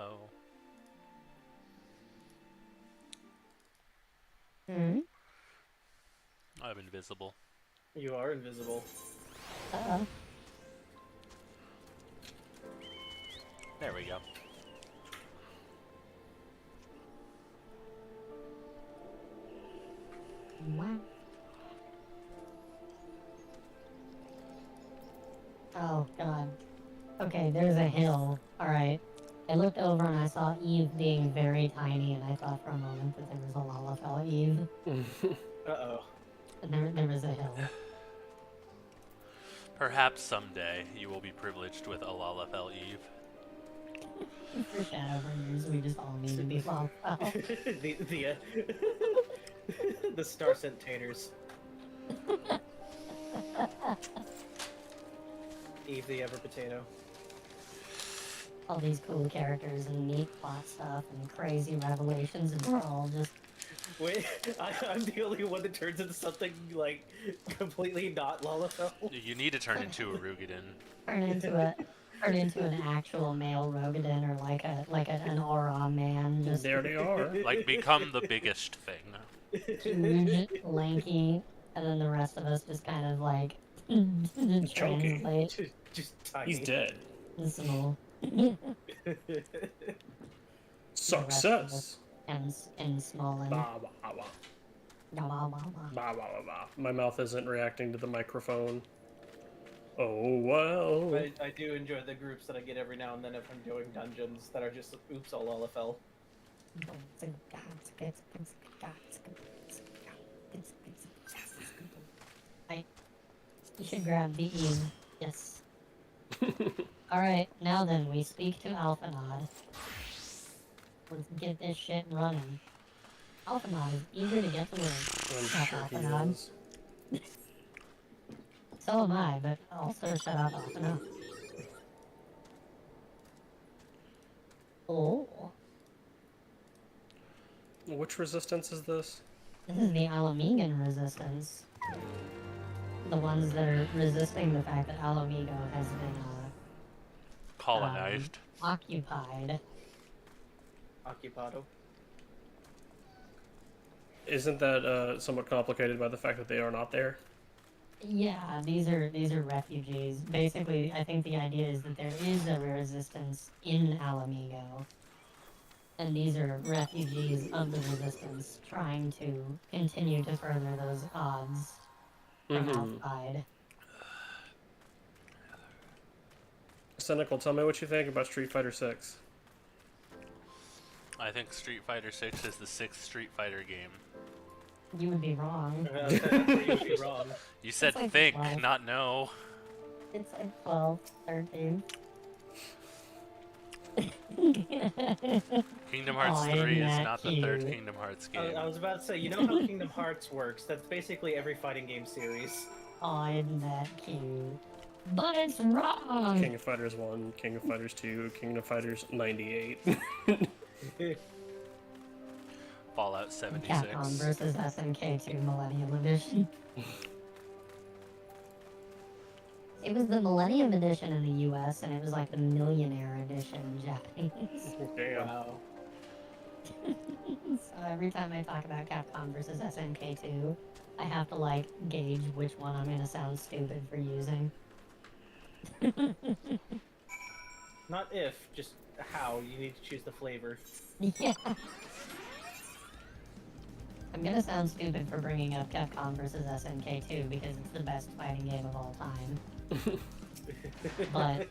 Uh-oh. Hmm? I'm invisible. You are invisible. Uh-oh. There we go. Wow. Oh, God. Okay, there's a hill. Alright. I looked over and I saw Eve being very tiny, and I thought for a moment that there was a Lalafell Eve. Uh-oh. And there was a hill. Perhaps someday you will be privileged with a Lalafell Eve. For Shadowbringers, we just all need to be Lalafell. The Star Sentators. Eve the Ever Potato. All these cool characters and neat plot stuff and crazy revelations, and we're all just... Wait, I'm the only one that turns into something, like, completely not Lalafell. You need to turn into a Rugadin. turn into an actual male Rogadin, or like an aura man, just There they are. Like, become the biggest thing. huge, lanky, and then the rest of us just kind of like translate. Just tiny. He's dead. Small. Success. And small and Bah, bah, bah. Bah, bah, bah. Bah, bah, bah, bah. My mouth isn't reacting to the microphone. Oh well. I do enjoy the groups that I get every now and then if I'm doing dungeons that are just oops all Lalafell. You should grab the Eve. Yes. Alright, now then, we speak to Alphanod. Let's get this shit running. Alphanod is eager to get to work. I'm Shut sure up, he Alphanod. is. So am I, but also shut up, Alphanod. Oh. Which resistance is this? This is the Alamegan resistance. The ones that are resisting the fact that Alamigo has been, Colonized. occupied. Occupado. Isn't that somewhat complicated by the fact that they are not there? Yeah, these are refugees. Basically, I think the idea is that there is a resistance in Alamigo. And these are refugees of the resistance trying to continue to further those odds from outside. Cynical, tell me what you think about Street Fighter 6. I think Street Fighter 6 is the 6th Street Fighter game. You would be wrong. You'd be wrong. You said like think, 12. not know. It's like 12, 13. Kingdom Hearts Aw, 3 isn't is that not the third cute? Kingdom Hearts game. I was about to say, you know how Kingdom Hearts works? That's basically every fighting game series. Oh, isn't that cute? But it's wrong! King of Fighters 1, King of Fighters 2, King of Fighters 98. Fallout 76. Capcom versus SNK2 Millennium Edition. It was the Millennium Edition in the US, and it was like the Millionaire Edition in Japanese. Damn. Wow. So every time I talk about Capcom versus SNK2, I have to like gauge which one I'm gonna sound stupid for using. Not if, just how. You need to choose the flavor. Yeah. I'm gonna sound stupid for bringing up Capcom versus SNK2 because it's the best fighting game of all time. But,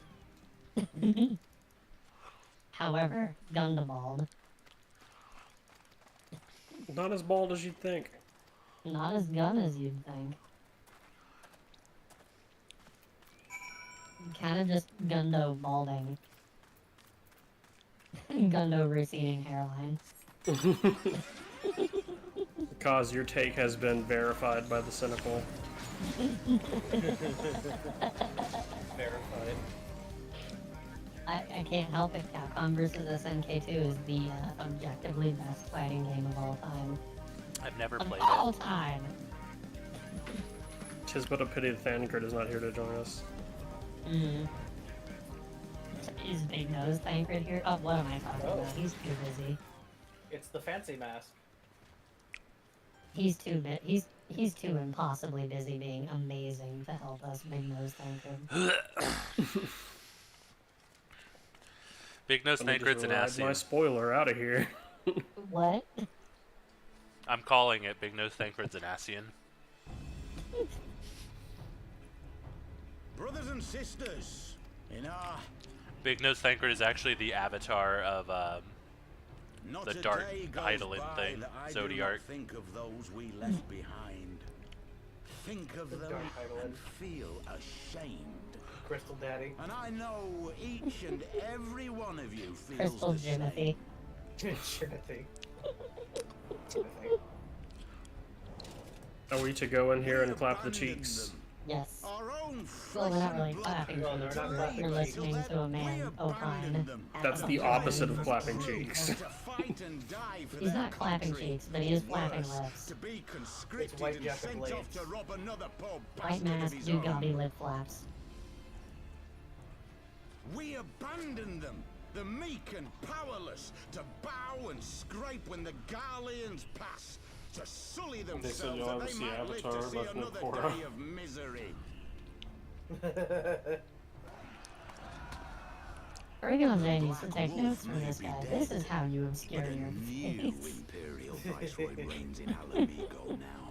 however, Gundabald, Not as bald as you'd think. not as gun as you'd think. Kind of just Gundo balding. Gundo receding hairline. Cause your take has been verified by the cynical. Verified. I can't help it, Capcom versus SNK2 is the objectively best fighting game of all time. I've never Of played all it. time! Tis but a pity the fan grid is not here to join us. Is Big Nose Tancred here? Oh, what am I talking Oh. about? He's too busy. It's the fancy mask. He's too impossibly busy being amazing to help us, Big Nose Tancred. Big Nose Let me Tancred's just an ride Asian. my spoiler out of here. What? I'm calling it. Big Nose Tancred's an Asian. Brothers and sisters, in our Big Nose Tancred is actually the avatar of not the a dark day goes Eidolon by thing, that I Zodiac. do not think of those we left behind. Think of them dark Eidolon. and feel ashamed. Crystal Daddy. And I know each and every one of you feels Crystal the same. Jimothy. Timothy. Are we to go in here and We clap the abandoned cheeks? them. Yes. Our own Well, flesh we're not and really blood clapping Well, they're cheeks. not We're clapping listening cheeks. to a man opine. That's the opposite of clapping cheeks. To fight and die for He's their not clapping country, cheeks, but he is or flapping worse, lips. To be conscripted white and jacket sent off blades. to rob another poor White bastard of mask, his do own. gobby lip flaps. We abandon them, the meek and powerless, to bow and scrape when the Garleans pass, to sully themselves you'll that ever they see might live Avatar to see left with another Korra. day of misery. Oregon J needs to Black take Wolf notes from may this be guy. dead, This is how you But obscure a your new face. Imperial Viceroy reigns in Alamigo now.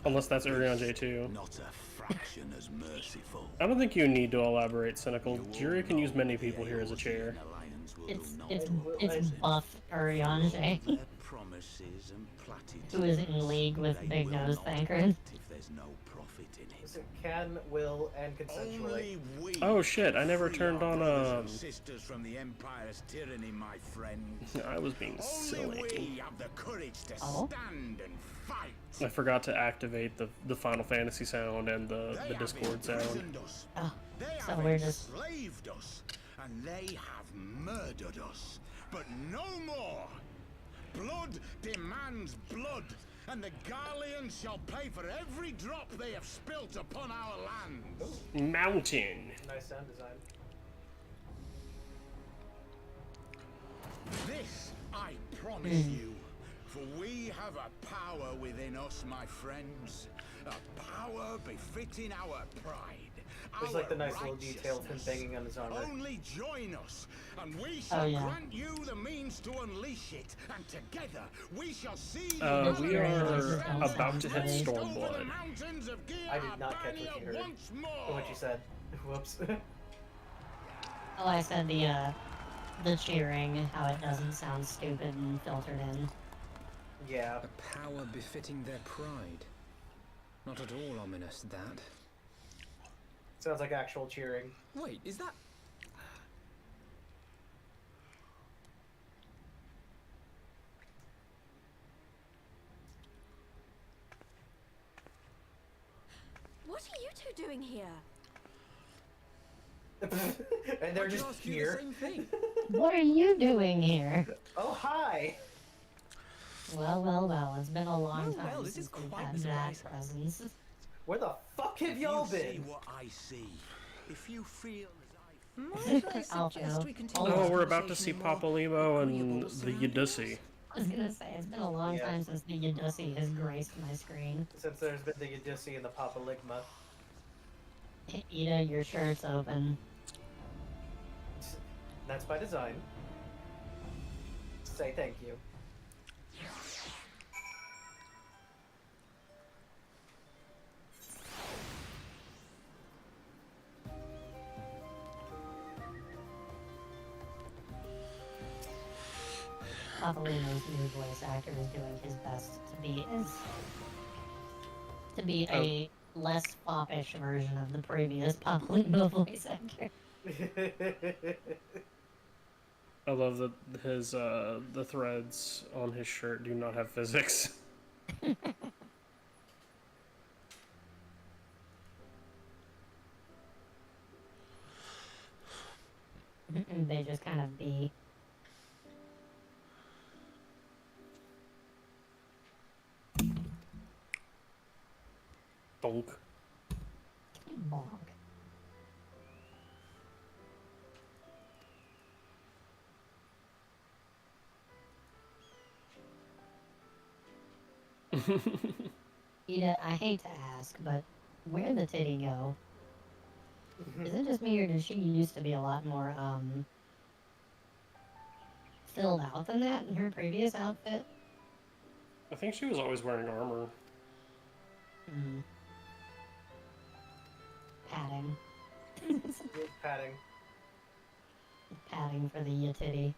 Unless that's Urion J2. Not a fraction as merciful. I don't think you need to elaborate, Cynical. You all Jury can use know many the people here as a Aeolian chair. Alliance will It's do it's no it's opposing. buff Urion J, Their promises and platitudes, who is in league with they Big will Nose not Tancred. act if there's no profit in it. Is it can, will, and consensually? Only we Oh shit, I never free turned our on, brothers and sisters from the Empire's tyranny, my friends. I was being Only silly. we have the courage to Oh. stand and fight. I forgot to activate the Final Fantasy sound and the They Discord have sound. imprisoned us. Oh, They so have we're just enslaved us, and they have murdered us. But no more. Blood demands blood, and the Garleans shall pay for every drop they have spilt upon our lands. Mountain. Nice sound design. This I promise you, for we have a power within us, my friends. A power befitting our pride. There's our like the nice little detail of him righteousness. banging on his armor. Only join us, and we shall yeah. grant you the means to unleash it, and together we shall see We Alamigo are stand about to hit raised over Stormblood. the mountains of I did not catch what you Gearbania heard. once Or more. what you said. Whoops. oh, I said the cheering, how it doesn't sound stupid and filtered in. Yeah. A power befitting their pride. Not at all ominous, that. Sounds like actual cheering. Wait, is that... What are you two doing here? And they're I just asked you here. the same thing. What are you doing here? Oh, hi! Well, well, well, it's been a long Well, time well, this since is we've quite had the that surprise. presence. Where the fuck have y'all If you see been? what I see, if you feel as I Might I I'll suggest go. we continue Oh, this Oh, we're about to conversation see in more Papa Limo and agreeable the surroundings? Yadusi. I was gonna say, it's been a long Yeah. time since the Yadusi has graced my screen. Since there's been the Yadusi and the Papa Ligma. Ida, your shirt's open. That's by design. Say thank you. Papa Limo's new voice actor is doing his best to be a less foppish version of the previous Papa Limo voice actor. I love that his the threads on his shirt do not have physics. They just kind of be. Donk. Bonk. Ida, I hate to ask, but where'd the titty go? Is it just me, or did she used to be a lot more, filled out than that in her previous outfit? I think she was always wearing armor. Hmm. Padding. Padding. Padding for the titty.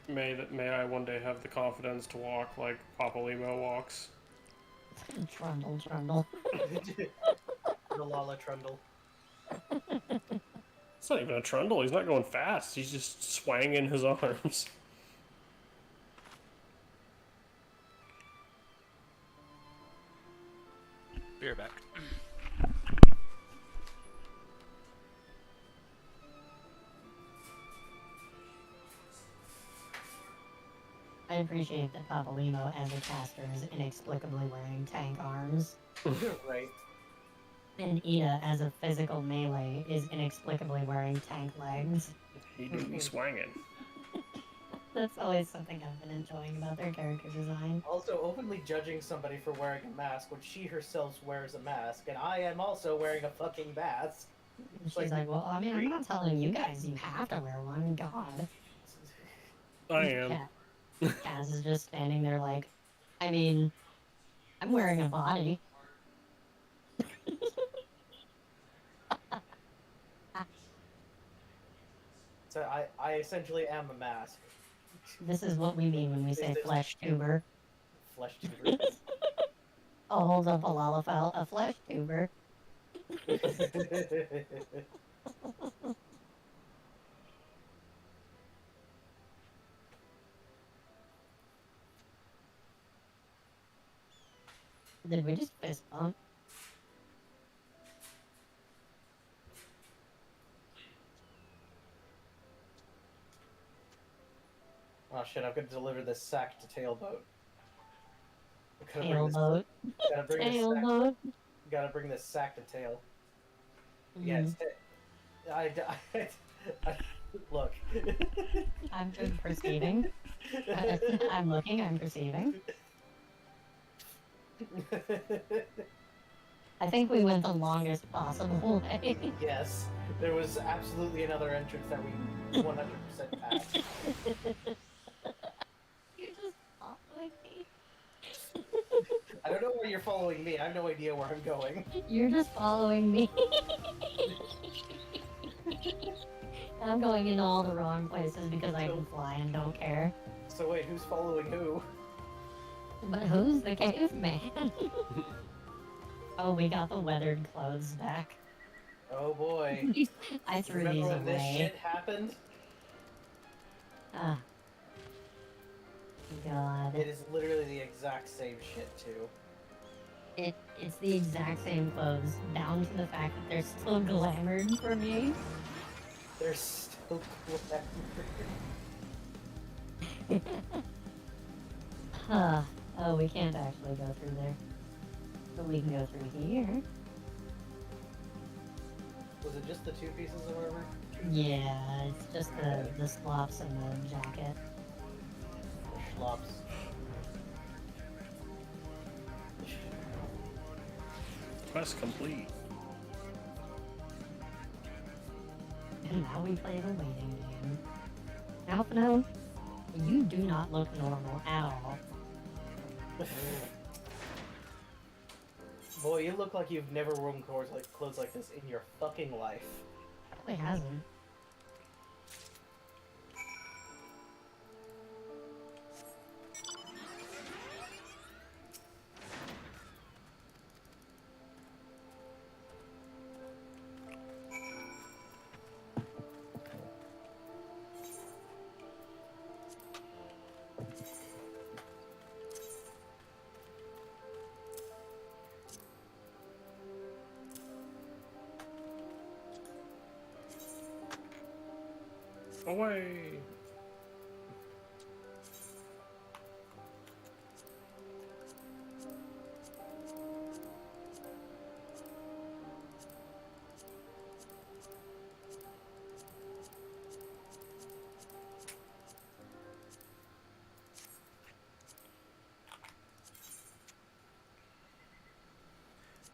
May I one day have the confidence to walk like Papa Limo walks? Trundle, trundle. The Lala Trundle. It's not even a trundle. He's not going fast. He's just swanging his arms. Be right back. I appreciate that Papolino as a caster is inexplicably wearing tank arms. Right. And Ida as a physical melee is inexplicably wearing tank legs. He do be swanging. That's always something I've been enjoying about their character design. Also, openly judging somebody for wearing a mask when she herself wears a mask, and I am also wearing a fucking mask. She's like, well, I mean, I'm not telling you guys you have to wear one. God. I am. Kaz is just standing there like, I mean, I'm wearing a body. So I essentially am a mask. This is what we mean when we say flesh tuber. Flesh tuber. I'll hold up a lalafell, a flesh tuber. Did we just fist bump? Oh shit, I'm gonna deliver this sack to Tailboat. Tailboat. Gotta bring this sack to Tail. Mm-hmm. Yeah, look. I'm perceiving. I'm looking, I'm perceiving. I think we went the longest possible way. Yes, there was absolutely another entrance that we 100% passed. You're just following me. I don't know where you're following me. I have no idea where I'm going. You're just following me. I'm going in all the wrong places because I can fly and don't care. So wait, who's following who? But who's the caveman? Oh, we got the weathered clothes back. Oh boy. I threw Remember these when this away. shit happened? Ah. God. It is literally the exact same shit too. It's the exact same clothes, down to the fact that they're still glamoured for me. They're still Huh. Oh, we can't actually go through there. But we can go through here. Was it just the two pieces of armor? Yeah, it's just the slops and the jacket. The schlops. Quest complete. And now we play the waiting game. Alphino, you do not look normal at all. Boy, you look like you've never worn clothes like this in your fucking life. Probably hasn't. Away!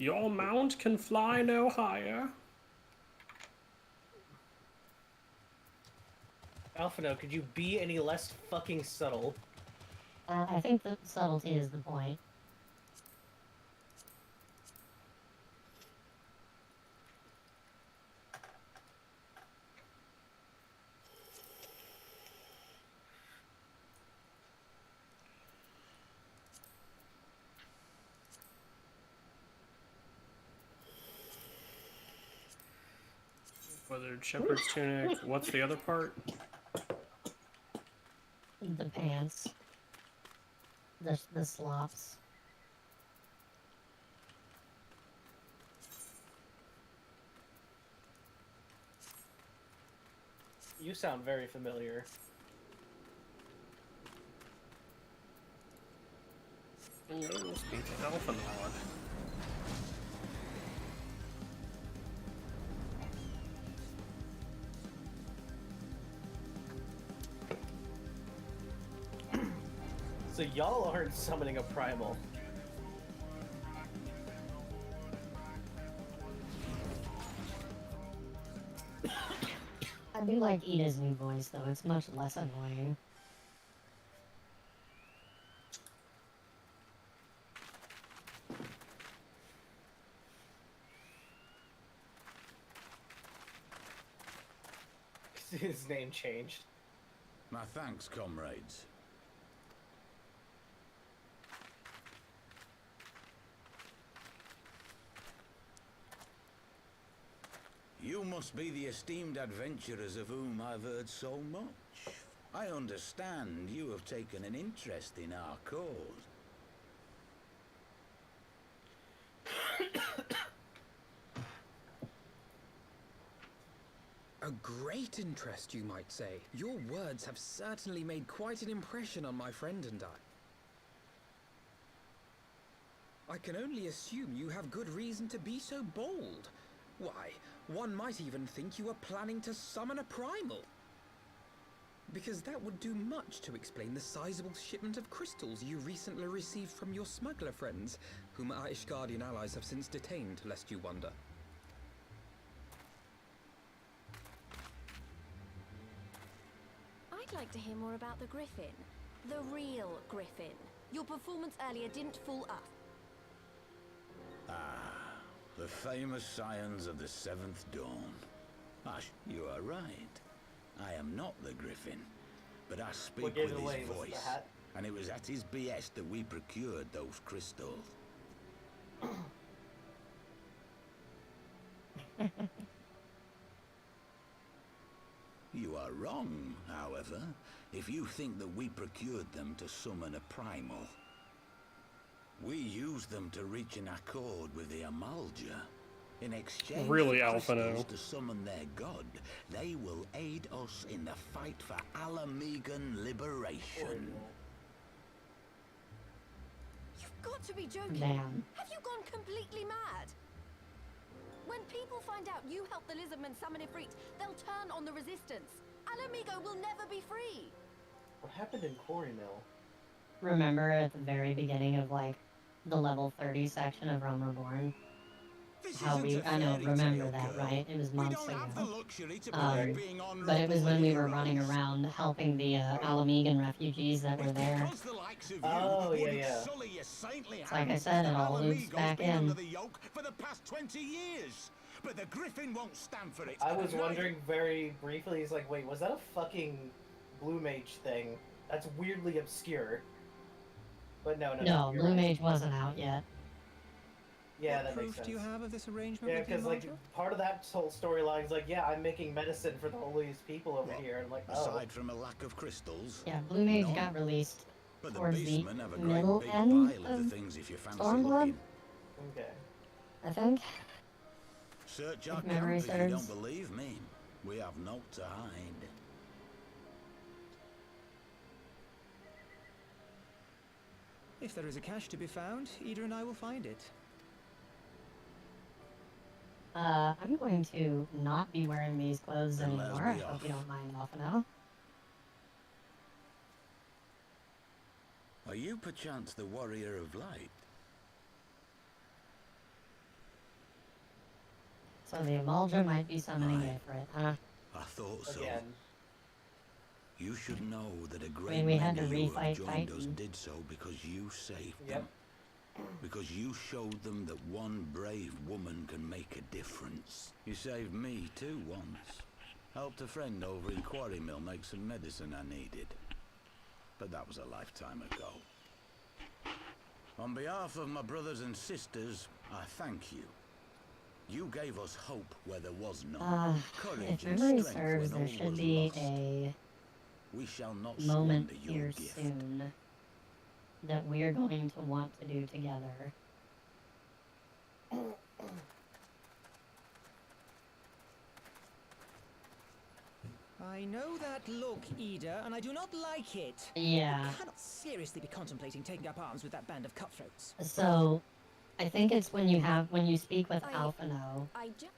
Your mount can fly no higher. Alphino, could you be any less fucking subtle? I think the subtlety is the point. Weathered shepherd's tunic. What's the other part? The pants. The slops. You sound very familiar. No, speak to Alphanod. So y'all aren't summoning a primal. I do like Ida's new voice, though. It's much less annoying. His name changed. My thanks, comrades. You must be the esteemed adventurers of whom I've heard so much. I understand you have taken an interest in our cause. A great interest, you might say. Your words have certainly made quite an impression on my friend and I can only assume you have good reason to be so bold. Why, one might even think you are planning to summon a primal. Because that would do much to explain the sizable shipment of crystals you recently received from your smuggler friends, whom our Ishgardian allies have since detained, lest you wonder. I'd like to hear more about the Griffin. The real Griffin. Your performance earlier didn't fool us. The famous scions of the Seventh Dawn. Ash, you are right. I am not the Griffin, but I speak What gave with it away? his Was it the voice. hat? And it was at his behest that we procured those crystals. You are wrong, however, if you think that we procured them to summon a primal. We used them to reach an accord with the Amalja. In exchange Really, for Alphino. crystals to summon their god, they will aid us in the fight for Alamegan liberation. You've got to be joking. Damn. Have you gone completely mad? When people find out you helped the Lizardmen summon Ifrit, they'll turn on the Resistance. Alamigo will never be free. What happened in Quarry Mill? Remember at the very beginning of, like, the level 30 section of Rome Reborn? How we, I know, remember that, right? It was months ago. But it was when we were running around helping the Alamegan refugees that were there. Oh, yeah. It's like I said, it all loops back in. For the past 20 years. But the Griffin won't stand for it. I was wondering very briefly, he's like, wait, was that a fucking Blue Mage thing? That's weirdly obscure. But no. No, you're Blue right. Mage wasn't out yet. Yeah, that makes sense. Do you have of this arrangement? Yeah, with the because like Amalja? part of that whole storyline is like, yeah, I'm making medicine for the holiest people over What? here. And I'm like, oh, Aside from a lack of crystals. Yeah, Blue Mage None. got released But the towards the beastmen have a great middle big end pile of of the things if you fancy Stormblood, looking. okay. I think. Search If our memory camp if you serves. don't believe me. We have naught to hide. If there is a cache to be found, Ida and I will find it. I'm going to not be wearing these clothes Then let us anymore. I be hope off. you don't mind, Alphino. Are you perchance the warrior of light? So the Emaldra might be summoning Ifrit, huh? I thought so. Again. You should know that a I great mean, we had many to who have refight joined us Titan. did so because you saved Yep. them. Because you showed them that one brave woman can make a difference. You saved me too once. Helped a friend over in Quarry Mill make some medicine I needed. But that was a lifetime ago. On behalf of my brothers and sisters, I thank you. You gave us hope where there was none. If Courage and memory strength serves, when there all should was be lost. a We shall not moment squander your here gift. soon that we're going to want to do together. I know that look, Ida, and I do not like it. Yeah. I cannot seriously be contemplating taking up arms with that band of cutthroats. So, I think it's when you speak with Alphino, I just...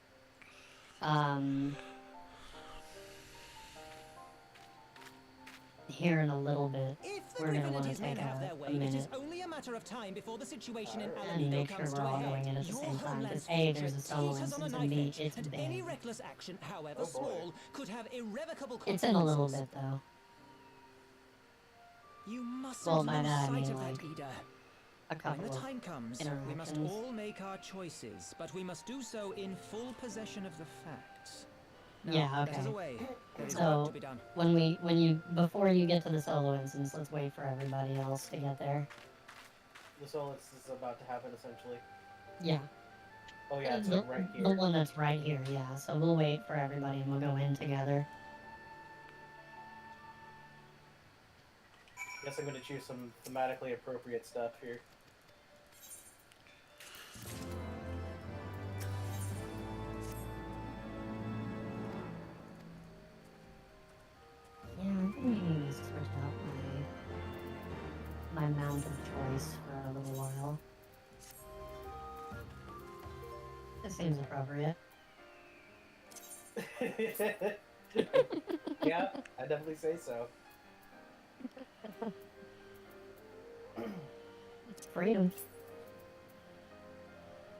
here in a little bit, If the we're gonna Griffin and want to his men take have their a way, it is minute only a matter of time before the situation in and Alamigo make sure comes we're to a all head. going in at the Your same time, homeland's because A, future there's a solo teeters on a instance, knife and B, edge, it's and big. any reckless action, however Oh, boy. small, could have irrevocable It's consequences. in a little bit, though. You mustn't Well, by lose that I sight mean, of like, that, Ida. a When couple the of time comes, we must interactions. all make our choices, but we must do so in full possession of the facts. Now, Yeah, that is okay. away. There is work So, to be done. before you get to the solo instance, let's wait for everybody else to get there. The Solus is about to happen, essentially. Yeah. Oh yeah, it's the, like right the here. one that's right here, yeah. So we'll wait for everybody and we'll go in together. Guess I'm gonna choose some thematically appropriate stuff here. Yeah, I think we need to switch out my mount of choice for a little while. This seems appropriate. Yeah, I definitely say so. It's freedom.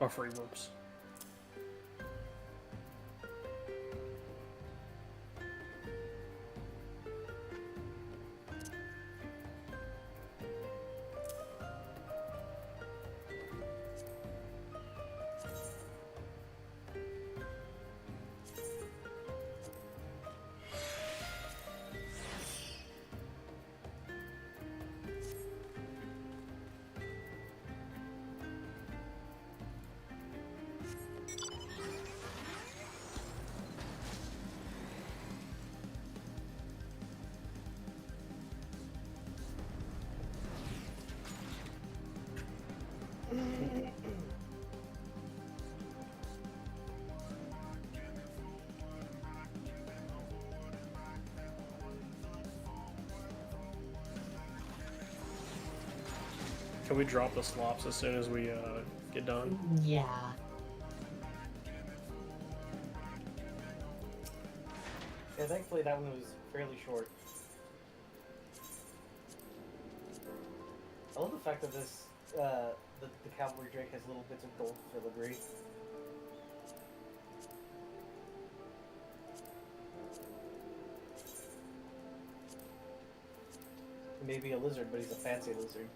Or free whoops. Can we drop the slops as soon as we get done? Yeah. Yeah, thankfully that one was fairly short. I love the fact that this, the Cavalry Drake has little bits of gold filigree. He may be a lizard, but he's a fancy lizard.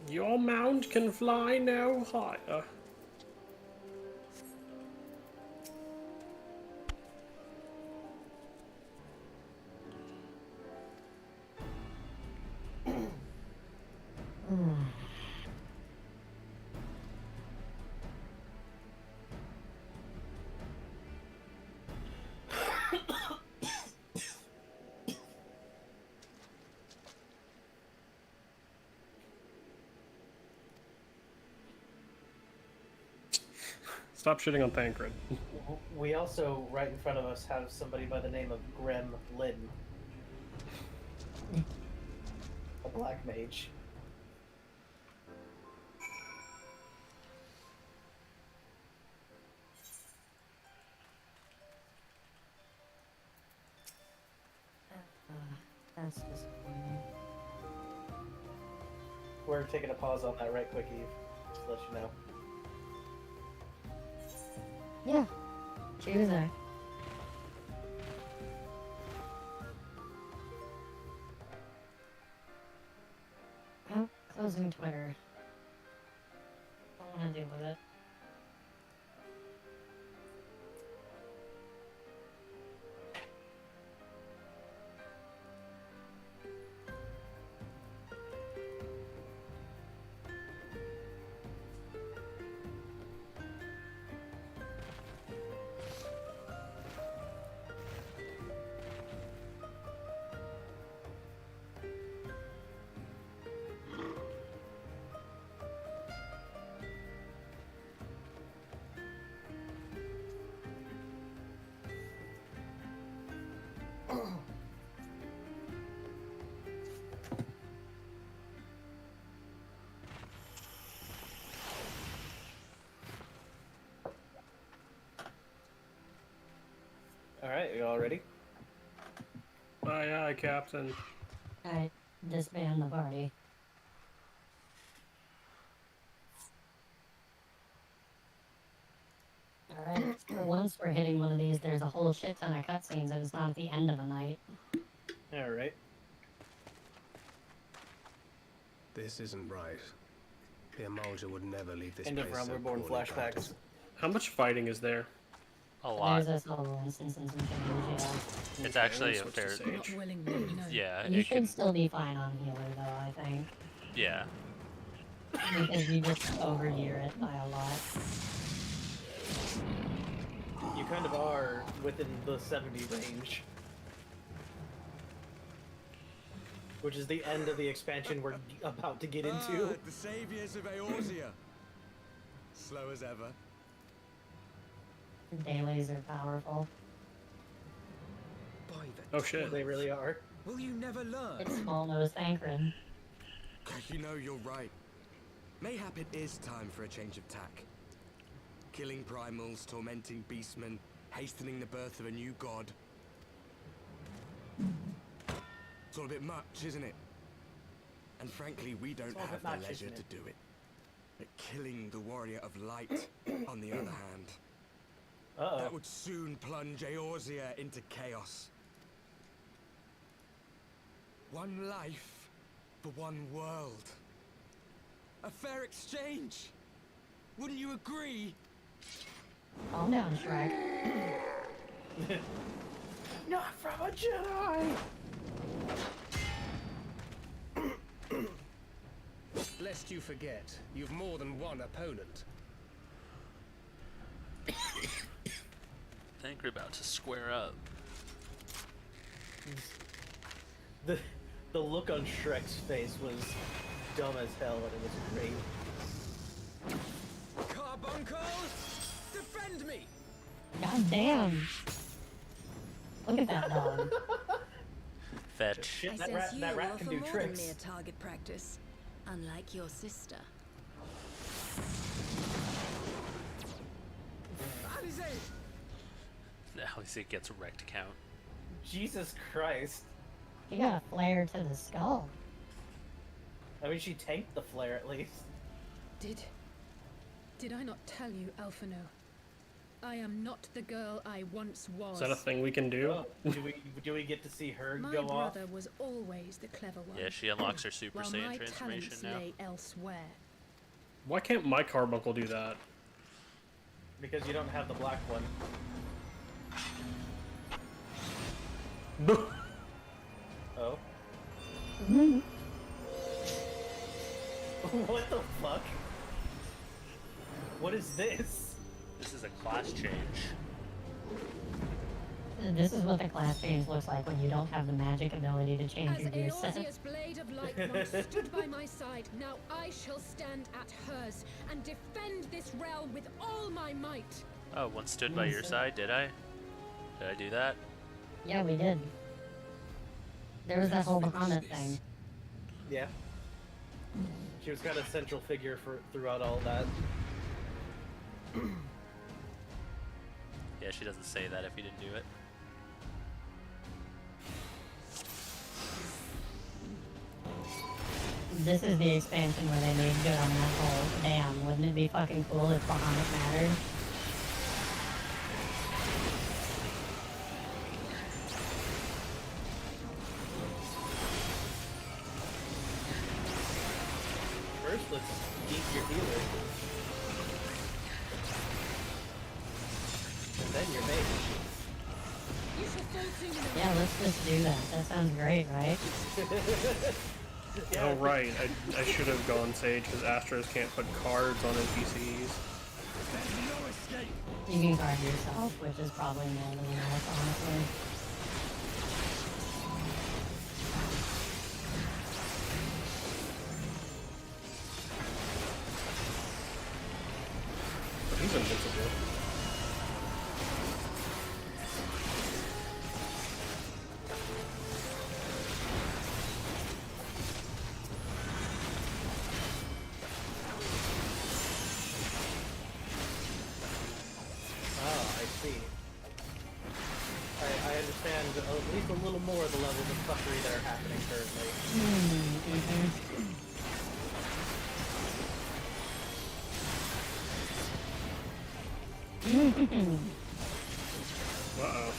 Your mount can fly no higher. Stop shitting on Thancred. We also, right in front of us, have somebody by the name of Grim Lyn. A black mage. That's disappointing. We're taking a pause on that right quick, Eve. Just to let you know. Yeah. She was there. Oh, closing Twitter. Don't want to deal with it. Alright, you all ready? Aye, aye, Captain. Alright, disband the party. Alright, for once we're hitting one of these, there's a whole shit ton of cutscenes and it's not at the end of a night. Alright. This isn't right. The Emulger would never leave this End of place Realm so Reborn poorly flashbacks. guarded. How much fighting is there? A lot. There's a solo instance and some change, yeah. It's actually a Switch to fair. Sage. Willingly, no. Yeah, You it should can. still be fine on healer though, I think. Yeah. Because you just overhear it by a lot. You kind of are within the 70 range. Which is the end of the expansion we're about to get into. The saviors of Eorzea. Slow as ever. Dailies are powerful. By the Oh shit. They really are. Will you never learn? It's small nose Thancred. You know, you're right. Mayhap it is time for a change of tack. Killing primals, tormenting beastmen, hastening the birth of a new god. It's all a bit much, isn't it? And frankly, we don't all a have bit the much, leisure isn't to it? do it. But killing the warrior of light, on the other hand, Uh-oh. that would soon plunge Eorzea into chaos. One life for one world. A fair exchange. Wouldn't you agree? Calm down, Shrek. Not from a Jedi! Lest you forget, you've more than one opponent. I think we're about to square up. The look on Shrek's face was dumb as hell, and it was great. Carbuncles, defend me! God damn. Look at that dog. Fetch. Shit, I that sense you rat offer can do more tricks. than mere target practice, unlike your sister. Alize! At least it gets wrecked count. Jesus Christ. You got a flare to the skull. I mean, she tanked the flare at least. Did I not tell you, Alphino? I am not the girl I once was. Is that a thing we can do? Oh, do we get to see her My go off? brother was always the clever one. Yeah, she unlocks her Super while Saiyan my transformation talents now. lay elsewhere. Why can't my carbuncle do that? Because you don't have the black one. Oh. What the fuck? What is this? This is a class change. This is what the class change looks like when you don't have the magic ability to change As your gear set. Eorzea's blade of light once stood by my side, now I shall stand at hers and defend this realm with all my might. Oh, one stood by your side, did I? Did I do that? Yeah, we did. There was that whole Bahamut thing. Yeah. She was kind of central figure throughout all that. Yeah, she doesn't say that if you didn't do it. this is the expansion where they made good on that whole dam. Wouldn't it be fucking cool if Bahamut mattered? First, let's eat your healer. And then your mate. You shall fall soon enough. Yeah, let's just do that. That sounds great, right? Oh right, I should have gone Sage because Astros can't put cards on NPCs. You can card yourself, which is probably more than enough, honestly. But he's invincible. I understand at least a little more of the levels of fuckery that are happening currently. Uh-oh.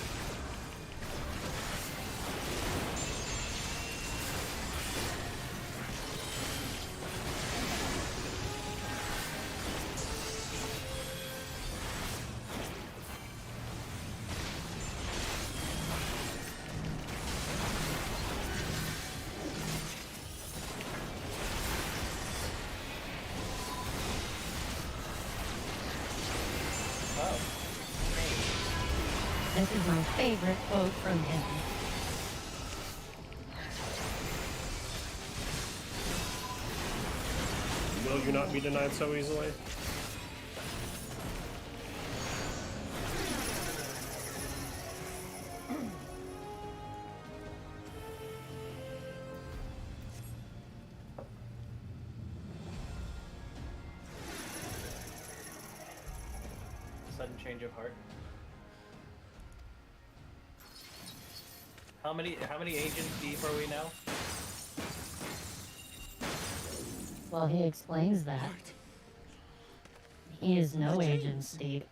This is my favorite quote from him. Will you not be denied so easily? Sudden change of heart. How many agents deep are we now? Well, he explains that. He is no agents deep.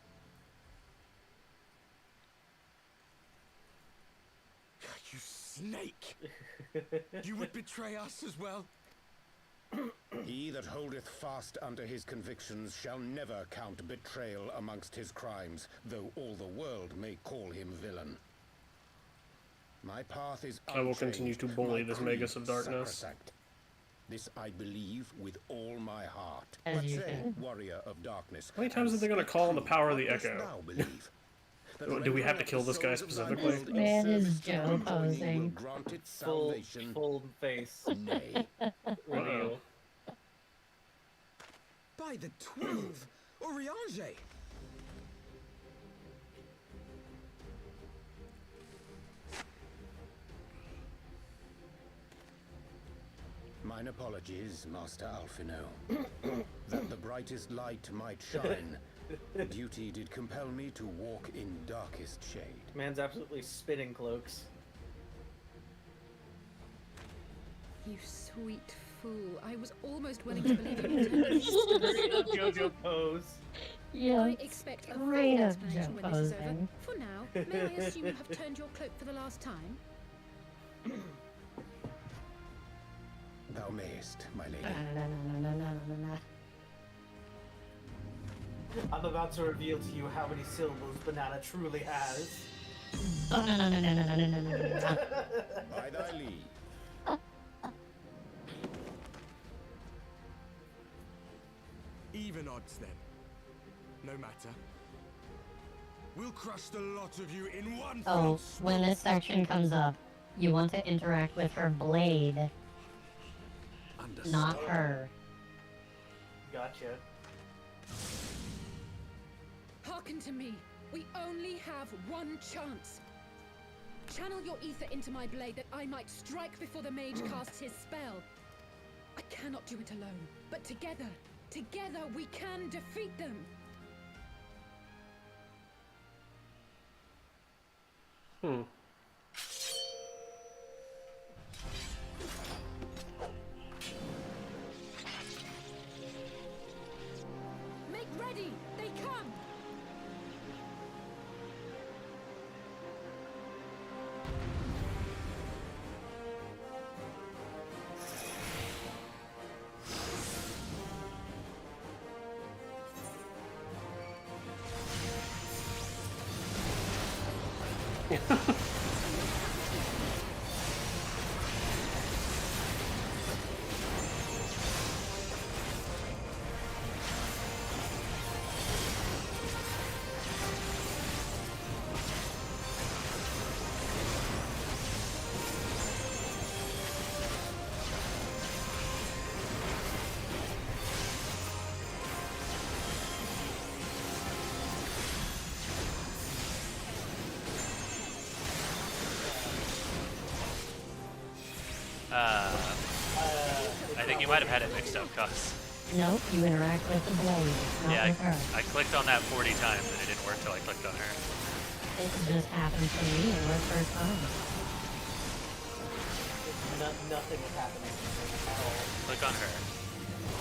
You snake! You would betray us as well? He that holdeth fast unto his convictions shall never count betrayal amongst his crimes, though all the world may call him villain. My path is I will continue to bully this Magus of Darkness. sacrosanct. This I believe with all my heart. As What you say, should. warrior of darkness? How many times are they going to call on the power of the What dost Echo? thou believe? Do we have to kill this guy specifically? Man is Joe posing. Full face. Nay. Reveal. By the 12, Oriange! Mine apologies, Master Alphino. That the brightest light might shine, duty did compel me to walk in darkest shade. Man's absolutely spitting cloaks. You sweet fool. I was almost willing to believe it. Straight up JoJo pose. Yeah, I expect a full straight up explanation Joe when this is over. posing. For now, may I assume you have turned your cloak for the last time? Thou mayest, my lady. I'm about to reveal to you how many syllables banana truly has. Oh, no. By thy leave. Even odds then. No matter. We'll crush the lot of you in one Oh, fell swoop. when this section comes up, you want to interact with her blade, not her. Gotcha. Hearken to me. We only have one chance. Channel your ether into my blade that I might strike before the mage casts his spell. I cannot do it alone, but together we can defeat them. I think you might have had it mixed up, Cuz. Nope, you interact with the blade, not Yeah, with her. I clicked on that 40 times and it didn't work till I clicked on her. It just happened for me. It worked first time. Nothing is happening at all. Click on her.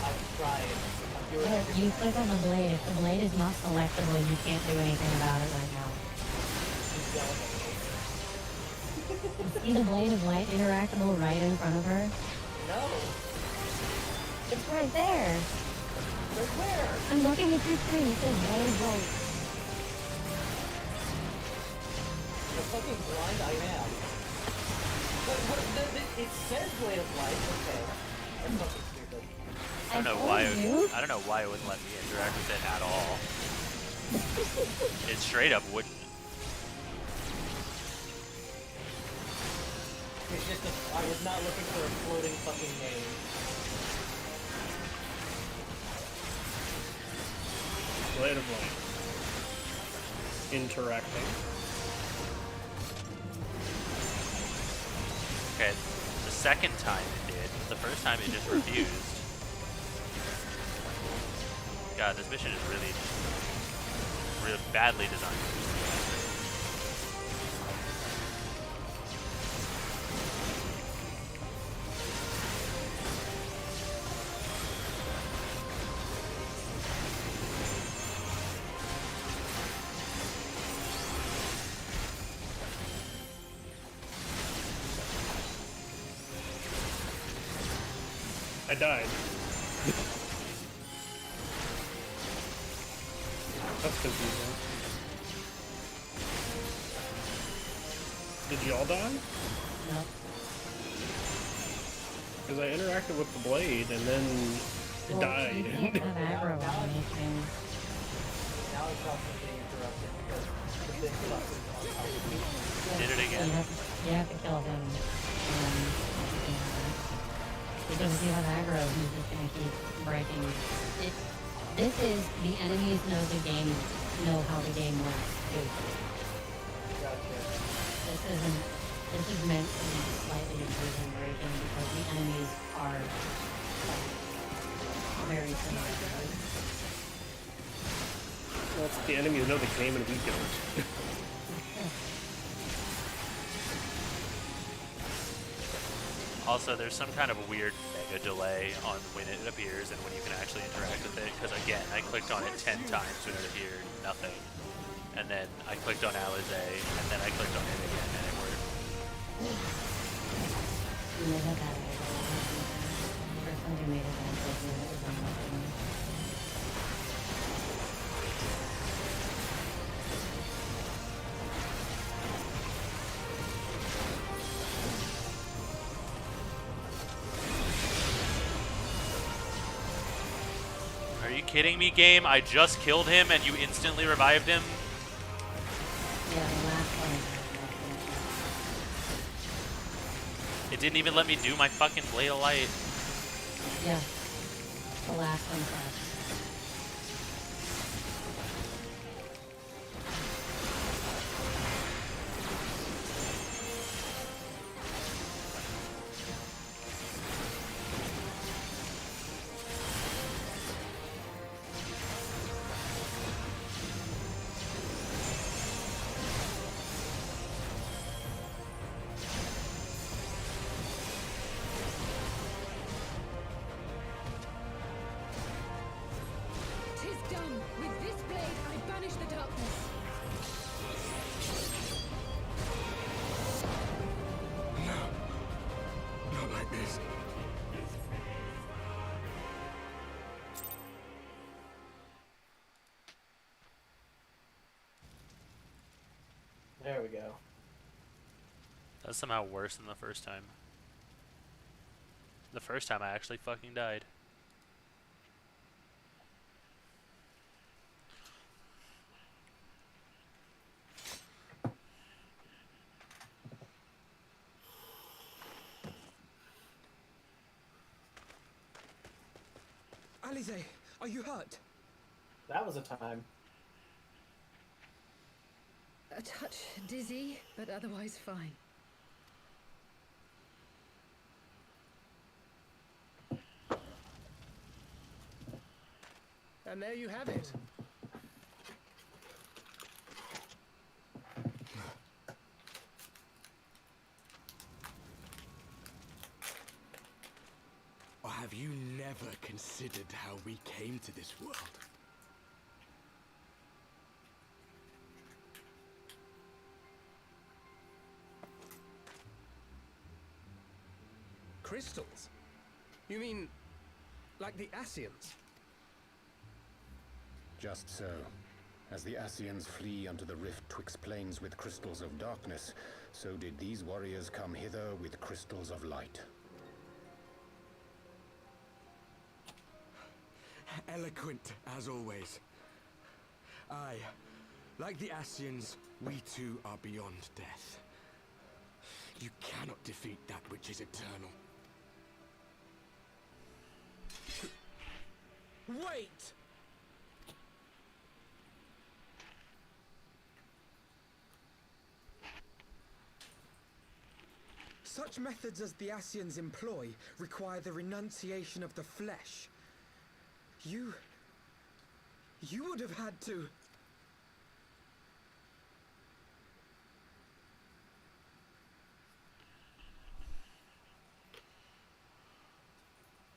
I'm trying. I'm doing But everything. you click on the blade. If the blade is not selectable, you can't do anything about it right now. See the blade of light interactable right in front of her? No. It's right there. Right where? I'm looking at your screen. It says blade of light. The fucking blind I am. It says blade of light. Okay. That's fucking stupid. I don't know why. I don't know why it wouldn't let me interact with it at all. It straight up wouldn't. It's just I was not looking for a floating fucking name. Blade of light. Interacting. Okay, the second time it did. The first time it just refused. God, this mission is really badly designed. I died. That's confusing. Did y'all die? No. Because I interacted with the blade and then it Well, died. you can't have aggro on anything. Now it's also being interrupted because the big bus is on top of me. Did it again? You have to kill him. Because if you have aggro, he's just gonna keep breaking. This is the enemies know the game, know how the game works too. Gotcha. This is meant to be slightly improving breaking because the enemies are very similar. Well, it's the enemies know the game and we don't. Also, there's some kind of weird mega delay on when it appears and when you can actually interact with it. Because again, I clicked on it 10 times when it appeared, nothing. And then I clicked on Alize, and then I clicked on it again, and it worked. Are you kidding me, game? I just killed him and you instantly revived him? Yeah, the last one. It didn't even let me do my fucking Blade of Light. Yeah. The last one crashed. There we go. That's somehow worse than the first time. The first time I actually fucking died. Alize, are you hurt? That was a time. A touch dizzy, but otherwise fine. And there you have it. Or have you never considered how we came to this world? Crystals? You mean, like the Ascians? Just so. As the Ascians flee unto the rift twixt planes with crystals of darkness, so did these warriors come hither with crystals of light. Eloquent, as always. Aye, like the Ascians, we too are beyond death. You cannot defeat that which is eternal. Wait! Such methods as the Ascians employ require the renunciation of the flesh. You would have had to...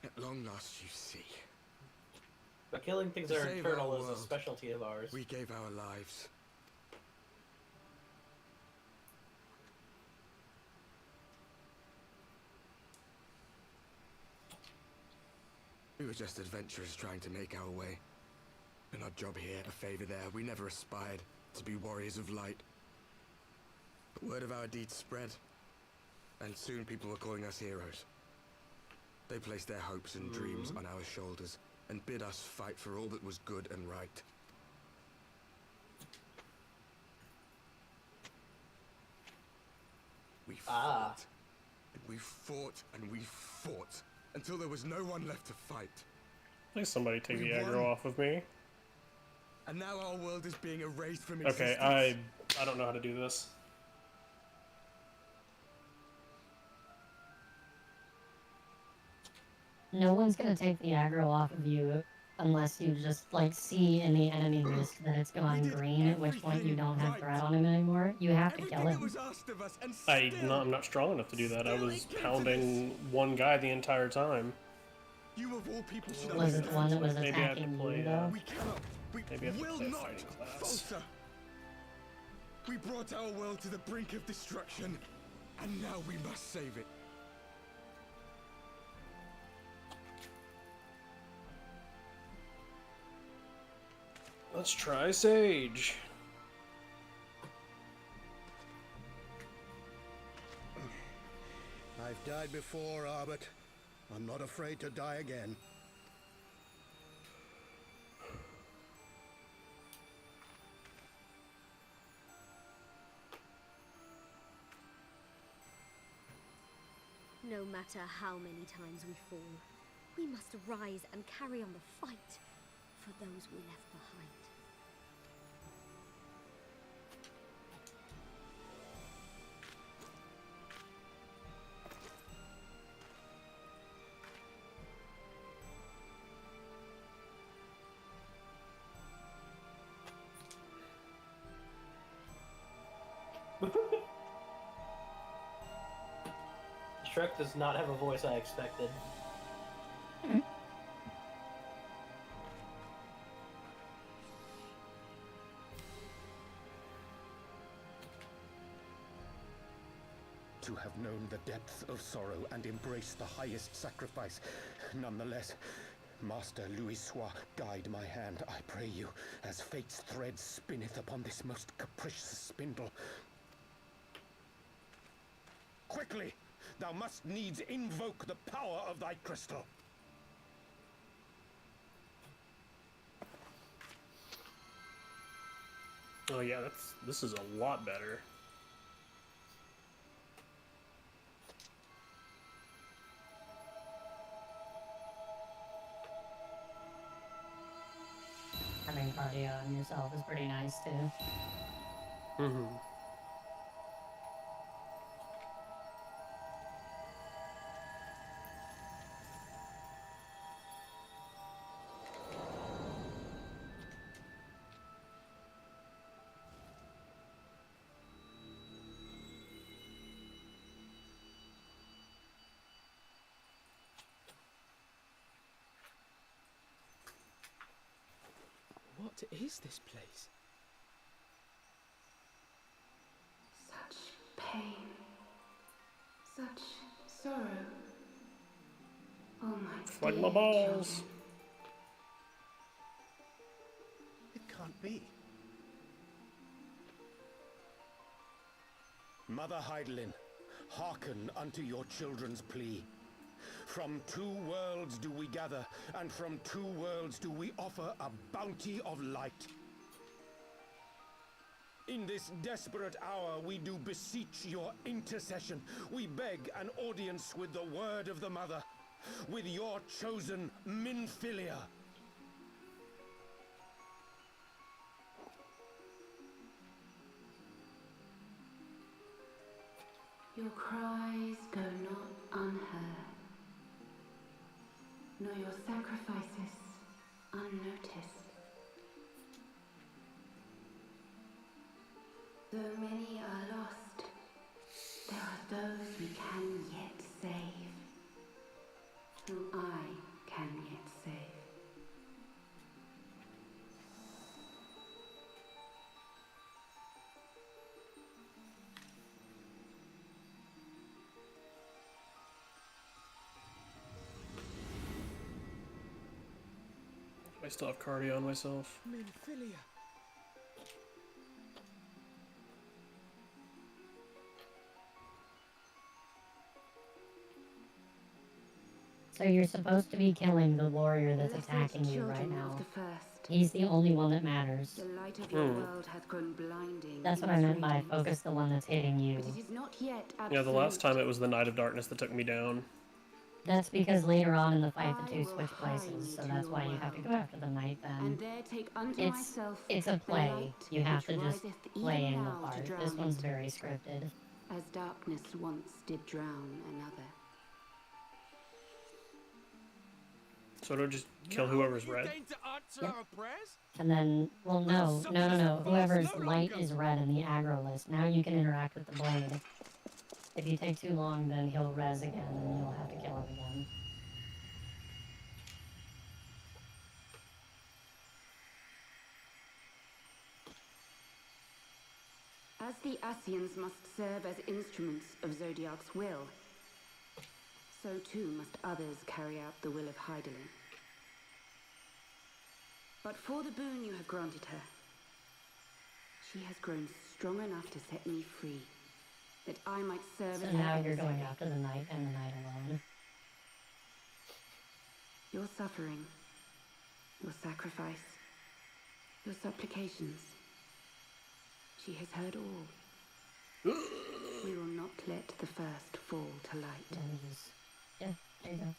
At long last, you see. But killing things To that are save eternal our is a world, specialty of ours. We gave our lives. We were just adventurers trying to make our way. An odd job here, a favor there. We never aspired to be warriors of light. But word of our deeds spread, and soon people were calling us heroes. They placed their hopes and dreams on our shoulders, and bid us fight for all that was good and right. We fought. And we fought and we fought until there was no one left to fight. Please somebody take We the aggro won. off of me. And now our world is being erased from Okay, existence. I don't know how to do this. No one's gonna take the aggro off of you unless you just like see in the enemy list that it's gone green, at which point you don't have threat on him anymore. You have to kill Everything that him. was asked of us, and I'm not strong enough to do that. I was pounding one guy the entire time. You of all people should Was it the one that was Maybe I have to attacking play, you though? We cannot, we Maybe I have to will play a not fighting class. falter. We brought our world to the brink of destruction, and now we must save it. Let's try Sage. I've died before, Arbet. I'm not afraid to die again. No matter how many times we fall, we must rise and carry on the fight for those we left behind. Shrek does not have a voice I expected. To have known the depth of sorrow and embraced the highest sacrifice. Nonetheless, Master Louis Sois, guide my hand, I pray you, as fate's thread spinneth upon this most capricious spindle. Quickly! Thou must needs invoke the power of thy crystal. Oh yeah, this is a lot better. Having cardio on yourself is pretty nice too. Mm-hmm. What is this place? Such pain. Such sorrow. Oh my Flag dear my balls. children. It can't be. Mother Heidelin, hearken unto your children's plea. From two worlds do we gather, and from two worlds do we offer a bounty of light. In this desperate hour we do beseech your intercession. We beg an audience with the word of the Mother, with your chosen Minfilia. Your cries go not unheard, nor your sacrifices unnoticed. Though many are lost, there are those we can yet save, whom I can yet save. I still have cardio on myself. Minfilia. So you're supposed to be killing the warrior that's Blessed attacking you right children now. of the first. He's the only one that matters. The light of your world hath grown blinding. That's in what I its meant by radiance. focus the one that's hitting you. But it is not yet absolute. Yeah, the last time it was the Knight of Darkness that took me down. That's because later on in the fight the I two will switch hie places, so to that's your why you have to go world, after the knight then. and there take unto myself It's a the play. light You have to which just riseth play even in the now to part. drown This one's it, very scripted. as darkness once did drown another. So do I just kill whoever's red? Yep. And then, well, no. Whoever's light is red in the aggro list. Now you can interact with the blade. If you take too long, then he'll res again, and you'll have to kill him again. As the Ascians must serve as instruments of Zodiac's will, so too must others carry out the will of Heidelin. But for the boon you have granted her, she has grown strong enough to set me free, that I might serve So as now her you're going emissary. after the knight and the knight alone. Your suffering, your sacrifice, your supplications, she has heard all. We will not let the first fall to light. Yeah, there you go.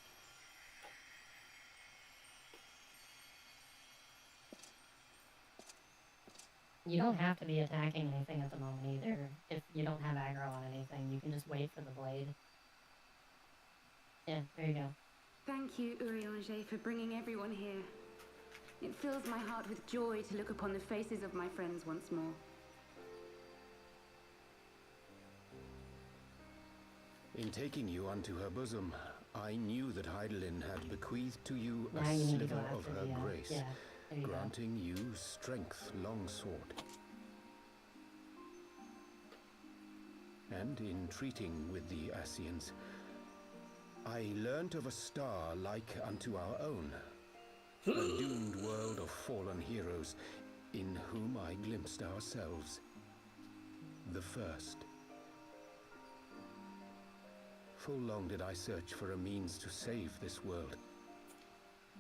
You don't have to be attacking anything at the moment either. If you don't have aggro on anything, you can just wait for the blade. Yeah, there you go. Thank you, Urianger, for bringing everyone here. It fills my heart with joy to look upon the faces of my friends once more. In taking you unto her bosom, I knew that Heidelin had bequeathed to you Now a you need to go sliver of after her the, grace, yeah, there you go. granting you strength longsword. And in treating with the Ascians, I learnt of a star like unto our own, a doomed world of fallen heroes, in whom I glimpsed ourselves, the first. Full long did I search for a means to save this world,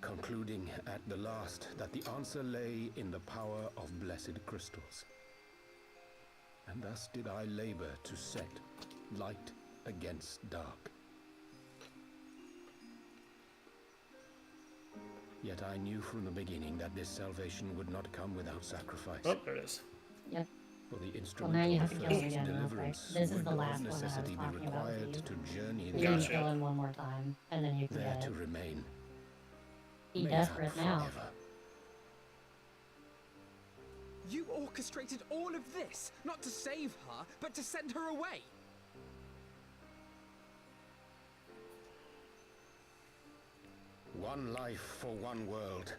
concluding at the last that the answer lay in the power of blessed crystals. And thus did I labor to set light against dark. Yet I knew from the beginning that this salvation would not come without sacrifice. Oh, there it is. Yep. For the Well, instrument now you of have the to kill him first again real quick. deliverance This is would the of last one I was necessity be talking about with required you. to journey You're gonna the kill him one more time, and then you can there get to it. remain. Be Mayhap desperate now. forever. You orchestrated all of this, not to save her, but to send her away. One life for one world.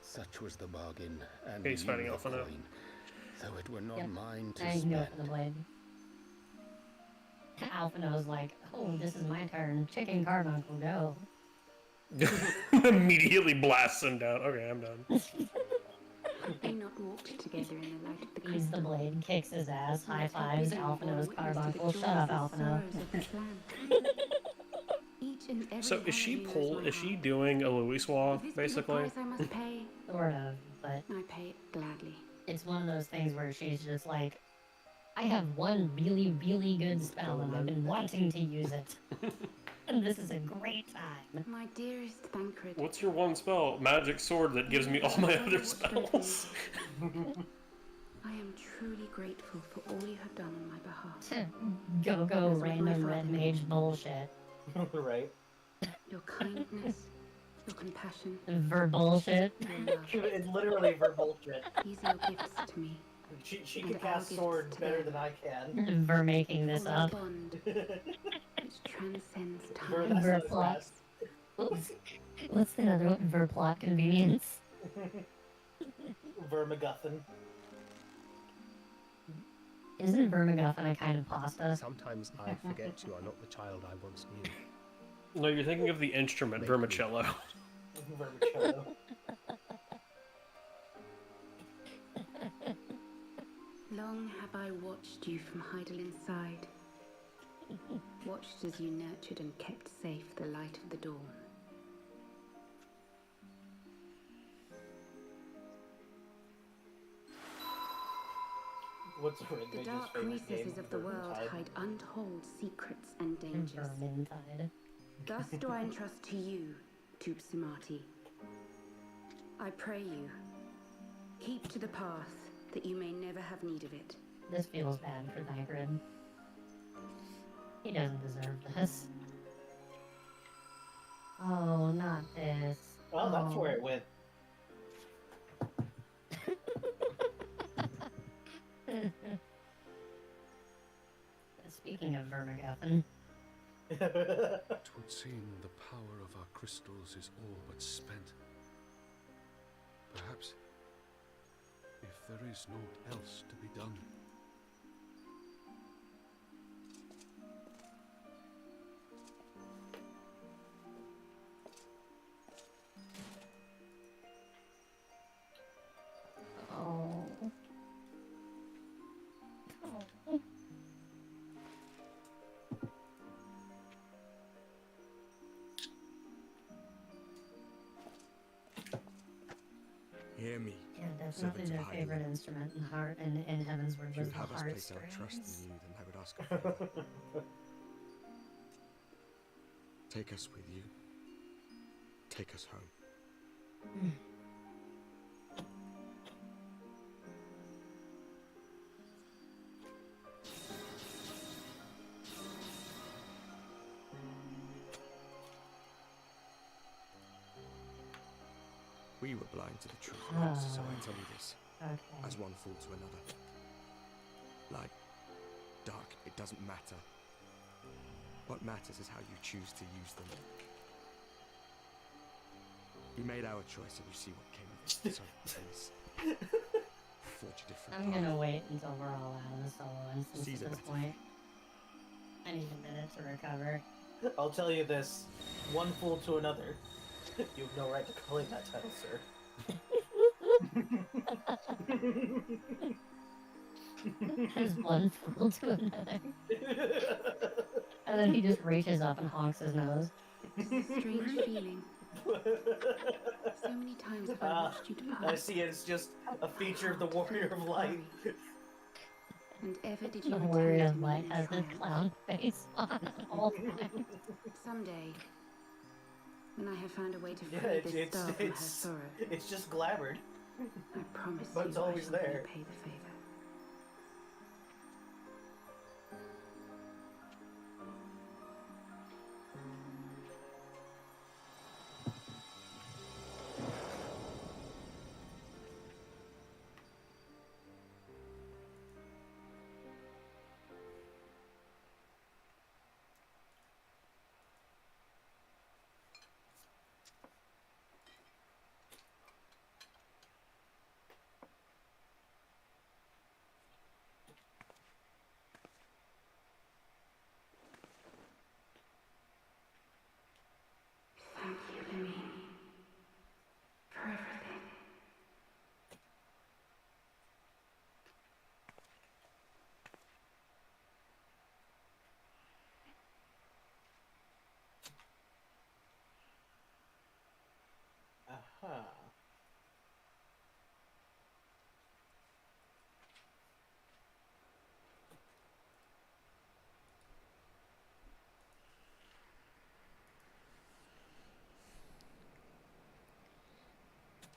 Such was the bargain, and He's you fighting the Alpha now. coin, though it were not Yep. mine to Now you can go spend. for the blade. Alphino's like, oh, this is my turn. Chicken Carbuncle, go. Immediately blasts him down. Okay, I'm done. They not walked together in the light of the Eats the crystal. blade, kicks his ass, high Let her fives be Alphino's born witness to the Carbuncle. joys Shut up, and Alphino. sorrows of this land. Each and every So one is she of you knows pull? my Is she heart. doing a Louis Soir, If this be the basically? price I must pay, Sort of, but I pay it gladly. it's one of those things where she's just like, I have one really, really good spell and I've been wanting to use it. And this is a great time. My dearest Thancred, What's your one spell? Magic sword that gives me all my other spells. I am truly grateful for all you have done on my behalf. Go As with my random red father. mage bullshit. Right. Your kindness, your compassion, Ver bullshit. your love. It's literally for bullshit. These are your gifts to me. She And can our cast gifts swords to better them. than I can. Ver making this For a up. bond which transcends Ver, time. that's Ver not as plot. fast. What's the other one? Ver plot convenience. Vermiguffin. Isn't vermiguffin a kind of pasta? Sometimes I forget you are not the child I once knew. No, you're thinking of the instrument, vermicello. Vermicello. Long have I watched you from Heidelin side. Watched as you nurtured and kept safe the light of the dawn. What's her The dark recesses of the world hide untold secrets and dangers. Vermintide. Thus do I entrust to you, Tupsimati. I pray you, keep to the path that you may never have need of it. This feels bad for Thancred. He doesn't deserve this. Oh, not this. Oh, that's where it went. Speaking of vermiguffin. Twould seem the power of our crystals is all but spent. Perhaps, if there is naught else to be done. Oh. Oh. Hear me. Yeah, definitely servants their of favorite Heidelin. instrument in heart and in Heavensward If was you the have us heart place our trust strings. in you, then I would ask a favor. Take us with you. Take us home. We were blind to the truth once, so I tell you this. Okay. As one fool to another. Light, dark, it doesn't matter. What matters is how you choose to use them. We made our choice and you see what came of it, so please. Forge a different I'm path. gonna wait until we're all out of the solo instance Seize at it. this point. I need a minute to recover. I'll tell you this. One fool to another. You have no right to claim that title, sir. As one fool to another. And then he just reaches up and honks his nose. Strange feeling. So many times have I watched you depart. I see it's just a feature of the Warrior of Light. And ever did you The return Warrior to of me Light in has this triumph. clown face on all time. Someday, when I have found a way to free Yeah, this star from her sorrow, it's just glabbered. I promise But you it's always I shall there. repay the favor. Thank you, Lemmy, for everything. Aha.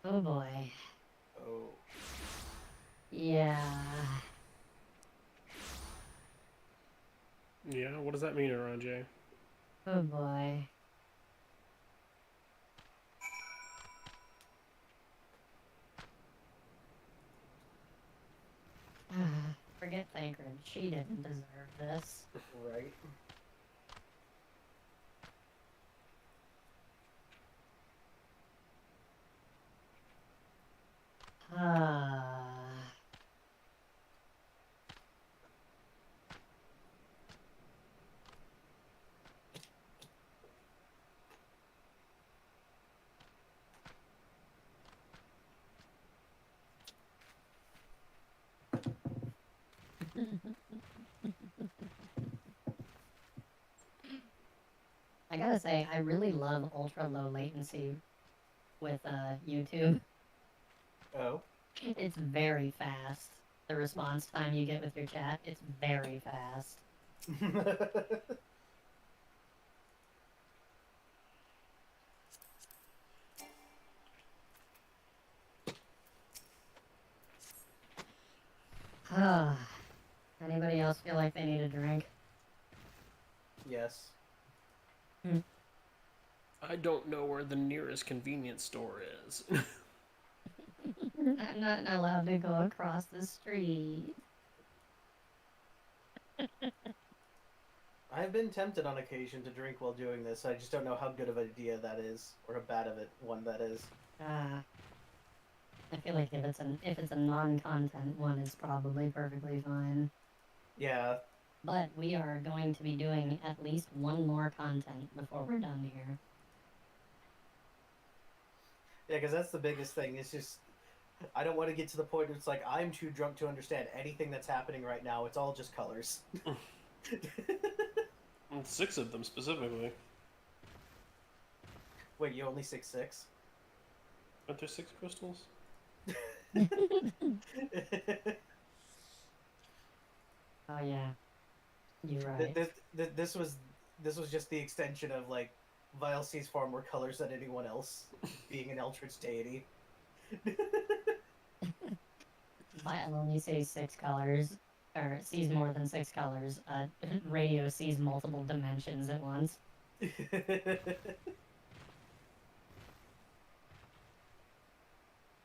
Oh boy. Oh. Yeah. Yeah, what does that mean around Jay? Oh boy. Forget Thancred. She didn't deserve this. Right. I gotta say, I really love ultra low latency with YouTube. Oh. It's very fast. The response time you get with your chat, it's very fast. Anybody else feel like they need a drink? Yes. I don't know where the nearest convenience store is. I'm not allowed to go across the street. I've been tempted on occasion to drink while doing this. I just don't know how good of an idea that is, or how bad of it one that is. I feel like if it's a non-content one, it's probably perfectly fine. Yeah. But we are going to be doing at least one more content before we're done here. Yeah, because that's the biggest thing. It's just, I don't want to get to the point where it's like, I'm too drunk to understand anything that's happening right now. It's all just colors. And 6 of them specifically. Wait, you only 6'6"? Aren't there 6 crystals? Oh yeah, you're right. This was just the extension of like Vile sees far more colors than anyone else, being an Eldritch deity. Vile only sees 6 colors, or sees more than 6 colors. Radio sees multiple dimensions at once.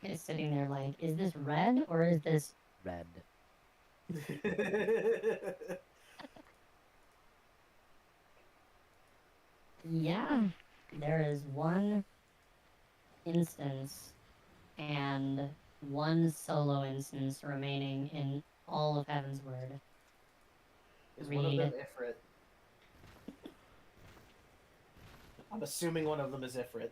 He's sitting there like, is this red or is this red? Yeah, there is one instance and one solo instance remaining in all of Heavensward. Is one of them Ifrit? I'm assuming one of them is Ifrit.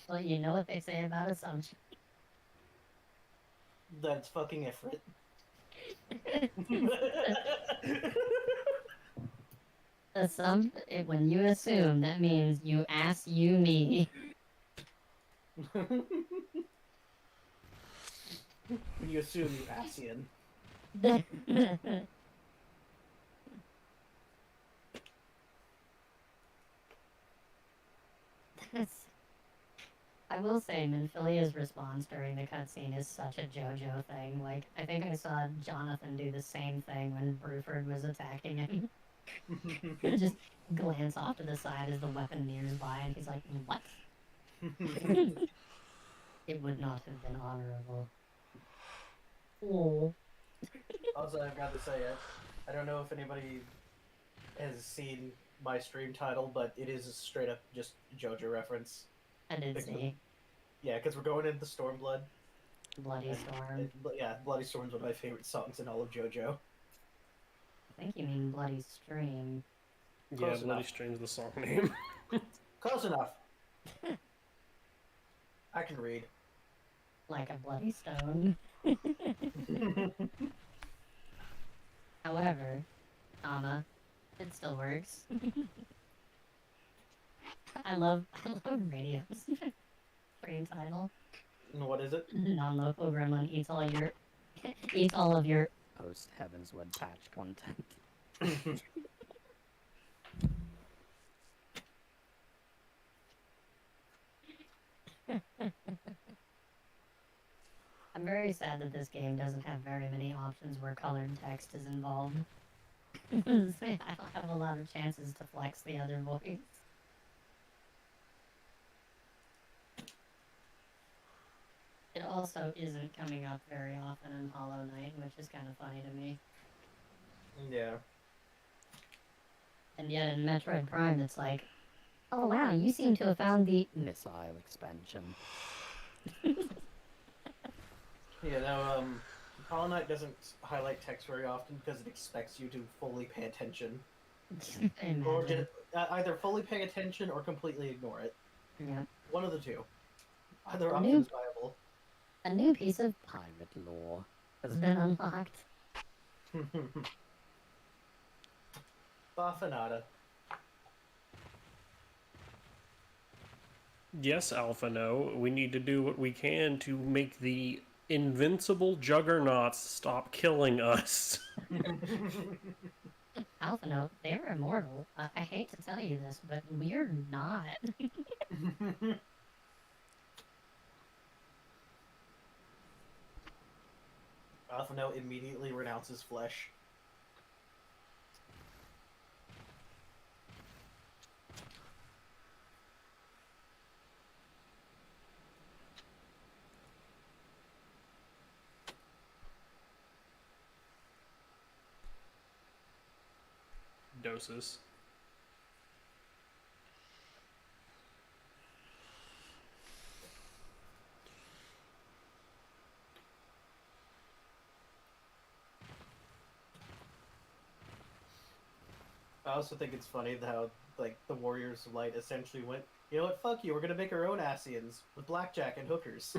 Well, you know what they say about assumption. That's fucking Ifrit. When you assume, that means you ass you me. When you assume you Asian. I will say, Minfilia's response during the cutscene is such a JoJo thing. Like, I think I saw Jonathan do the same thing when Bruford was attacking him. Just glance off to the side as the weapon nears by, and he's like, what? It would not have been honorable. Oh. Also, I've got to say, I don't know if anybody has seen my stream title, but it is a straight up just JoJo reference. I did see. Yeah, because we're going into Stormblood. Bloody Storm. Yeah, Bloody Storm's one of my favorite songs in all of JoJo. I think you mean Bloody Stream. Yeah, Bloody Stream's the song name. Close enough. I can read. Like a bloody stone. However, it still works. I love Radio's stream title. What is it? Non-local gremlin eats all of your post Heavensward patch content. I'm very sad that this game doesn't have very many options where colored text is involved. I don't have a lot of chances to flex the other voice. It also isn't coming up very often in Hollow Knight, which is kind of funny to me. Yeah. And yet in Metroid Prime, it's like, oh wow, you seem to have found the missile expansion. Yeah, no, Hollow Knight doesn't highlight text very often because it expects you to fully pay attention. Or either fully pay attention or completely ignore it. Yeah. One of the two. Either option is viable. A new piece of pirate lore has been unlocked. Baffanada. Yes, Alpha No, we need to do what we can to make the invincible juggernauts stop killing us. Alpha Note, they're immortal. I hate to tell you this, but we're not. Alpha Note immediately renounces flesh. Doses. I also think it's funny how, like, the Warriors of Light essentially went, you know what, fuck you, we're gonna make our own Asians with blackjack and hookers.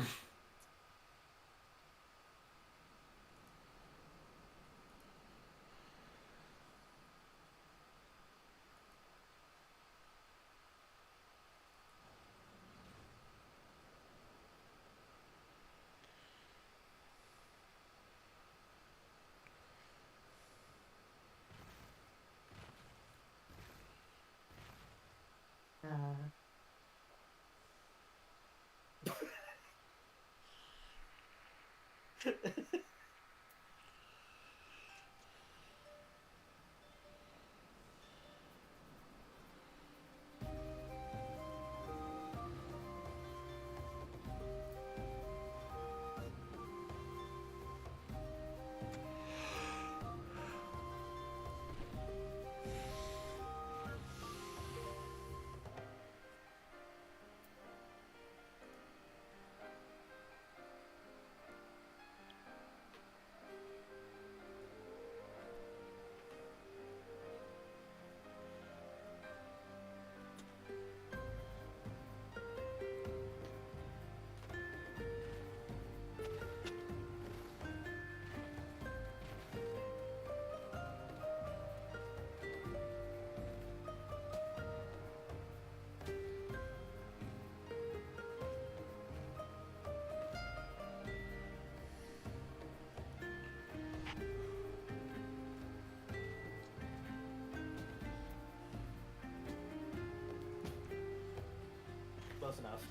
close enough.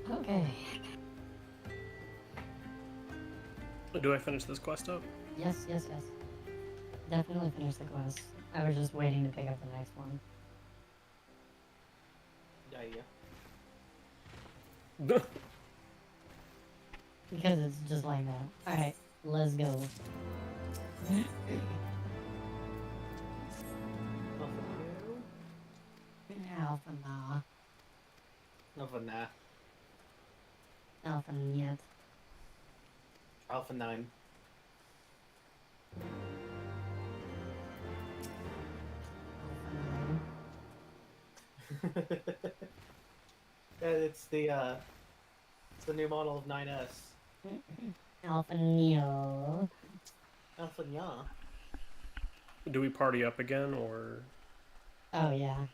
Okay. Do I finish this quest up? Yes, yes, yes. Definitely finish the quest. I was just waiting to pick up the next one. Yeah. Because it's just like that. Alright, let's go. Alpha nah. Alpha nah. Alpha yet. Alpha 9. Yeah, it's the new model of 9S. Alpha Neo. Alpha yeah. Do we party up again, or Oh yeah.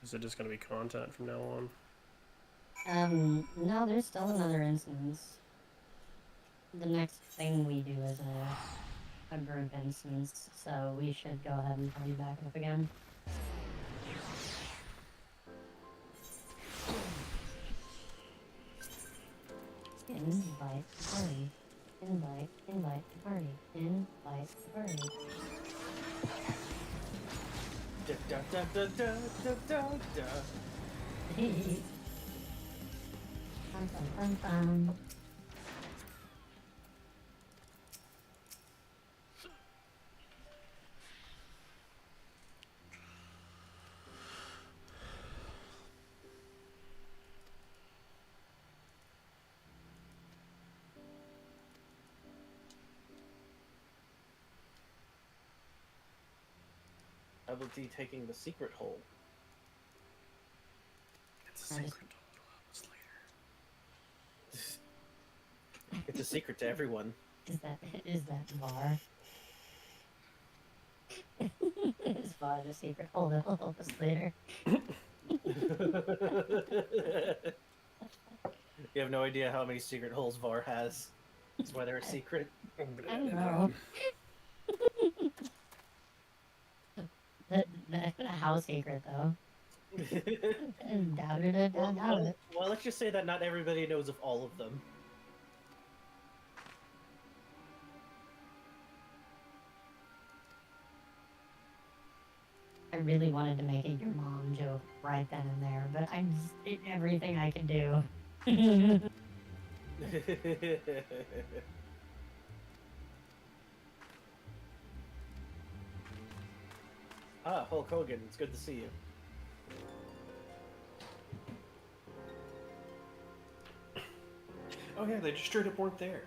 is it just going to be content from now on? No, there's still another instance. The next thing we do is a group instance, so we should go ahead and party back up again. Invite to party. Invite to party. Invite to party. Da da da da da da da da. Fun, fun, fun, fun. How about the taking the secret hole? It's a secret. It's a secret to everyone. Is that Var? Is Var the secret hole that will help us later? You have no idea how many secret holes Var has. That's why they're a secret. I don't know. That's a house secret, though. Doubt it. Well, let's just say that not everybody knows of all of them. I really wanted to make a your mom joke right then and there, but I just did everything I could do. Ah, Hulk Hogan, it's good to see you. Oh yeah, they just straight up weren't there.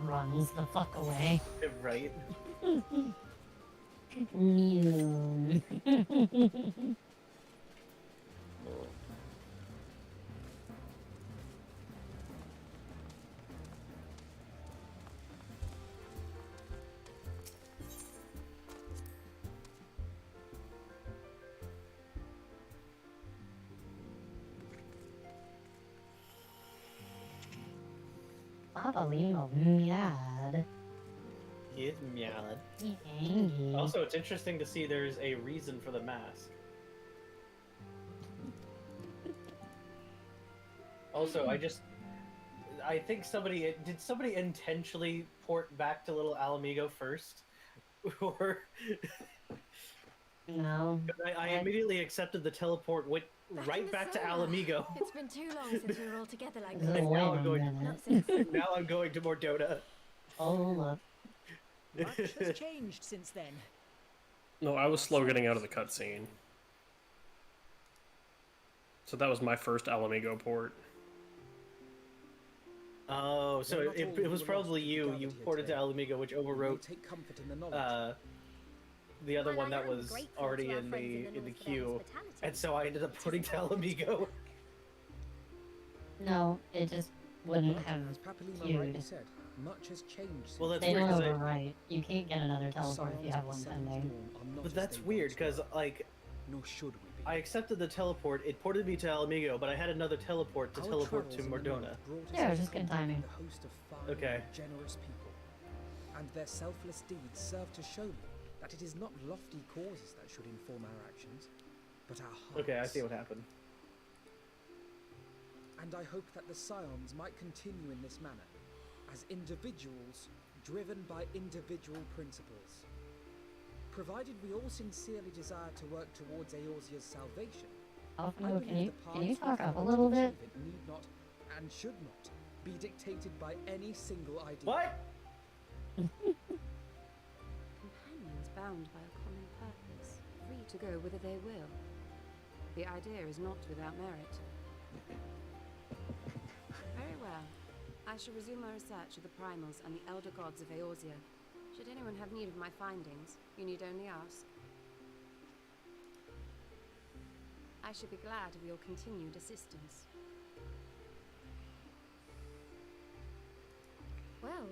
Runs the fuck away. Right. Mew. Papalingo mad. He is meowed. He's angry. Also, it's interesting to see there's a reason for the mask. Also, I think did somebody intentionally port back to Little Alamigo first? Or... No. I immediately accepted the teleport, went right back to Alamigo. It's been too long since we were all together like This this. is And now way I'm longer going. than that. Now I'm going to Mordona. Hold up. Much has changed since then. No, I was slow getting out of the cutscene. So that was my first Alamigo port. Oh, so it was probably you. You ported to Alamigo, which overwrote the other one that was already in the queue, and so I ended up putting to Alamigo. No, it just wouldn't have queued. Much has changed. Well, that's They weird. don't 'Cause overwrite. You can't get another teleport if you have one pending. But that's weird, because like, nor should we be. I accepted the teleport. It ported me to Alamigo, but I had another teleport to teleport to Mordona. Yeah, it was just good timing. A host of fine, Okay. generous people, and their selfless deeds serve to show me that it is not lofty causes that should inform our actions, but our hearts. Okay, I see what happened. And I hope that the Scions might continue in this manner, as individuals driven by individual principles. Provided we all sincerely desire to work towards Eorzea's salvation, Alfano, can you talk up a little bit? it need not and should not be dictated by any single idea. What? Companions bound by a common purpose, free to go whither they will. The idea is not without merit. Very well. I shall resume my research of the primals and the elder gods of Eorzea. Should anyone have need of my findings, you need only ask. I should be glad of your continued assistance. Well,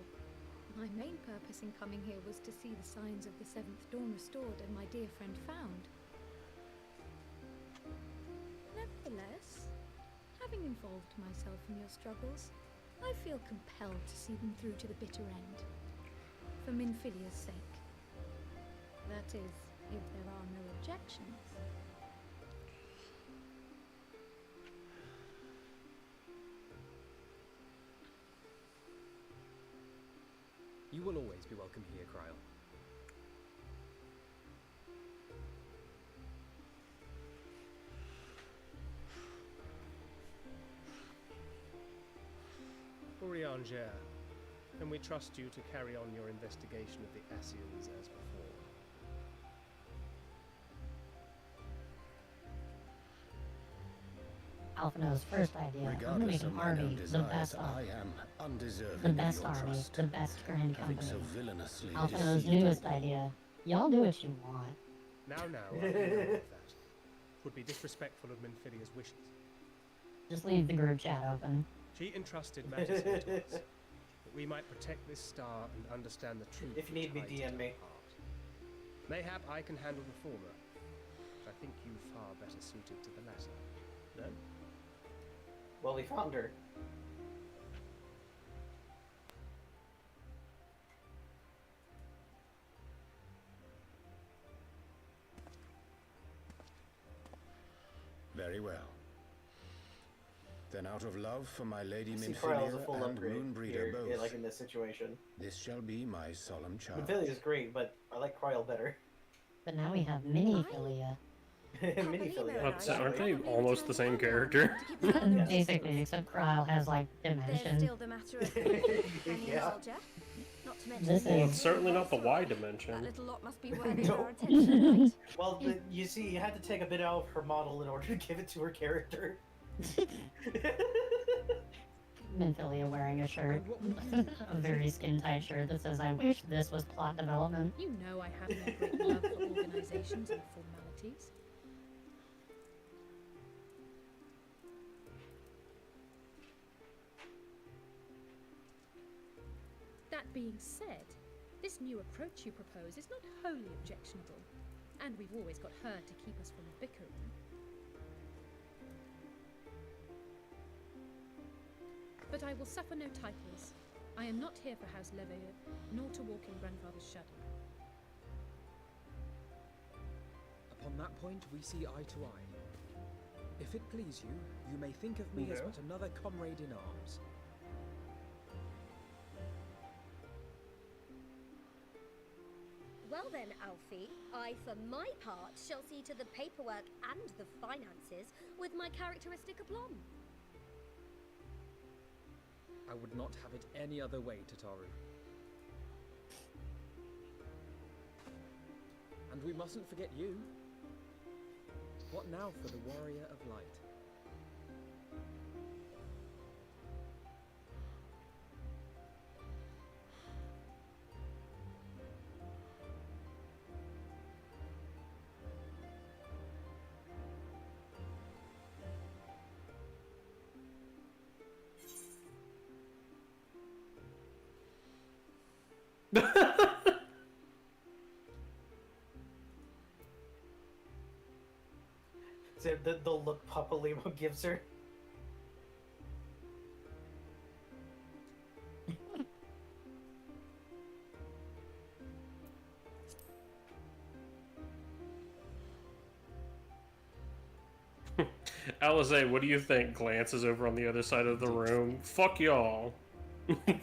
my main purpose in coming here was to see the signs of the Seventh Dawn restored and my dear friend found. Nevertheless, having involved myself in your struggles, I feel compelled to see them through to the bitter end. For Minfilia's sake. That is, if there are no objections. be welcome here, Kryl. Urianger, can we trust you to carry on your investigation of the Assyrians as before? Alphino's first idea. I'm gonna make Regardless an of my own army, the desires, best I army. am undeserving The of best your army, trust. the best grand Having company. so villainously Alphino's deceived newest me. idea. Y'all do what you want. Now, I know that. Would be disrespectful of Minfilia's wishes. Just leave the group chat open. She entrusted matters here to us, that we might protect this star and understand the truth. If you need me, which hides DM me. at our heart. Mayhap I can handle the former, but I think you far better suited to the latter. No? Well, we found her. Very well. Then out of love for my lady See, Kryle's a Minfilia full and upgrade Moonbreeder here, both, like in this situation. this shall be my solemn charge. Minfilia is great, but I like Kryle better. But now we have mini-philia. Mini-philia. Aren't they almost the same character? Basically, except Kryle has like There's dimension. still the matter of any Yeah. soldier. Not to mention This Well, is it's certainly not the Y dimension. that little lot must be worthy of our attention, right? Well, you see, you had to take a bit out of her model in order to give it to her character. Minfilia wearing a shirt, a very skin-tight shirt that says, "I wish this was plot development." You know I have no great love for organizations and formalities. That being said, this new approach you propose is not wholly objectionable, and we've always got her to keep us from bickering. But I will suffer no titles. I am not here for House Leveilleur, nor to walk in grandfather's shadow. Upon that point, we see eye to eye. If it please you, you may think of me as but another comrade in arms. Well then, Alfie, I, for my part, shall see to the paperwork and the finances with my characteristic aplomb. I would not have it any other way, Tataru. And we mustn't forget you. What now for the warrior of light? The look Papalimo gives her. Alize, what do you think? Glances over on the other side of the room. Fuck y'all. Fuck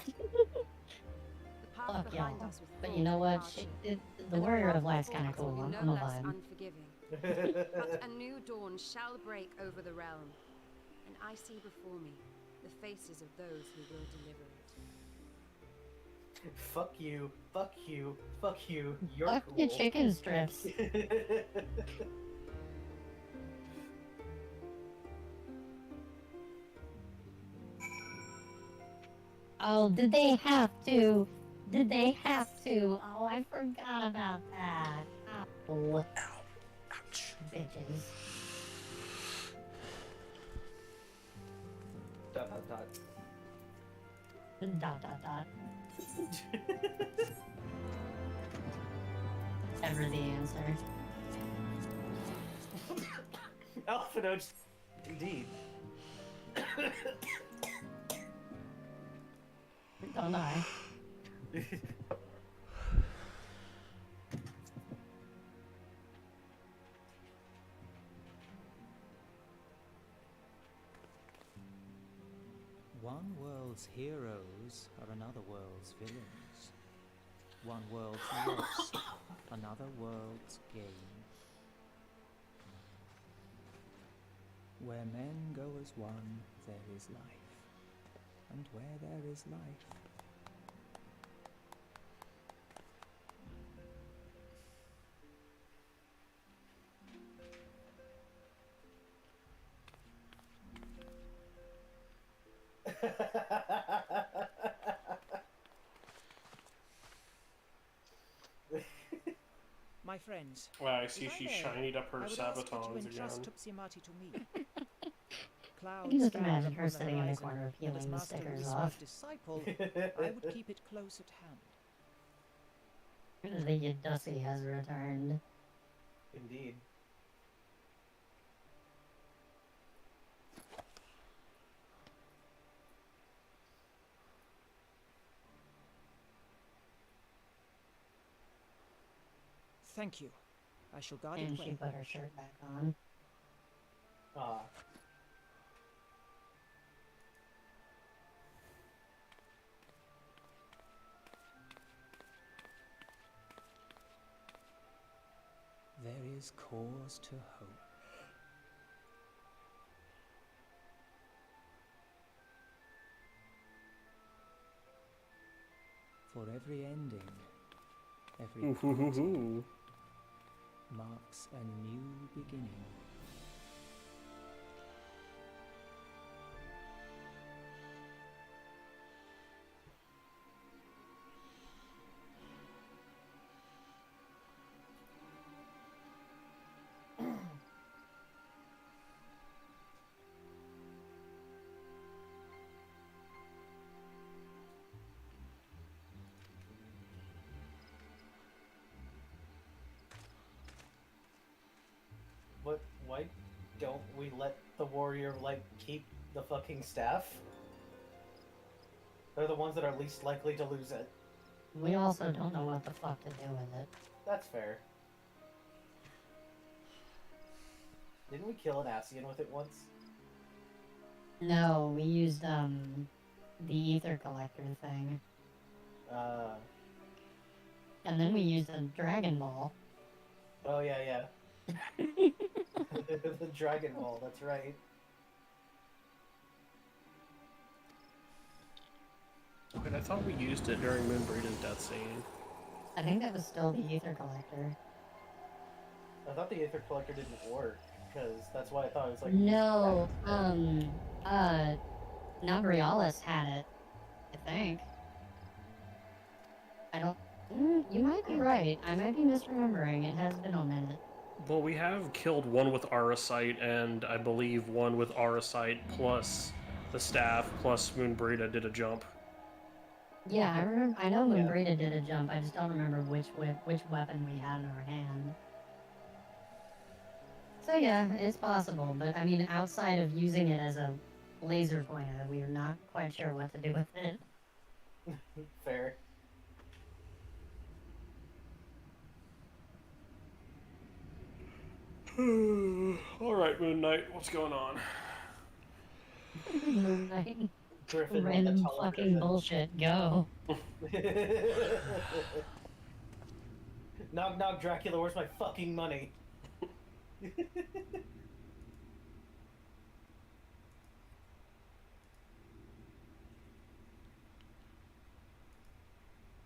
y'all. But you know what? The Warrior of Light's kind of cool. I'm a vibe. Unforgiving. But a new dawn shall break over the realm, and I see before me the faces of those who will deliver it. Fuck you, fuck you, fuck you, you're Fuck cool. your chicken strips. Oh, did they have to? Did they have to? Oh, I forgot about that. Ow. Ouch. Bitches. Dot dot dot. Dot dot dot. Ever the answer. Alpha notes, indeed. Don't I? One world's heroes are another world's villains. One world's lost, another world's gain. Where men go as one, there is life. And where there is life, my friends. Wow, I see if she may, shinied up her I would ask that you sabatons entrust again. Tupsimati to me. I can just imagine her sitting in the corner peeling the stickers off. Disciple, I would keep it close at hand. The Yadussi has returned. Indeed. Thank you. I shall guard it And well. she put her shirt back on. Ah. There is cause to hope. For every ending, every parting marks a new beginning. What? Why don't we let the warrior, like, keep the fucking staff? They're the ones that are least likely to lose it. We also don't know what the fuck to do with it. That's fair. Didn't we kill an Asian with it once? No, we used, the ether collector thing. And then we used a Dragon Ball. Oh, yeah. The Dragon Ball, that's right. Wait, I thought we used it during Moonbreeder's death scene. I think that was still the ether collector. I thought the Aether Collector didn't work, because that's why I thought it was like... No, Nabrialis had it, I think. I don't... you might be right. I might be misremembering. It has been a minute. Well, we have killed one with Arasite, and I believe one with Arasite plus the staff plus Moonbreeda did a jump. Yeah, I remember. I know Moonbreeda did a jump. I just don't remember which weapon we had in our hand. So yeah, it's possible. But I mean, outside of using it as a laser pointer, we are not quite sure what to do with it. Fair. Alright, Moon Knight, what's going on? Moon Knight. Griffin Random fucking bullshit, go. Knock knock, Dracula, where's my fucking money?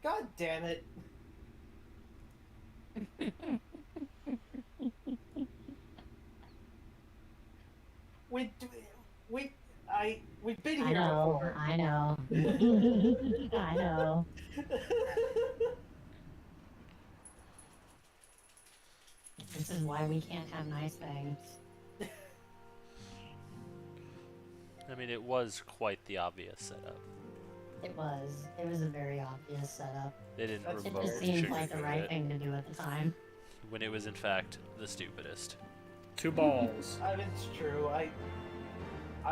God damn it. We've been here before. I know. I know. This is why we can't have nice things. I mean, it was quite the obvious setup. It was. It was a very obvious setup. They didn't It remotely just seemed like the sugarcoat right it, thing to do at the time. when it was in fact the stupidest. 2 balls. I mean, it's true. I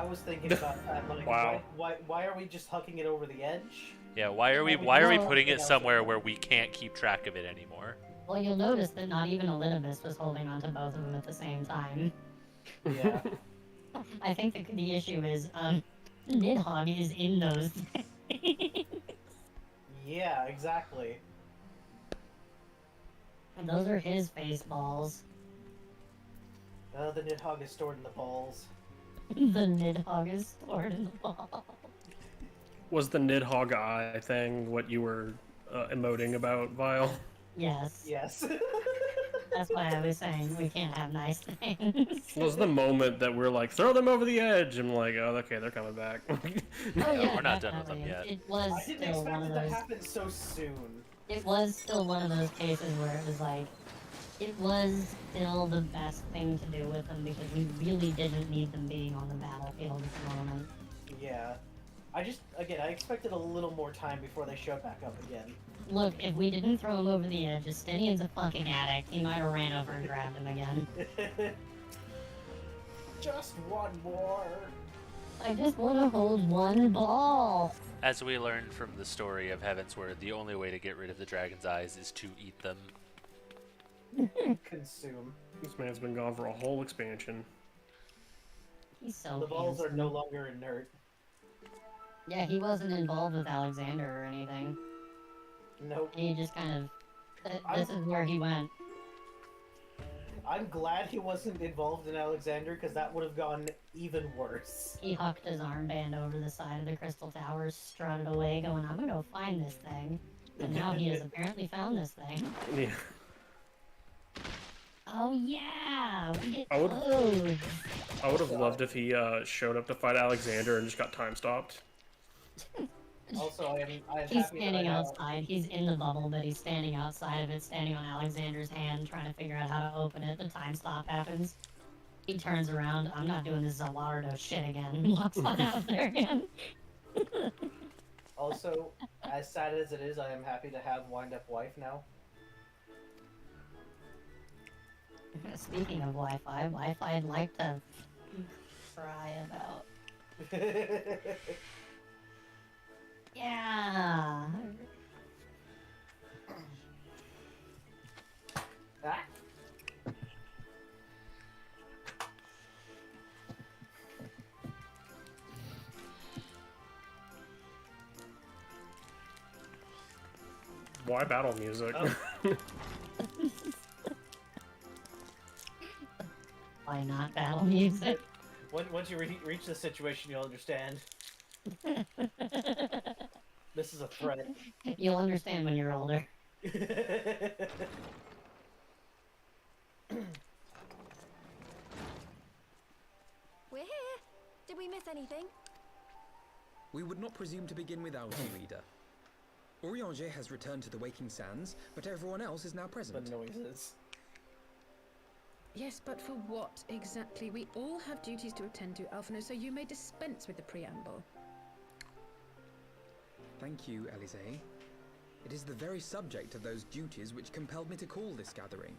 was thinking about that. Like, Wow. Why are we just hucking it over the edge? Yeah, why are we putting it somewhere where we can't keep track of it anymore? Well, you'll notice that not even Elidibus was holding onto both of them at the same time. Yeah. I think the issue is, Nidhogg is in those things. Yeah, exactly. And those are his face balls. The Nidhogg is stored in the balls. The Nidhogg is stored in the ball. Was the Nidhogg eye thing what you were emoting about, Vile? Yes. Yes. That's why I was saying we can't have nice things. Was the moment that we're like, throw them over the edge? I'm like, oh, okay, they're coming back. Oh, yeah, we're not done with them definitely. yet. It was I didn't still one expect of it to those. happen so soon. It was still one of those cases where it was like, it was still the best thing to do with them because we really didn't need them being on the battlefield at the moment. Yeah. I expected a little more time before they showed back up again. Look, if we didn't throw him over the edge, Justinian's a fucking addict. He might have ran over and grabbed him again. Just one more. I just want to hold one ball. As we learned from the story of Heavensward, the only way to get rid of the dragon's eyes is to eat them. Consume. This man's been gone for a whole expansion. He's so The balls are handsome. no longer inert. Yeah, he wasn't involved with Alexander or anything. Nope. He just kind of... this is where he went. I'm glad he wasn't involved in Alexander, because that would have gone even worse. He hucked his armband over the side of the Crystal Towers, strutted away, going, I'm gonna go find this thing. And now he has apparently found this thing. Yeah. Oh yeah! We get I would clothes! have loved if he showed up to fight Alexander and just got time stopped. Also, I am He's happy standing that I outside. He's in the bubble, but he's standing outside of it, standing on Alexander's hand, trying to figure out how to open it. The time stop happens. He turns around. I'm not doing this Zalardo shit again. Walks on out there again. Also, as sad as it is, I am happy to have wind-up wife now. Speaking of Wi-Fi, I'd like to cry about. Yeah. Ah. Why battle music? Oh. Why not battle music? Once you reach this situation, you'll understand. This is a threat. You'll understand when you're older. We're here. Did we miss anything? We would not presume to begin without you, Reader. Orianger has returned to the Waking Sands, but everyone else is now present. The noises. Yes, but for what exactly? We all have duties to attend to, Alphino, so you may dispense with the preamble. Thank you, Elise. It is the very subject of those duties which compelled me to call this gathering.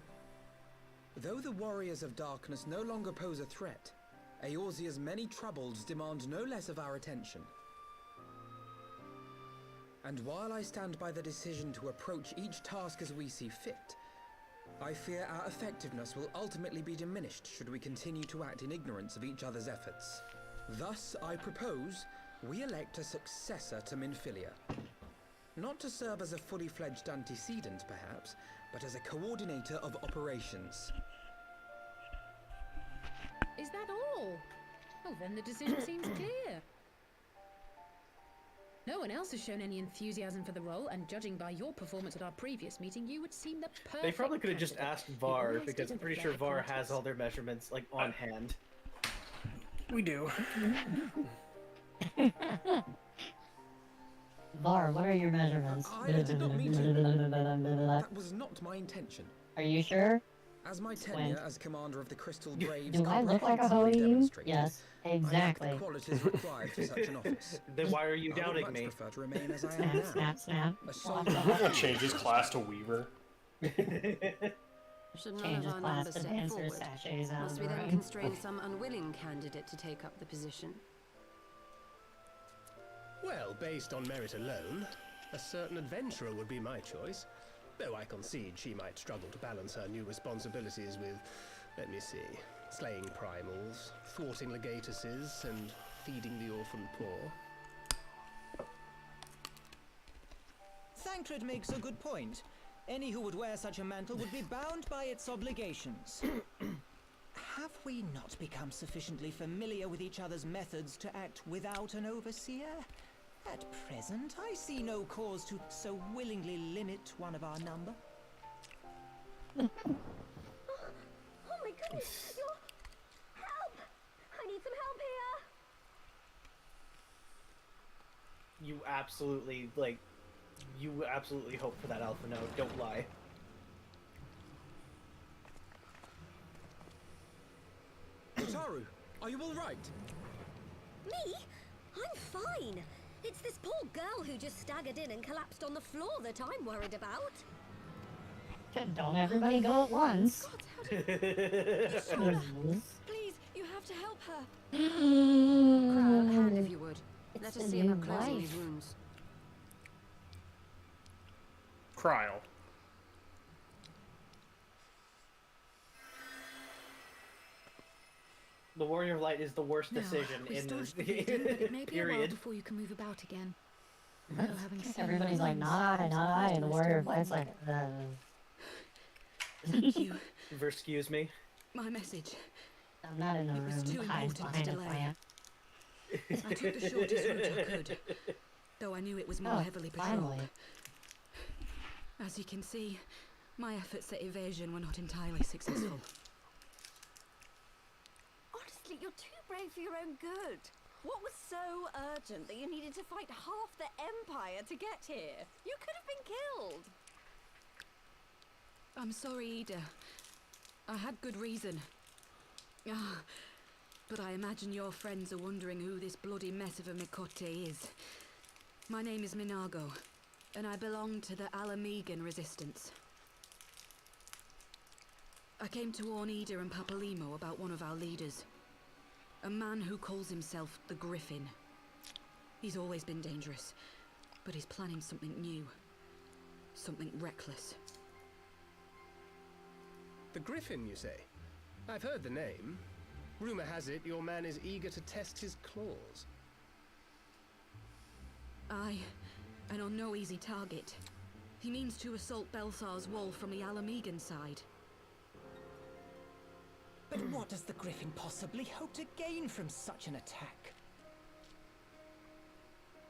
Though the Warriors of Darkness no longer pose a threat, Eorzea's many troubles demand no less of our attention. And while I stand by the decision to approach each task as we see fit, I fear our effectiveness will ultimately be diminished should we continue to act in ignorance of each other's efforts. Thus, I propose we elect a successor to Minfilia. Not to serve as a fully fledged antecedent, perhaps, but as a coordinator of operations. Is that all? Oh, then the decision seems clear. No one else has shown any enthusiasm for the role, and judging by your performance at our previous meeting, you would seem the perfect They probably could have just candidate. asked Var, The rest because I'm isn't pretty the sure black Var hunters. has all their measurements, like, on hand. We do. Var, what are your measurements? I did not mean to. That was not my intention. Are you sure? As my tenure as commander of the Crystal Braves Do I look like a comprehensively hoe to you? demonstrated, Yes, I lack exactly. the qualities required for such an office. Then why are you I would doubting much me? prefer to remain as I am Snap, now. snap, snap. A solid I'm gonna change his class to Weaver. Should none Change of his our class numbers to step dancer forward, sachets out must of we the then room. constrain some unwilling candidate to take up the position? Well, based on merit alone, a certain adventurer would be my choice. Though I concede she might struggle to balance her new responsibilities with, let me see, slaying primals, thwarting legatuses, and feeding the orphan poor. Thancred makes a good point. Any who would wear such a mantle would be bound by its obligations. Have we not become sufficiently familiar with each other's methods to act without an overseer? At present, I see no cause to so willingly limit one of our number. Oh my goodness! Help! I need some help here! You absolutely, like, you absolutely hope for that alpha node, don't lie. Taru, are you alright? Me? I'm fine. It's this poor girl who just staggered in and collapsed on the floor that I'm worried about. Don't everybody go at once. Please, you have to help her. Crowd, hand if you would. Let It's us a see new about closing life. these wounds. Cryle. The Warrior of Light is the worst Now, decision in restore the speed, but it may be a while period. before you can move about again. Everybody's like, not I, and the Warrior of Light's like, Thank you. Excuse me. My message. I'm not in the It was too room, hides important to behind a delay. plant. I took the shortest route I could, though I knew it was more Oh, heavily patrolled. finally. As you can see, my efforts at evasion were not entirely successful. Honestly, you're too brave for your own good. What was so urgent that you needed to fight half the Empire to get here? You could have been killed. I'm sorry, Ida. I had good reason. Ah, but I imagine your friends are wondering who this bloody mess of a Mikote is. My name is Minago, and I belong to the Alamegan Resistance. I came to warn Ida and Papalimo about one of our leaders. A man who calls himself the Griffin. He's always been dangerous, but he's planning something new. Something reckless. The Griffin, you say? I've heard the name. Rumor has it your man is eager to test his claws. Aye, and on no easy target. He means to assault Belsar's wall from the Alamegan side. But what does the Griffin possibly hope to gain from such an attack?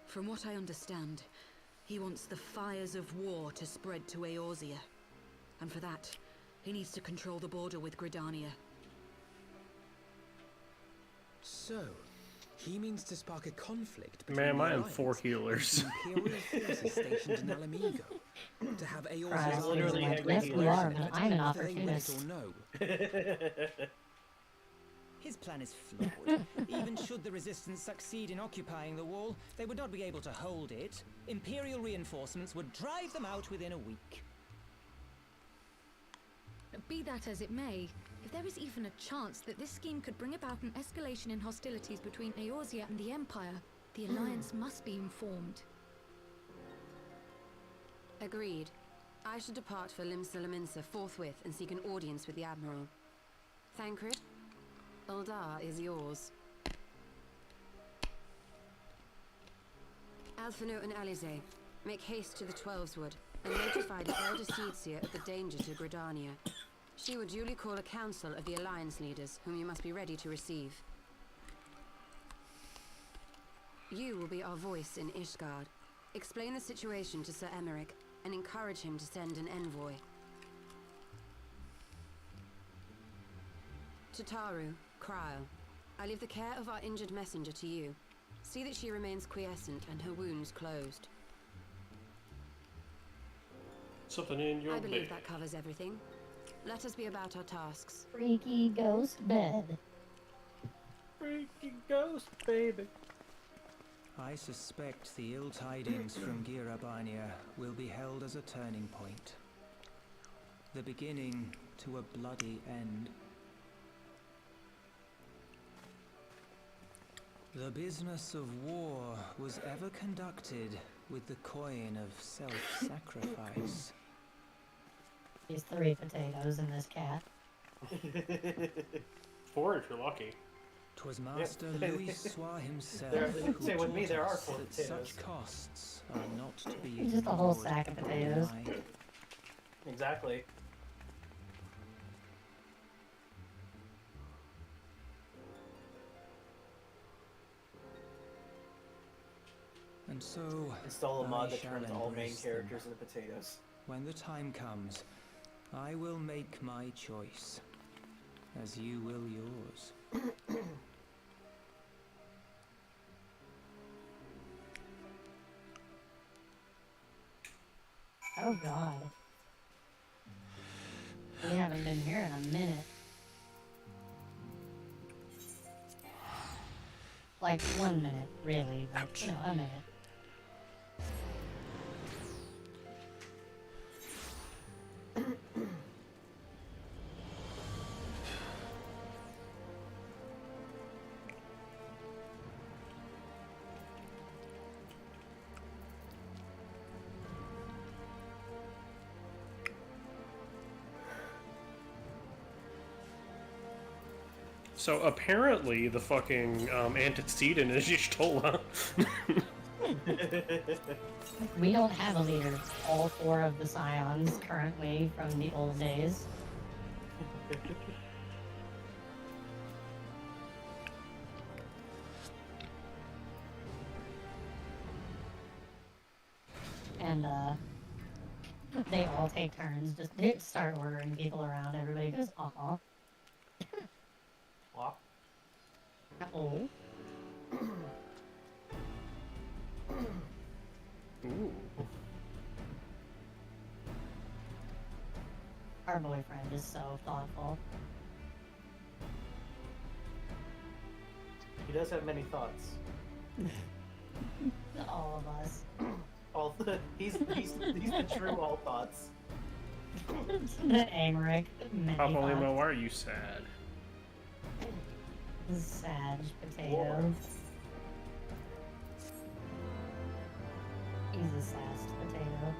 From what I understand, he wants the fires of war to spread to Eorzea. And for that, he needs to control the border with Gridania. So, he means to spark a conflict between Man, the I am Alliance 4 healers. and the Imperial forces stationed in Alamigo, to have Right, Eorzea's literally army every yes, healer you are, whether but I'm an they will it opportunist. or no. His plan is flawed. Even should the Resistance succeed in occupying the wall, they would not be able to hold it. Imperial reinforcements would drive them out within a week. Be that as it may, if there is even a chance that this scheme could bring about an escalation in hostilities between Eorzea and the Empire, the Alliance must be informed. Agreed. I should depart for Limsa forthwith and seek an audience with the Admiral. Thancred, Uldar is yours. Alphino and Alize, make haste to the Twelveswood and notify the Elder Seedseer of the danger to Gridania. She will duly call a council of the Alliance leaders, whom you must be ready to receive. You will be our voice in Ishgard. Explain the situation to Sir Emeric and encourage him to send an envoy. To Taru, Cryle, I leave the care of our injured messenger to you. See that she remains quiescent and her wounds closed. Something in your I believe bed. that covers everything. Let us be about our tasks. Freaky ghost bed. Freaky ghost, baby. I suspect the ill tidings from Girabania will be held as a turning point. The beginning to a bloody end. The business of war was ever conducted with the coin of self-sacrifice. These 3 potatoes in this cat. 4 if you're lucky. 'Twas Master Louis Soir himself There- who say with me, taught there are us 4 that potatoes. such costs are not to be Just a whole ignored sack of potatoes. by Exactly. And so Install a I mod that shall turns all main embrace them. characters into potatoes. When the time comes, I will make my choice, as you will yours. Oh god. We haven't been here in a minute. Like 1 minute, really, but you know, a minute. So apparently the fucking antecedent is Y'shtola. We don't have a leader. All 4 of the Scions currently from the old days. And they all take turns, just start ordering people around. Everybody goes, aw. Aw. Oh. Ooh. Our boyfriend is so thoughtful. He does have many thoughts. All of us. He's the true all thoughts. The Amric. Papolimo, why are you sad? Sag potato. He's a sassed potato.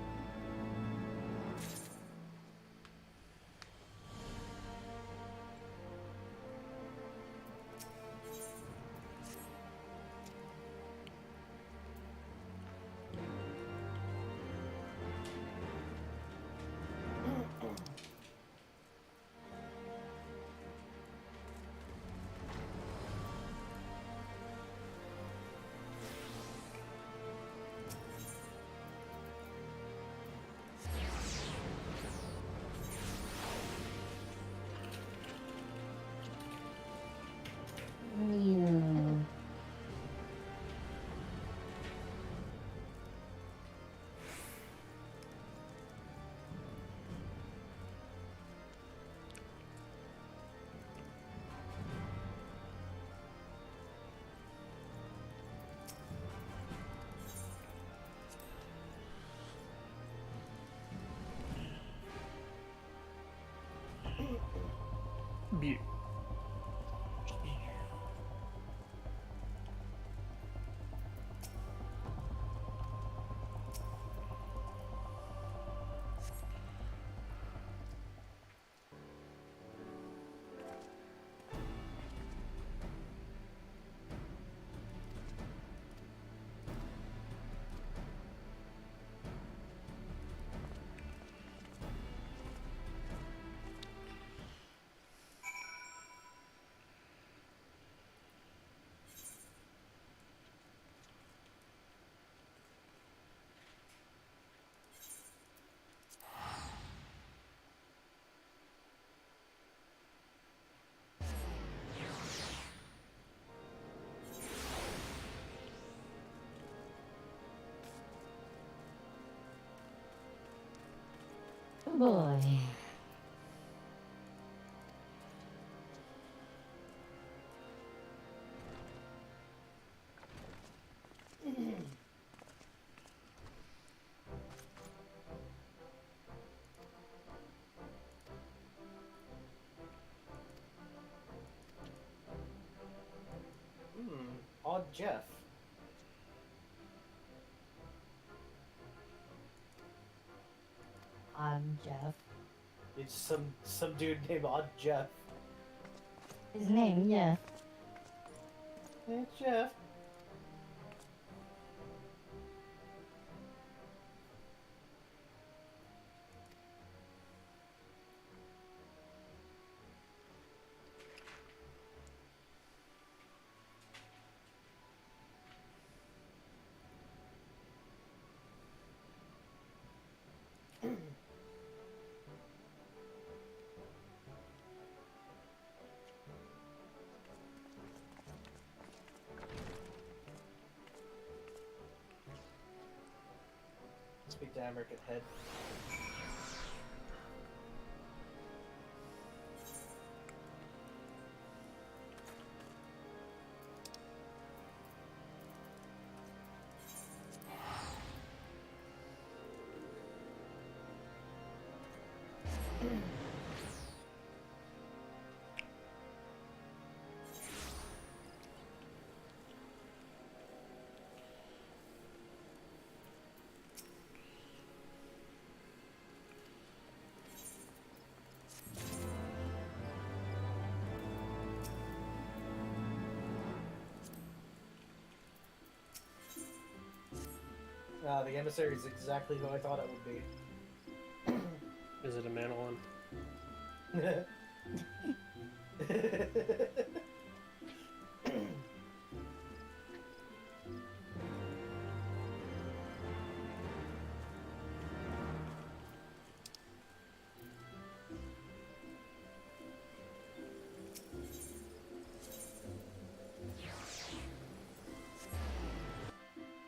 Be Oh boy. Odd Jeff. I'm Jeff. It's some dude named Odd Jeff. His name, yeah. Hey, Jeff. Speak to Amric at head. The emissary is exactly who I thought it would be. Is it a Manolin?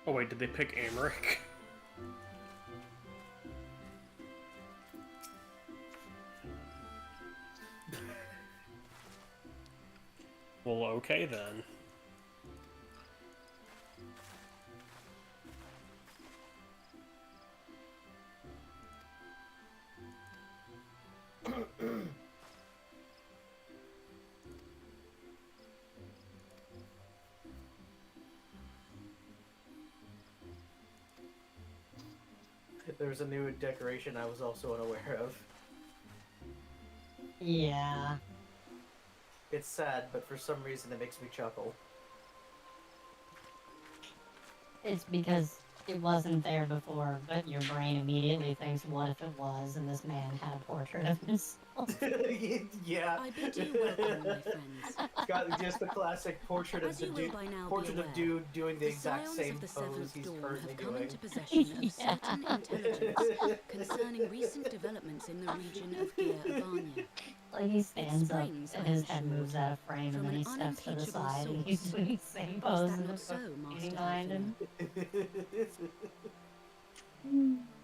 Oh wait, did they pick Amric? Well, okay then. There was a new decoration I was also unaware of. Yeah. It's sad, but for some reason it makes me chuckle. It's because it wasn't there before, but your brain immediately thinks, what if it was, and this man had a portrait of himself. Yeah. I bid you welcome, my friends. Got just the classic portrait of As the you will dude, by now portrait be of aware, dude doing the exact scions same of the pose Seventh he's Dawn currently have come doing. into possession of certain intelligence concerning recent developments in the region of Gear. Like he stands up springs, and I his am head sure, moves out of frame and from then he an steps to the unimpeachable side and he's source. doing the same Is pose that and not the so, Master behind him.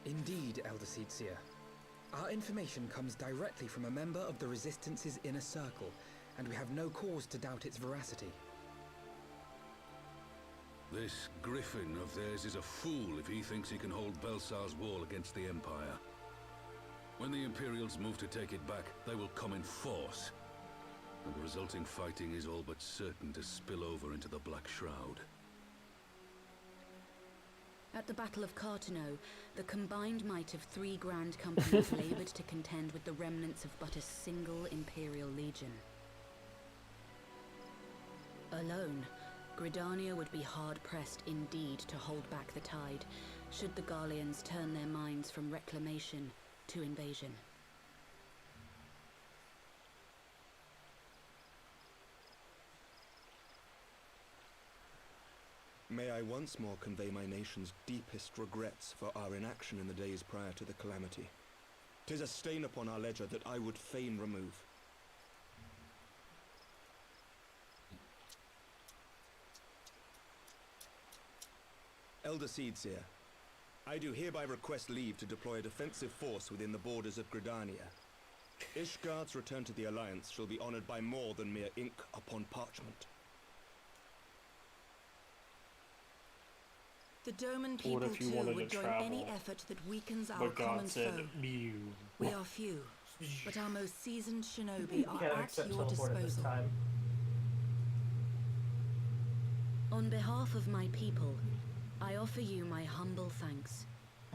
Indeed, Elder Seedseer. Our information comes directly from a member of the Resistance's inner circle, and we have no cause to doubt its veracity. This griffin of theirs is a fool if he thinks he can hold Belsar's wall against the Empire. When the Imperials move to take it back, they will come in force. And the resulting fighting is all but certain to spill over into the Black Shroud. At the Battle of Cartano, the combined might of 3 grand companies laboured to contend with the remnants of but a single Imperial legion. Alone, Gridania would be hard-pressed indeed to hold back the tide, should the Garleans turn their minds from reclamation to invasion. May I once more convey my nation's deepest regrets for our inaction in the days prior to the calamity. 'Tis a stain upon our ledger that I would fain remove. Elder Seedseer, I do hereby request leave to deploy a defensive force within the borders of Gridania. Ishgard's return to the Alliance shall be honored by more than mere ink upon parchment. The Doman What people if you too wanted would to join travel, any effort that weakens our but common God said, foe. "Mew." We are few, but our most seasoned shinobi are Can't at accept your teleport at this disposal. time. On behalf of my people, I offer you my humble thanks.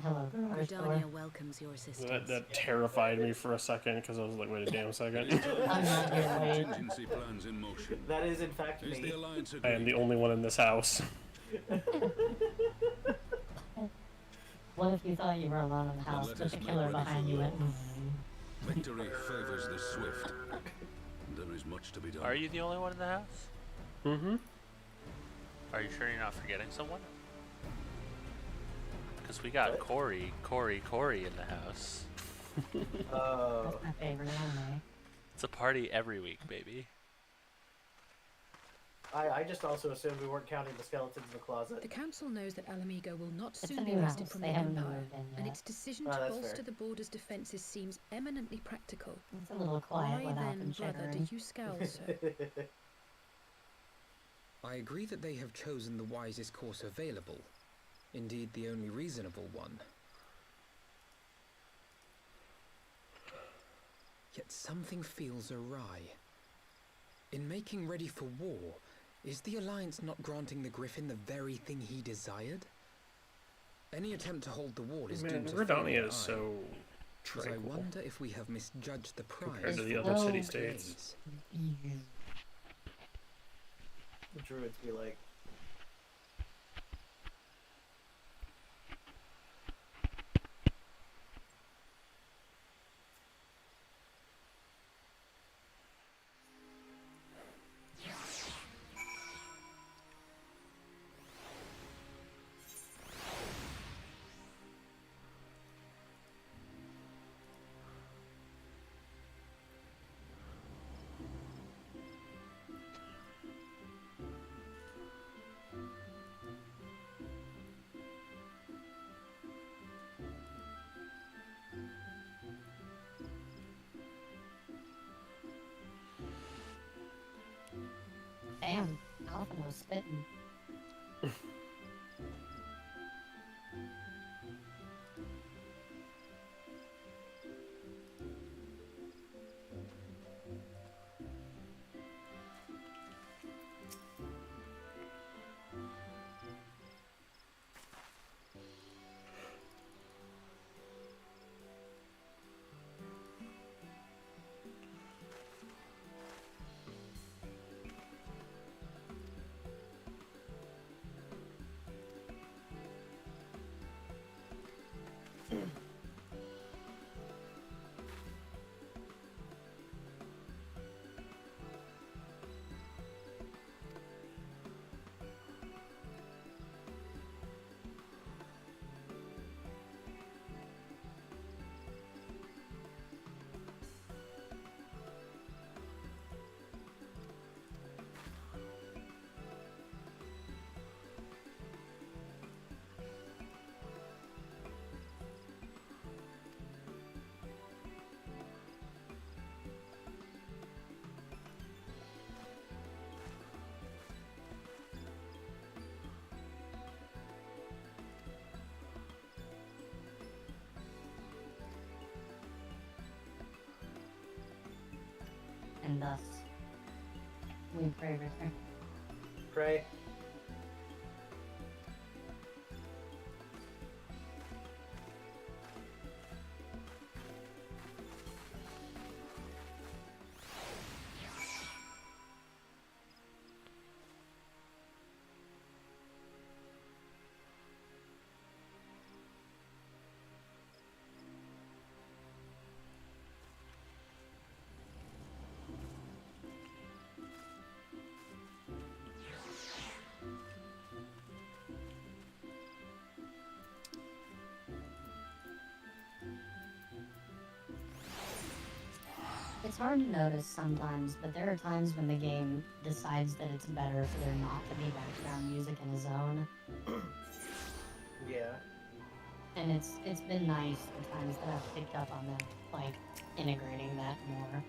Hello, Gridania welcomes your assistance. That terrified me for a second because I was like, wait a damn second. I'm not here, wait. Contingency plans in motion. That is in fact Is the me. Alliance I am the only one in this house. What if you thought you were alone in the house, but the killer behind you went... Victory favors the swift. There is much to be done. Are you the only one in the house? Mm-hmm. Are you sure you're not forgetting someone? Because we got Corey in the house. That's my favorite anime. It's a party every week, baby. I just also assumed we weren't counting the skeletons in the closet. The council knows that Alamigo will not It's a soon be new wrested house. from They the haven't Empire, moved in and yet. its decision Oh, to that's bolster fair. the border's defenses seems eminently practical. It's a little quiet Why without then, them brother, do chittering. you scowl so? I agree that they have chosen the wisest course available. Indeed, the only reasonable one. Yet something feels awry. In making ready for war, is the Alliance not granting the Griffin the very thing he desired? Any attempt to hold the wall is Man, doomed to Gridania failure. is so But I tranquil wonder if we have misjudged the prize. compared to the for other which city it states. pays. The druids be like, Damn, Alpha was spitting. And thus, we pray return. pray. It's hard to notice sometimes, but there are times when the game decides that it's better for there not to be background music in a zone. Yeah. And it's been nice the times that I've picked up on them, like, integrating that more.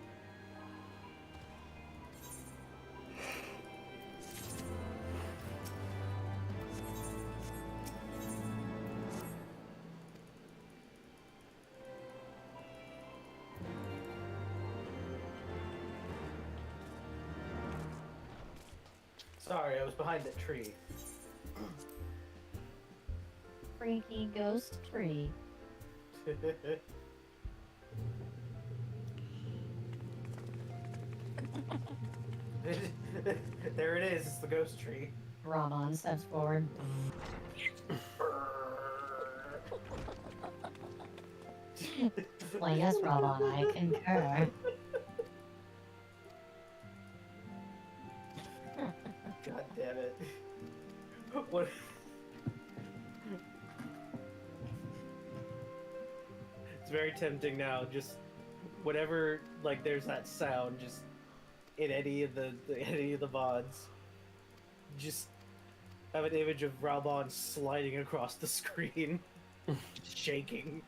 Sorry, I was behind that tree. Freaky ghost tree. There it is, it's the ghost tree. Ramon steps forward. Well, yes, Ramon, I concur. God damn it. What? It's very tempting now, just whatever, like, there's that sound, just in any of the VODs. just have an image of Raubon sliding across the screen, shaking.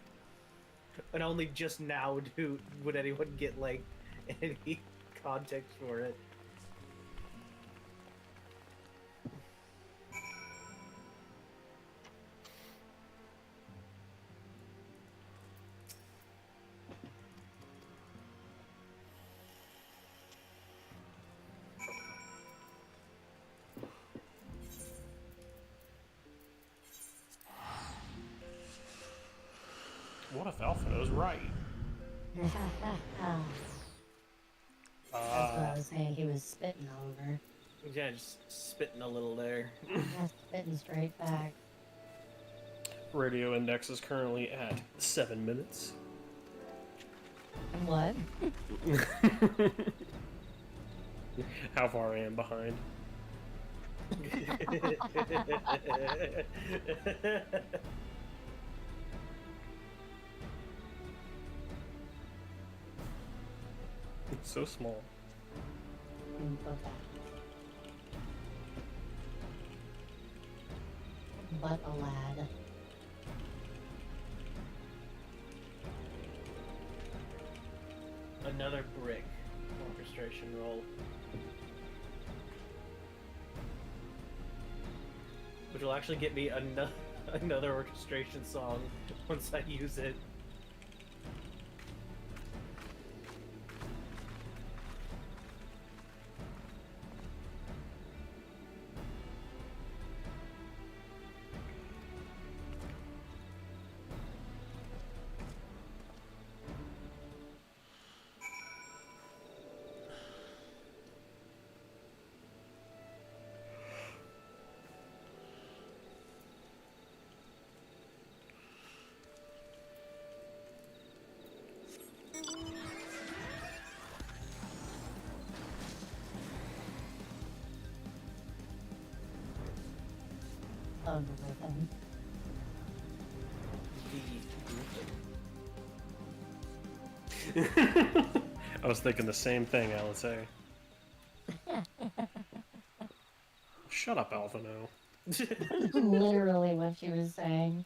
And only just now would anyone get, like, any context for it. What if Alphinaud's right? That's what I was saying he was spitting over. Yeah, just spitting a little there. Yeah, spitting straight back. Radio index is currently at 7 minutes. What? How far I am behind. It's so small. Okay. But a lad. Another brick orchestration roll. Which will actually get me another orchestration song once I use it. Of everything. I was thinking the same thing, Alice. Shut up, Alphinaud. Literally what she was saying.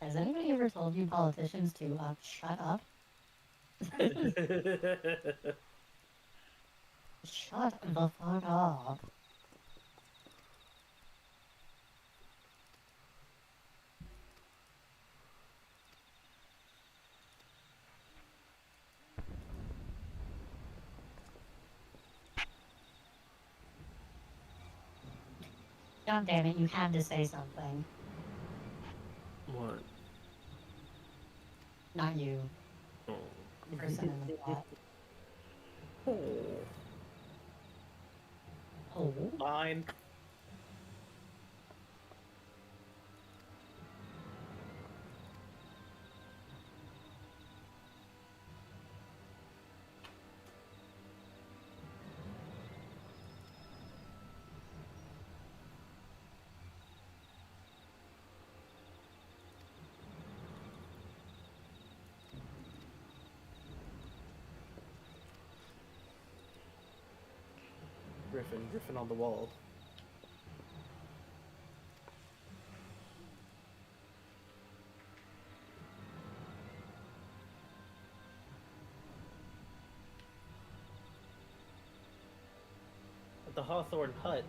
Has anybody ever told you politicians to shut up? Shut the fuck up. God damn it, you had to say something. What? Not you. Oh. Person in the plot. Oh. Oh. Fine. Griffin on the wall. At the Hawthorne Hut.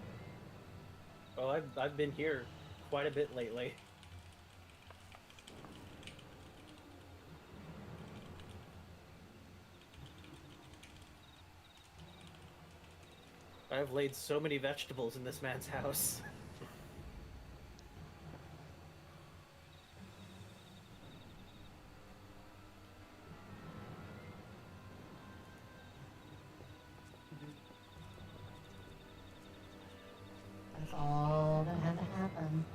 Oh, I've been here quite a bit lately. I've laid so many vegetables in this man's house. That's all that had to happen.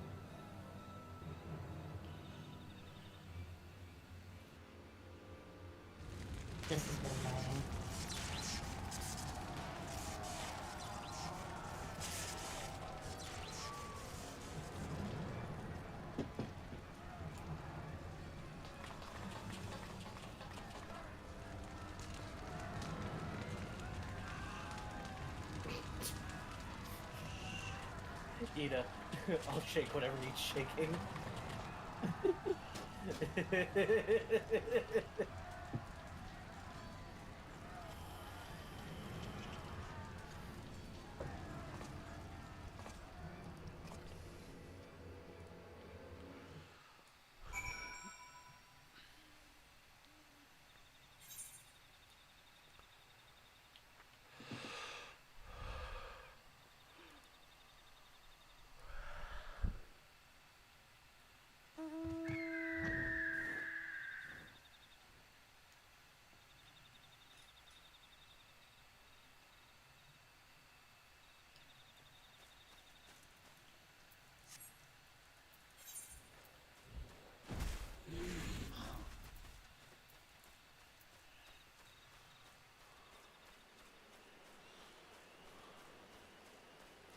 This has been exciting. Ida, I'll shake whatever needs shaking.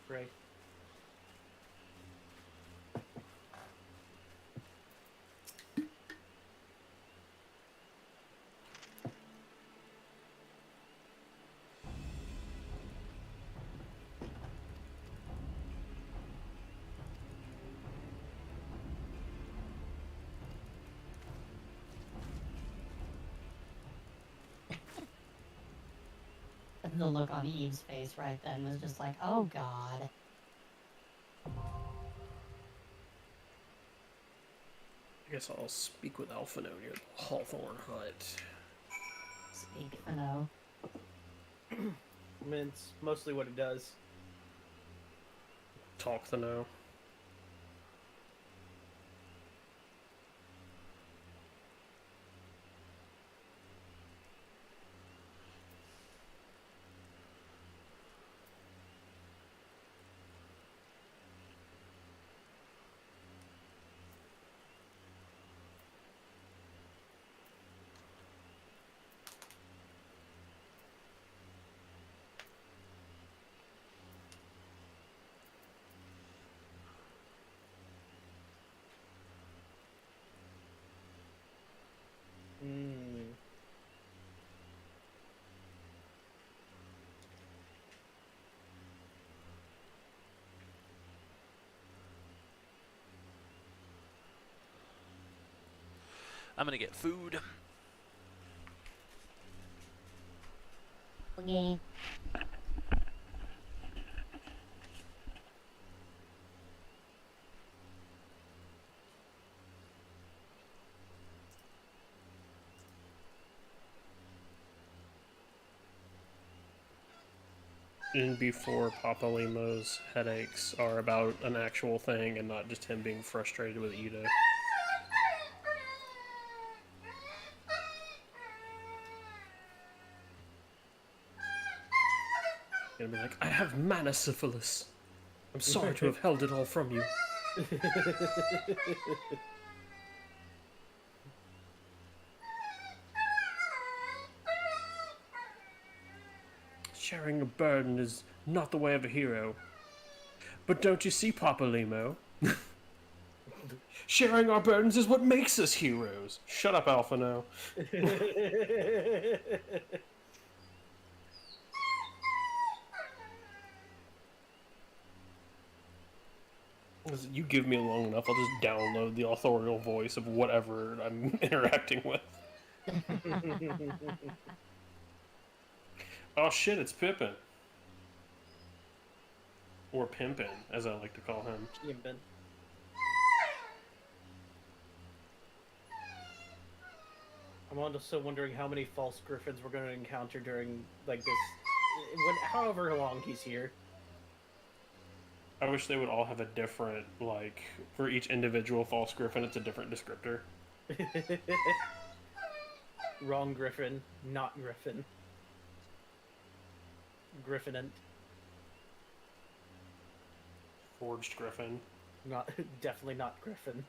Great. The look on Eve's face right then was just like, oh god. I guess I'll speak with Alphino near the Hawthorne Hut. Speak, Fino. I mean, it's mostly what it does. Talk the no. I'm gonna get food. Okay. And before Papa Limo's headaches are about an actual thing and not just him being frustrated with Ida. Gonna be like, I have mana syphilis. I'm sorry to have held it all from you. Sharing a burden is not the way of a hero. But don't you see, Papa Limo? Sharing our burdens is what makes us heroes. Shut up, Alphino. You give me long enough, I'll just download the authorial voice of whatever I'm interacting with. Oh shit, it's Pippin. Or Pimpin, as I like to call him. Pimpin. I'm also wondering how many false griffins we're going to encounter during, like, this... however long he's here. I wish they would all have a different, like, for each individual false griffin, it's a different descriptor. Wrong griffin, not griffin. Griffinant. Forged griffin. Not, definitely not griffin.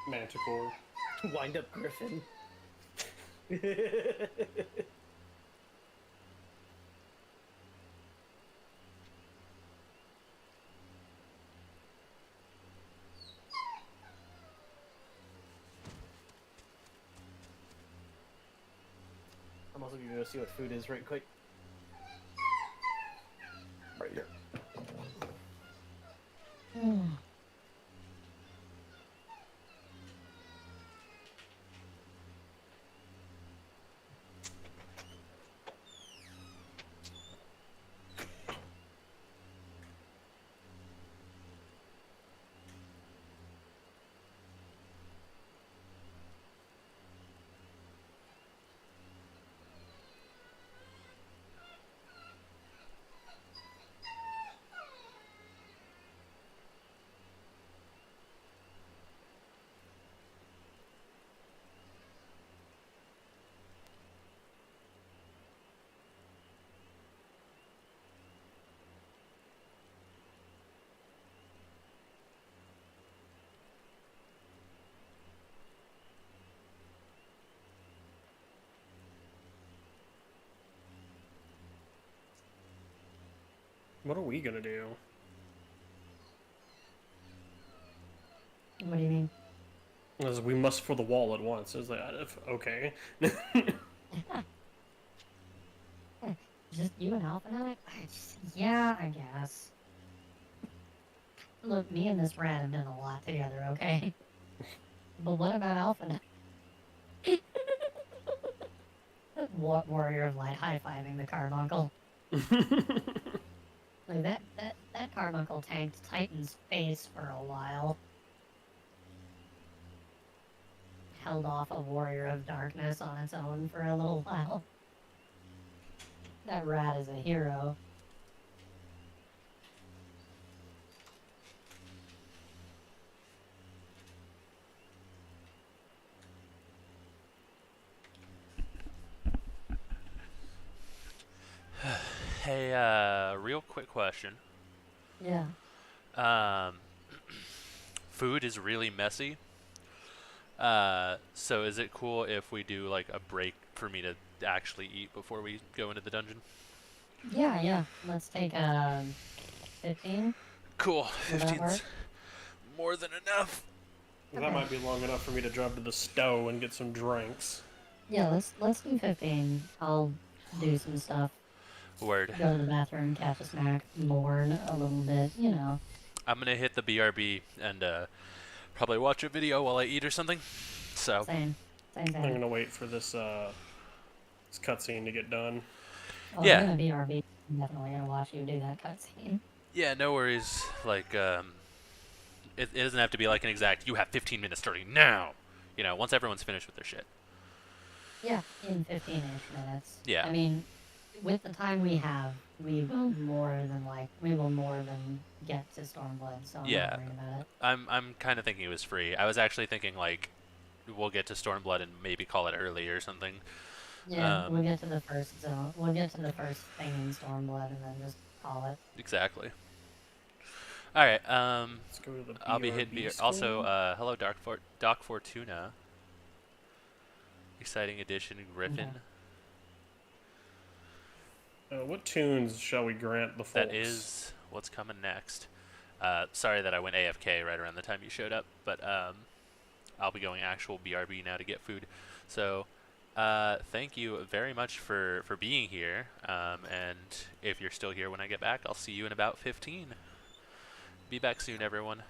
Manticore. Wind up griffin. I'm also gonna go see what food is right quick. What are we gonna do? What do you mean? As we must for the wall at once. Is that okay? Just you and Alpha and I? Yeah, I guess. Look, me and this rat have done a lot together, okay? But what about Alpha and I? What warrior of light high-fiving the carbuncle? Like that carbuncle tanked Titan's face for a while. Held off a warrior of darkness on its own for a little while. That rat is a hero. Hey, real quick question. Yeah. Food is really messy. So is it cool if we do like a break for me to actually eat before we go into the dungeon? Yeah. Let's take 15. Cool. Will that 15's work? more than enough. Well, that might be long enough for me to drive to the stow and get some drinks. Yeah, let's do 15. I'll do some stuff. Word. Go to the bathroom, catch a snack, mourn a little bit, you know. I'm gonna hit the BRB and probably watch a video while I eat or something. So. Same. I'm gonna wait for this this cutscene to get done. Oh, Yeah. I'm gonna BRB. I'm definitely gonna watch you do that cutscene. Yeah, no worries. Like, it doesn't have to be like an exact, you have 15 minutes starting now. You know, once everyone's finished with their shit. Yeah, in 15-ish minutes. Yeah. I mean, with the time we have, we will more than get to Stormblood, so I'm Yeah. not worried about it. I'm kind of thinking it was free. I was actually thinking, like, we'll get to Stormblood and maybe call it early or something. Yeah, we'll get to the first zone. We'll get to the first thing in Stormblood and then just call it. Exactly. Alright, Let's go to the I'll be hitting BRB Also, screen. hello Doc Fortuna. Exciting addition, Griffin. What tunes shall we grant the folks? That is what's coming next. Sorry that I went AFK right around the time you showed up, but I'll be going actual BRB now to get food. So, thank you very much for being here. And if you're still here when I get back, I'll see you in about 15. Be back soon, everyone.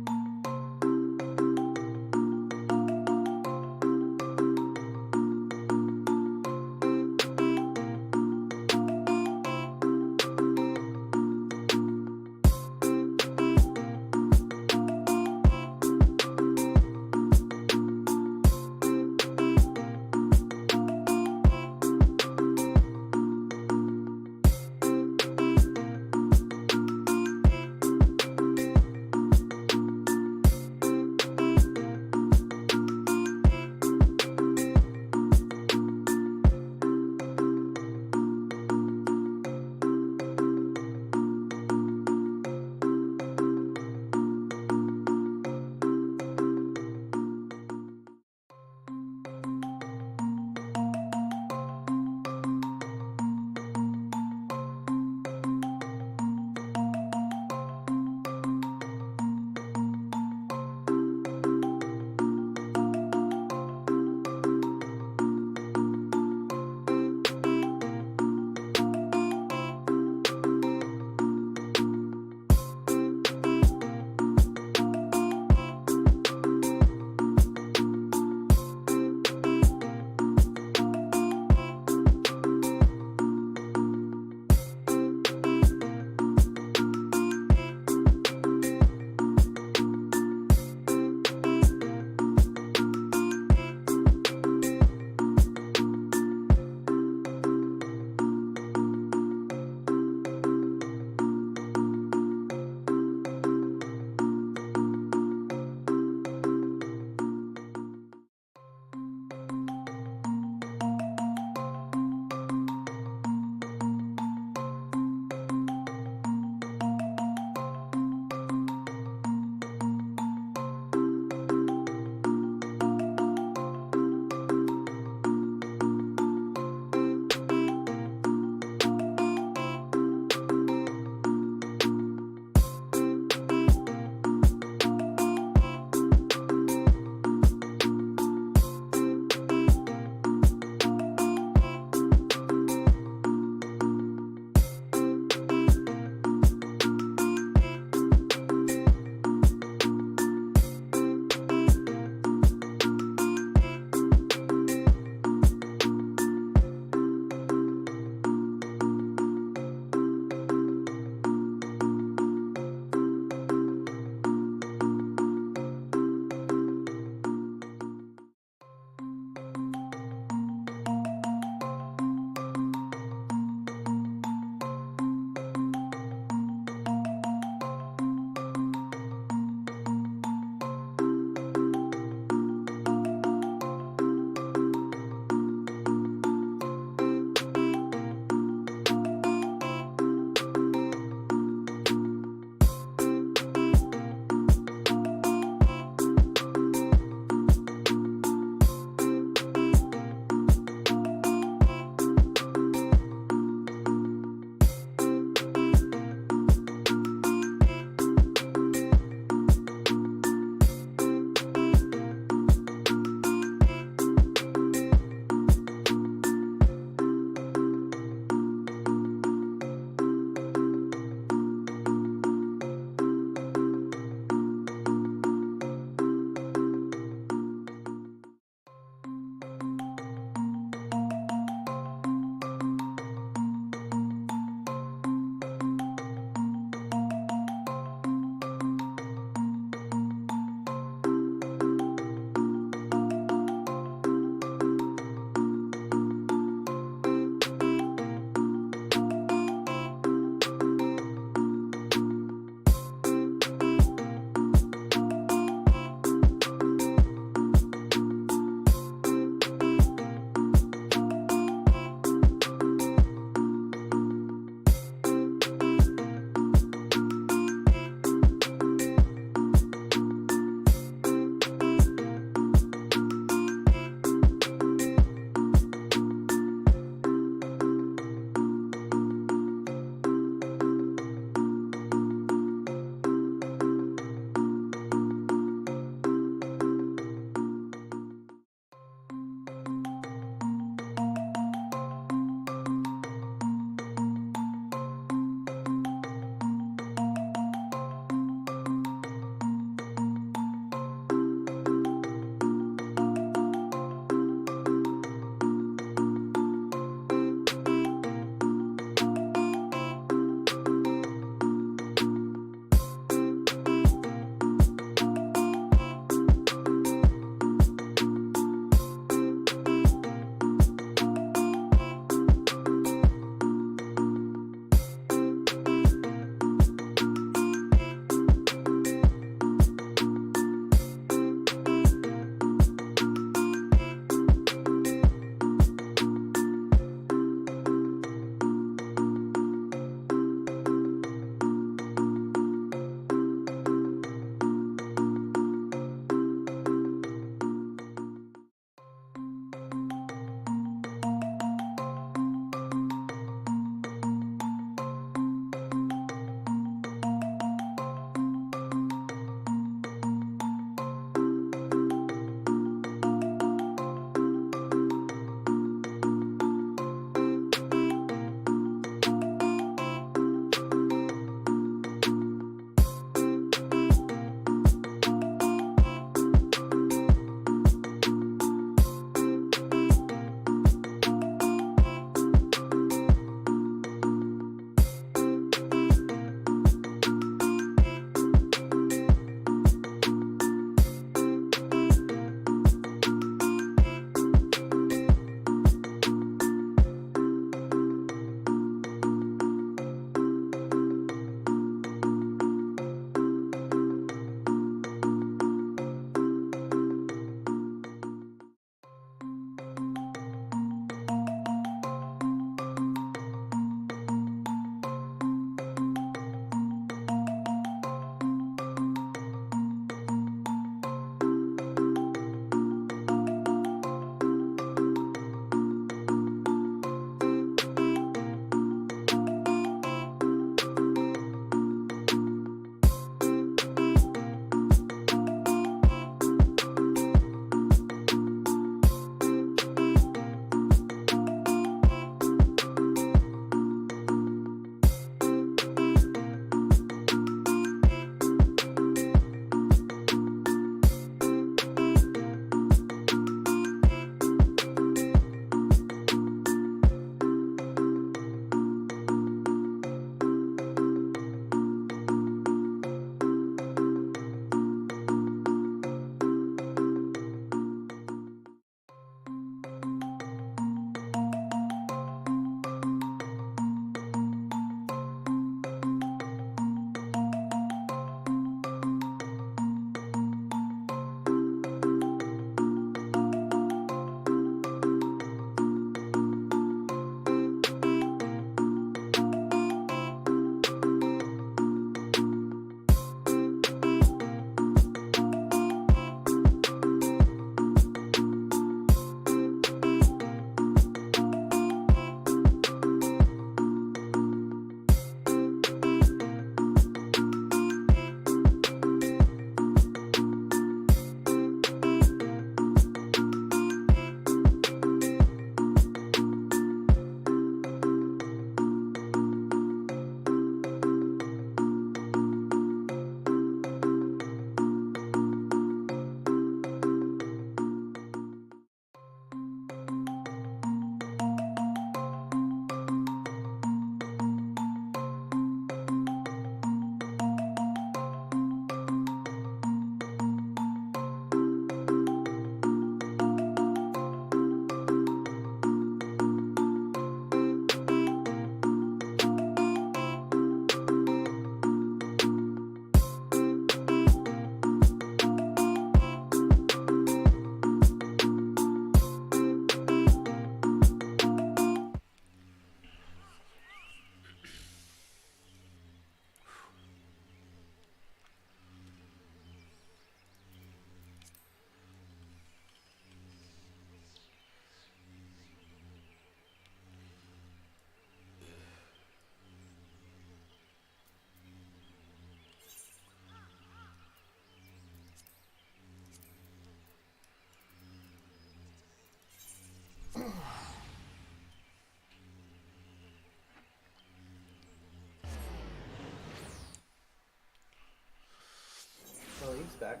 back.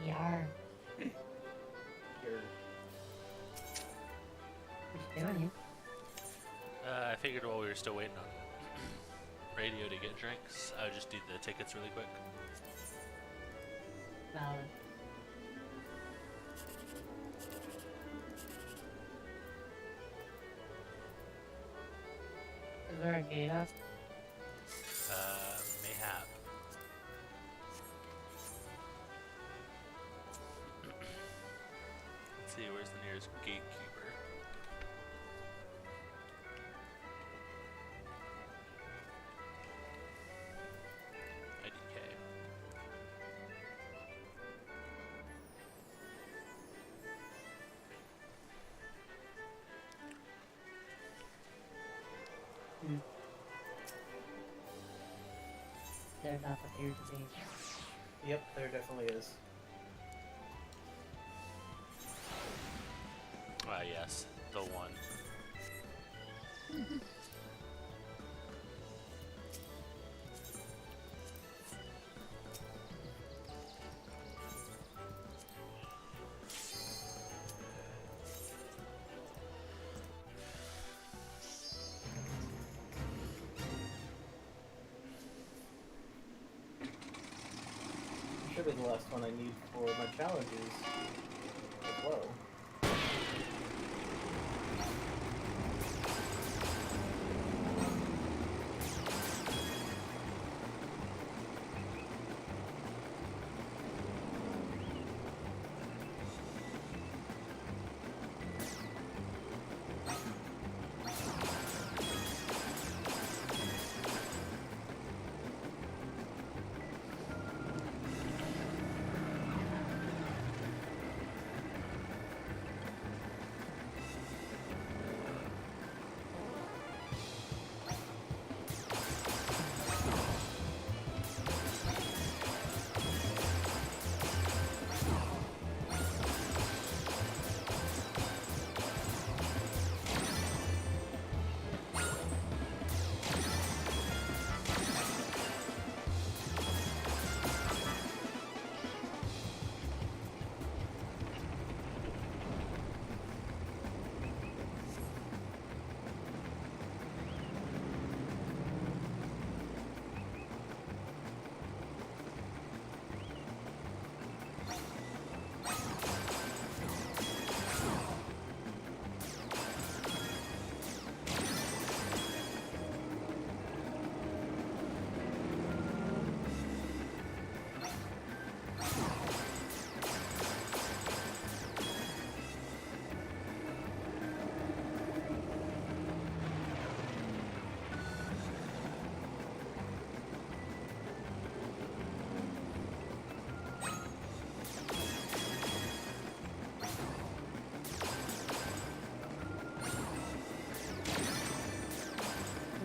Yar. You're... What you doing? I figured while we were still waiting on radio to get drinks, I would just do the tickets really quick. Valid. Is there a gate up? Mayhap. Let's see, where's the nearest gatekeeper? IDK. There doth appear to be. Yep, there definitely is. Ah, yes, the one. Should be the last one I need for my challenges as well.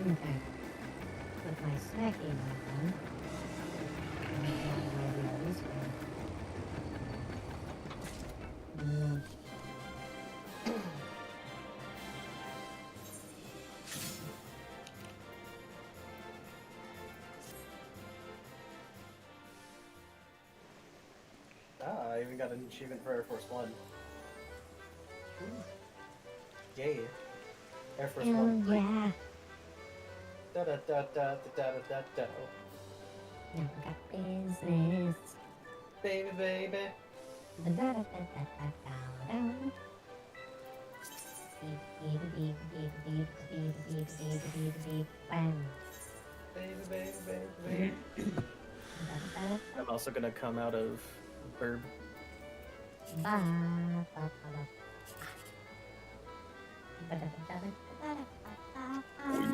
Okay. With my snacking on, I even got an achievement for Air Force One. Yay. Air Force One. Yeah. Da da da da da da da da. Now I got business. Baby, baby. Da da da da da da da. Beep beep beep beep beep beep beep beep beep beep bam. Baby, baby, baby, baby. I'm also gonna come out of Burb. Ba ba ba ba. Ba da da da da da da da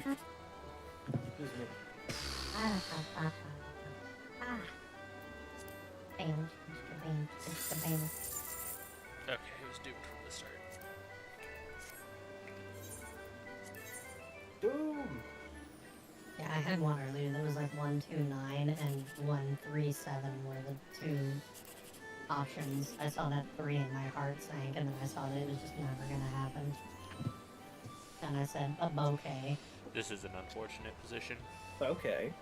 da. Excuse me. Ah, ah, ah, ah, ah. Bam, bam, bam. Okay, it was doomed from the start. Doom! Yeah, I had one earlier that was like 129 and 137 were the two options. I saw that 3 and my heart sank, and then I saw that it was just never gonna happen. And I said, okay. This is an unfortunate position. Okay.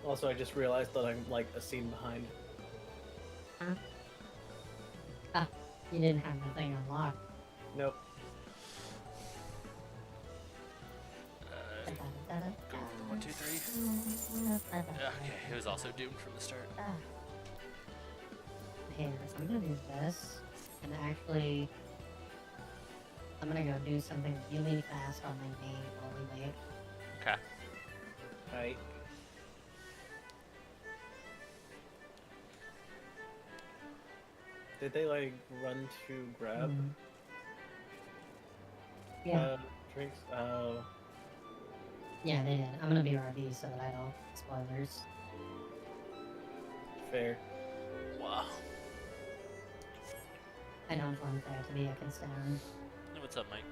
Also, I just realized that I'm like a scene behind. Huh? Ah, you didn't have the thing unlocked. Nope. Go over 1, 2, 3. Okay, it was also doomed from the start. Here, I'm gonna do this, and actually, I'm gonna go do something really fast on my main while we wait. Okay. Right. Did they like run to grab? Yeah. Drinks? Oh. Yeah, they did. I'm gonna be RB so that I don't spoilers. Fair. Wow. I don't want there to be a concern. What's up, Mike?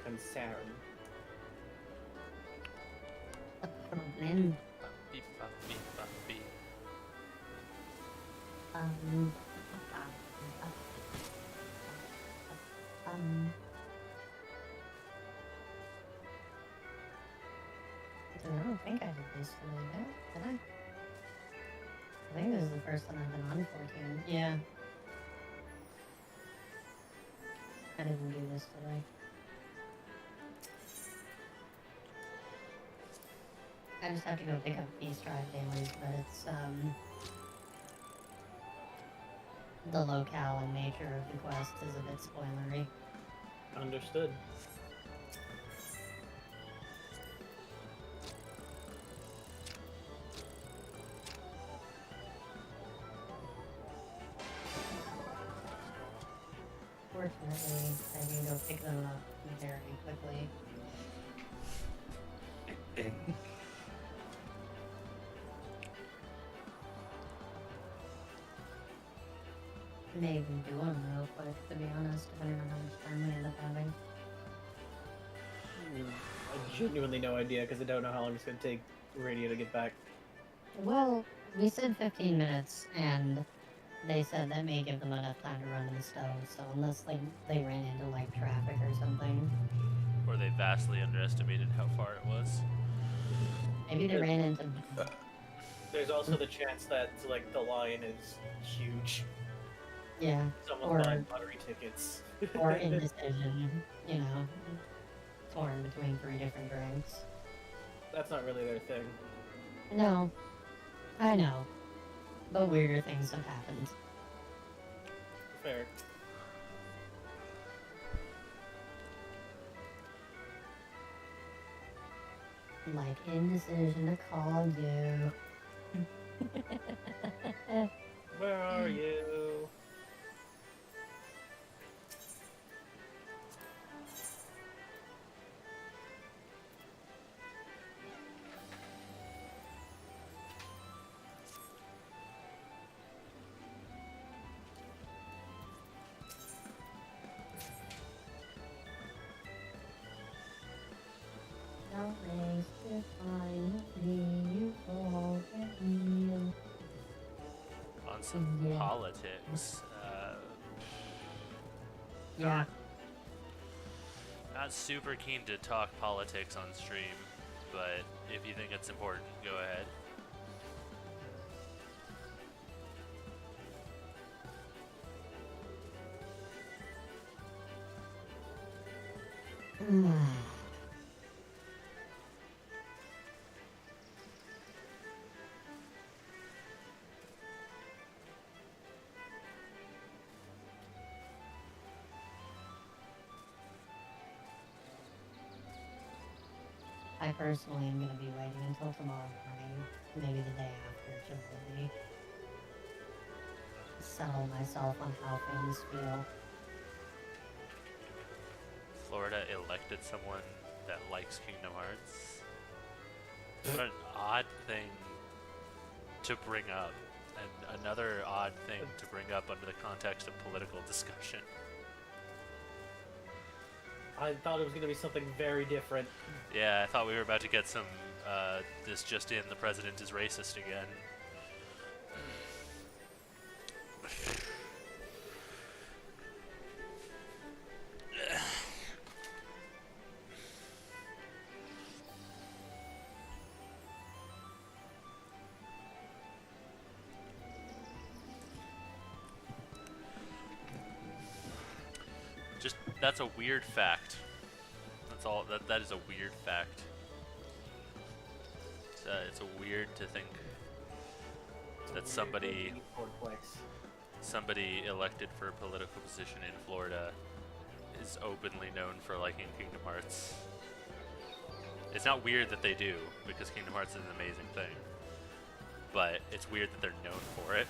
Concern. A problem. Beep, bop, beep, bop, beep. Um. I don't think I did this really bad, did I? I think this is the first time I've been on 14. Yeah. I didn't do this today. I just have to go pick up Beast Drive dailies, but it's, the locale and nature of the quest is a bit spoilery. Understood. Fortunately, I can go pick them up very quickly. May even do them real quick, to be honest, depending on how much time we end up having. I genuinely no idea because I don't know how long it's gonna take Radio to get back. Well, we said 15 minutes, and they said that may give them enough time to run in the stove, so unless they ran into, like, traffic or something. Or they vastly underestimated how far it was. Maybe they ran into... There's also the chance that, like, the line is huge. Yeah, Someone buying lottery tickets. or indecision, you know, torn between 3 different drinks. That's not really their thing. No, I know, but weirder things have happened. Fair. Like indecision to call you. Where are you? Don't waste your time, you forget me. On some politics. Yeah. Not super keen to talk politics on stream, but if you think it's important, go ahead. I personally am going to be waiting until tomorrow morning, maybe the day after, to really settle myself on how things feel. Florida elected someone that likes Kingdom Hearts. What an odd thing to bring up, and another odd thing to bring up under the context of political discussion. I thought it was going to be something very different. Yeah, I thought we were about to get some, this just in, the president is racist again. That's a weird fact. That's all. That is a weird fact. It's a weird to think that somebody elected for a political position in Florida is openly known for liking Kingdom Hearts. It's not weird that they do, because Kingdom Hearts is an amazing thing. But it's weird that they're known for it.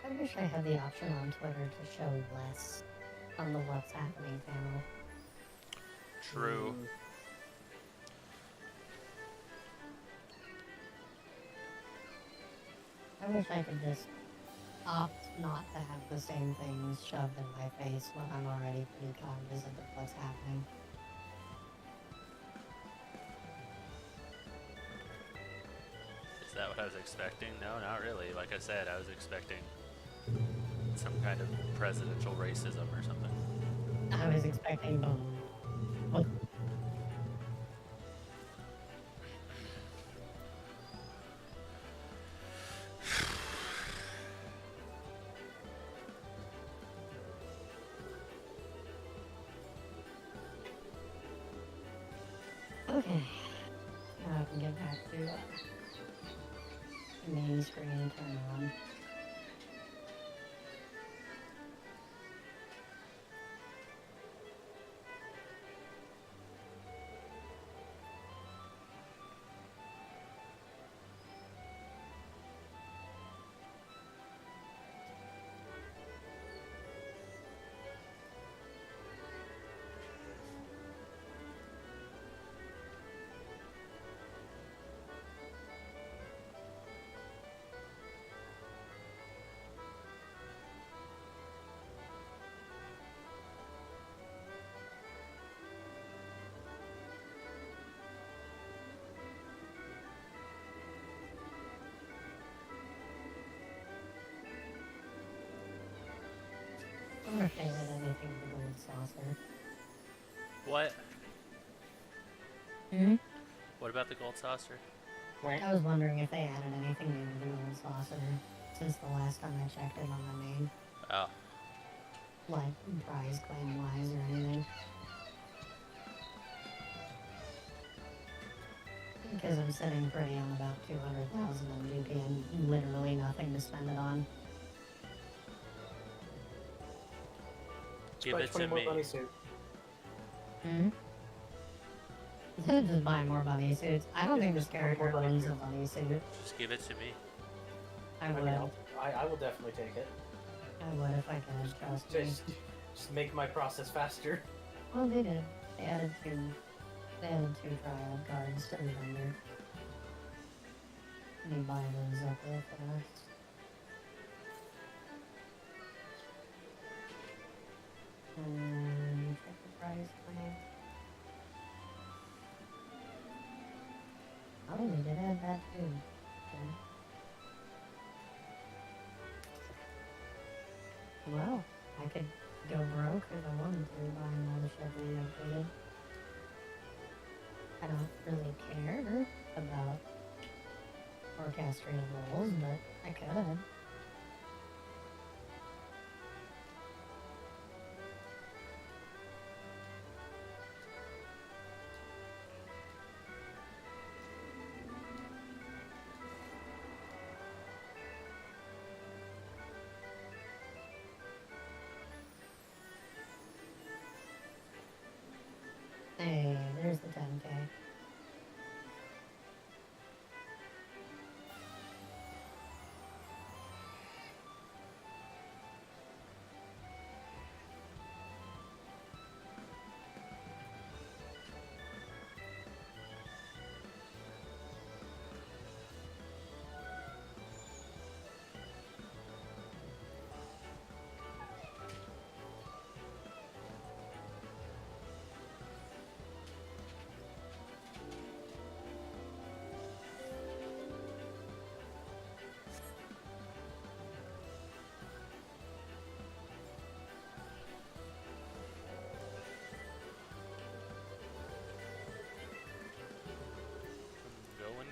I wish I had the option on Twitter to show less on the What's Happening panel. True. I wish I could just opt not to have the same things shoved in my face when I'm already pretty cognizant of what's happening. Is that what I was expecting? No, not really. Like I said, I was expecting some kind of presidential racism or something. I was expecting boom. Okay, now I can get back to the main screen and turn on. I wonder if they did anything with the gold saucer. What? Hmm? What about the gold saucer? I was wondering if they added anything new to the gold saucer since the last time I checked it on the main. Oh. Like, prize claim wise or anything. Because I'm sitting pretty on about 200,000 on GP and literally nothing to spend it on. Give it to me. Hmm? Just buy more bunny suits. I don't think this character owns a bunny suit. Just give it to me. I would. I will definitely take it. I would if I could, trust me. Just make my process faster. Well, they did. They added two trial cards to the vendor. Let me buy those up real fast. And check the price claim. Oh, they did add that too. Okay. Well, I could go broke if I wanted to buying all the shit they updated. I don't really care about orchestrated roles, but I could. Hey, there's the 10K.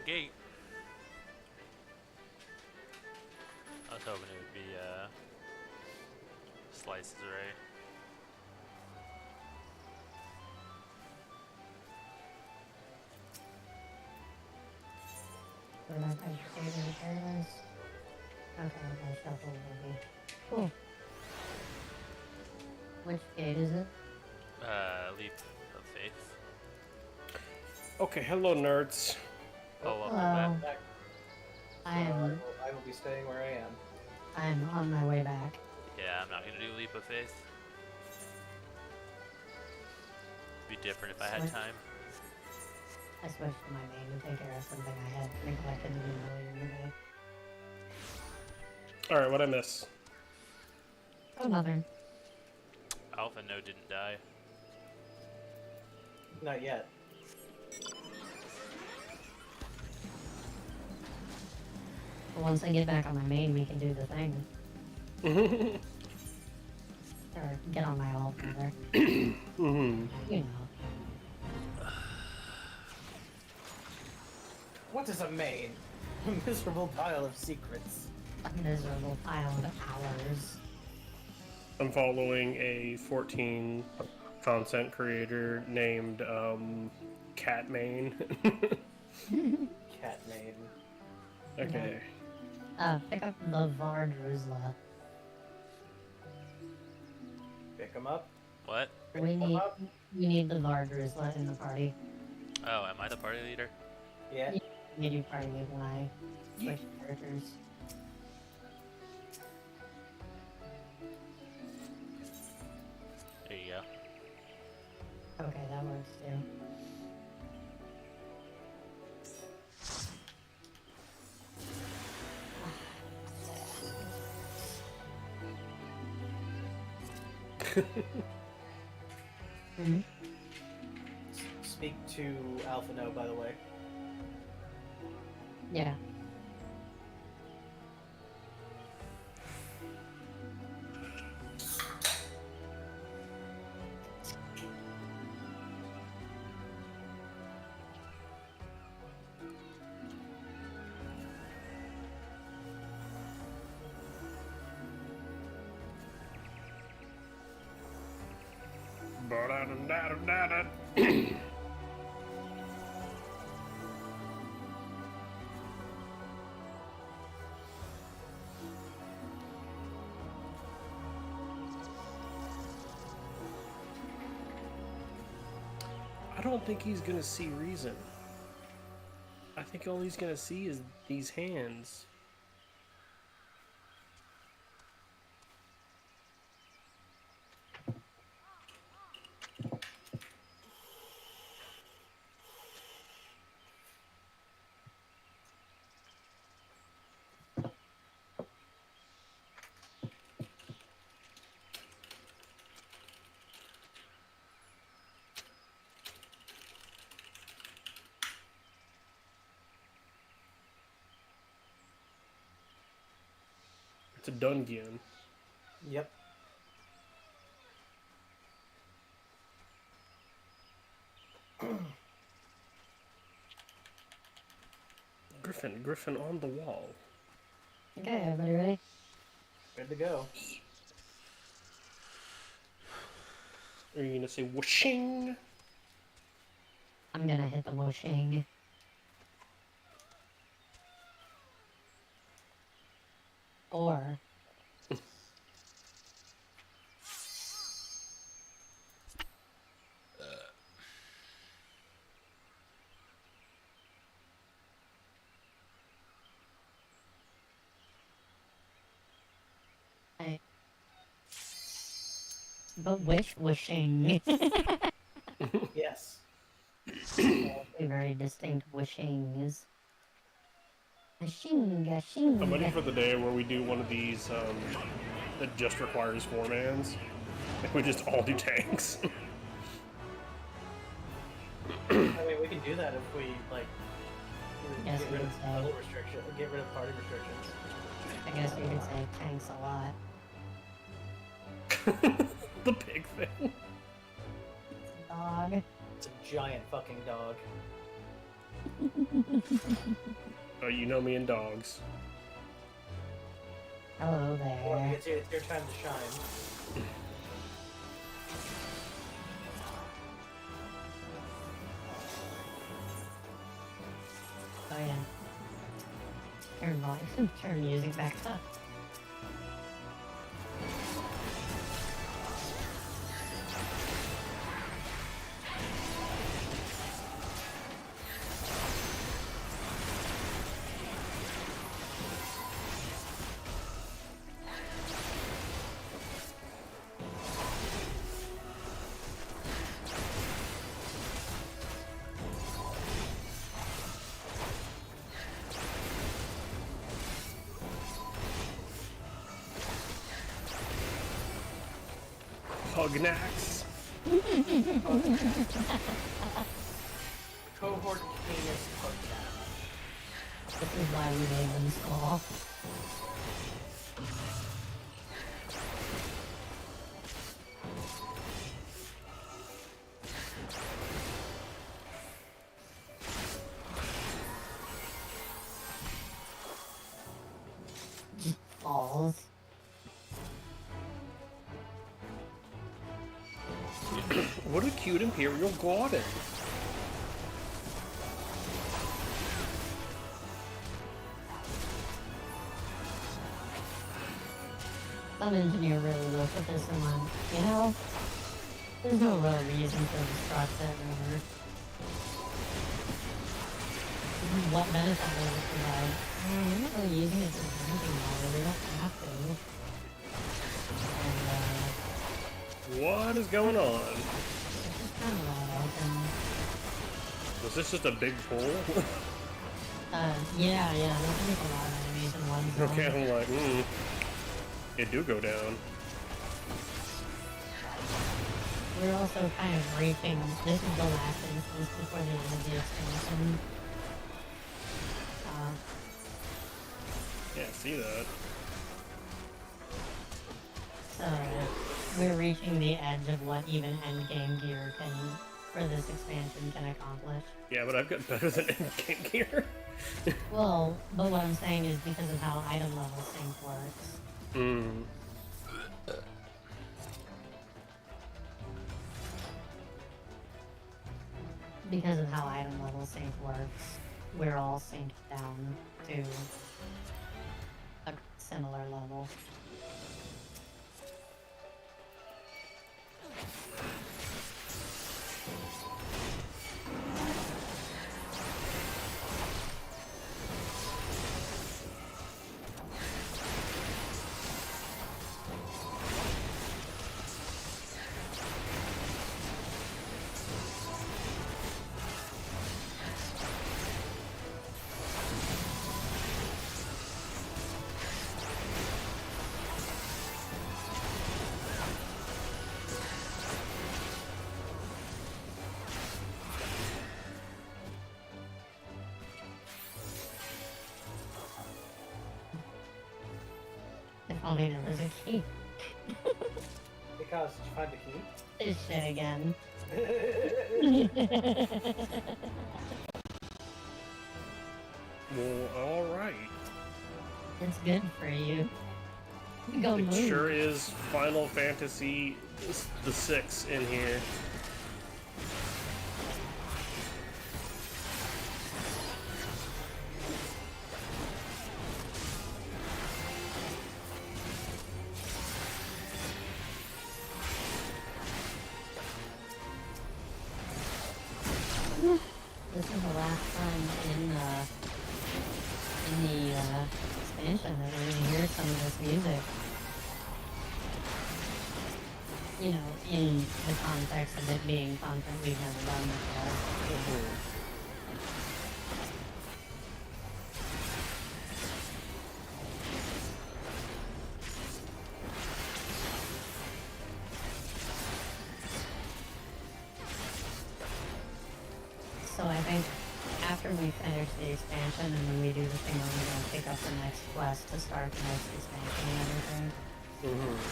gate. I was hoping it would be slices, right? We're not going to save any paradise. Okay, okay, shuffle maybe. Cool. Which gate is it? Leap of faith. Okay, hello, nerds. Oh, welcome Hello. back. I will be staying where I am. I'm on my way back. Yeah, I'm not gonna do leap of faith. Be different if I had time. I switched to my main to take care of something I had neglected to do earlier in the day. Alright, what'd I miss? Oh, nothing. Alpha no didn't die. Not yet. But once I get back on my main, we can do the thing. Or get on my alt, rather. You know. What is a main? A miserable pile of secrets. A miserable pile of hours. I'm following a 14 content creator named Catmain. Catmain. Okay. Pick up the Vardruzla. Pick him up. What? We need the Vardruzla in the party. Oh, am I the party leader? Yeah. Made you party lead when I switched characters. There you go. Okay, that works too. Speak to Alpha No, by the way. Yeah. I don't think he's gonna see reason. I think all he's gonna see is these hands. It's a dungeon. Yep. Griffin on the wall. Okay, everybody ready? Good to go. Are you gonna say whooshing? I'm gonna hit the whooshing. Or... But wishing. Yes. Very distinct wishings. Shing. I'm ready for the day where we do one of these that just requires 4-mans. And we just all do tanks. I mean, we can do that if we, like, Yes, get we rid of could say. level restriction, get rid of party restrictions. I guess you could say tanks a lot. The pig thing. Dog. It's a giant fucking dog. Oh, you know me and dogs. Hello Well, there. it's your time to shine. Oh yeah. Turn volume, turn music back up. Pugnax. Cohort Canis Pugnax. This is why we made them small. Balls. What a cute Imperial garden. Some engineer really looked at this and went, you know, there's no real reason to destruct that river. What benefit will it provide? We're not really using it for drinking water, we don't have to. And, What is going on? it's just kind of wide open. Was this just a big pool? Yeah, there's like a lot of enemies in one zone. Okay, I'm like, it do go down. We're also kind of reaching, this is the last instance before the end of the expansion. Yeah, see that. So, we're reaching the edge of what even endgame gear can, for this expansion, can accomplish. Yeah, but I've got better than endgame gear. Well, but what I'm saying is because of how item level sync works. Because of how item level sync works, we're all synced down to a similar level. If only there was a key. Because, did you find the key? This shit again. Well, alright. It's good for you. Go It move. sure is Final Fantasy the 6 in here. This is the last time in the expansion that we're gonna hear some of this music. You know, in the context of it being content we've never done before. So I think after we finish the expansion and then we do the thing where we're going to pick up the next quest to start the next expansion and everything,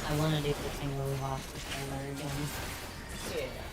I want to do the thing where we watch the trailer again. Yeah.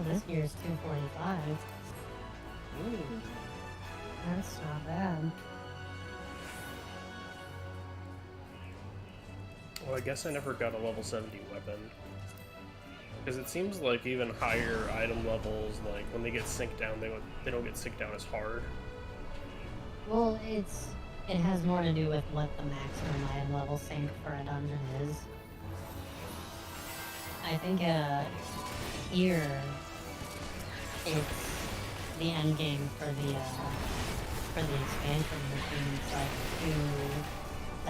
Oh, this gear's 245. Ooh. That's not bad. Well, I guess I never got a level 70 weapon. Because it seems like even higher item levels, like when they get synced down, they don't get synced down as hard. Well, it has more to do with what the maximum item level sync for a dungeon is. I think here it's the end game for the expansion, which means like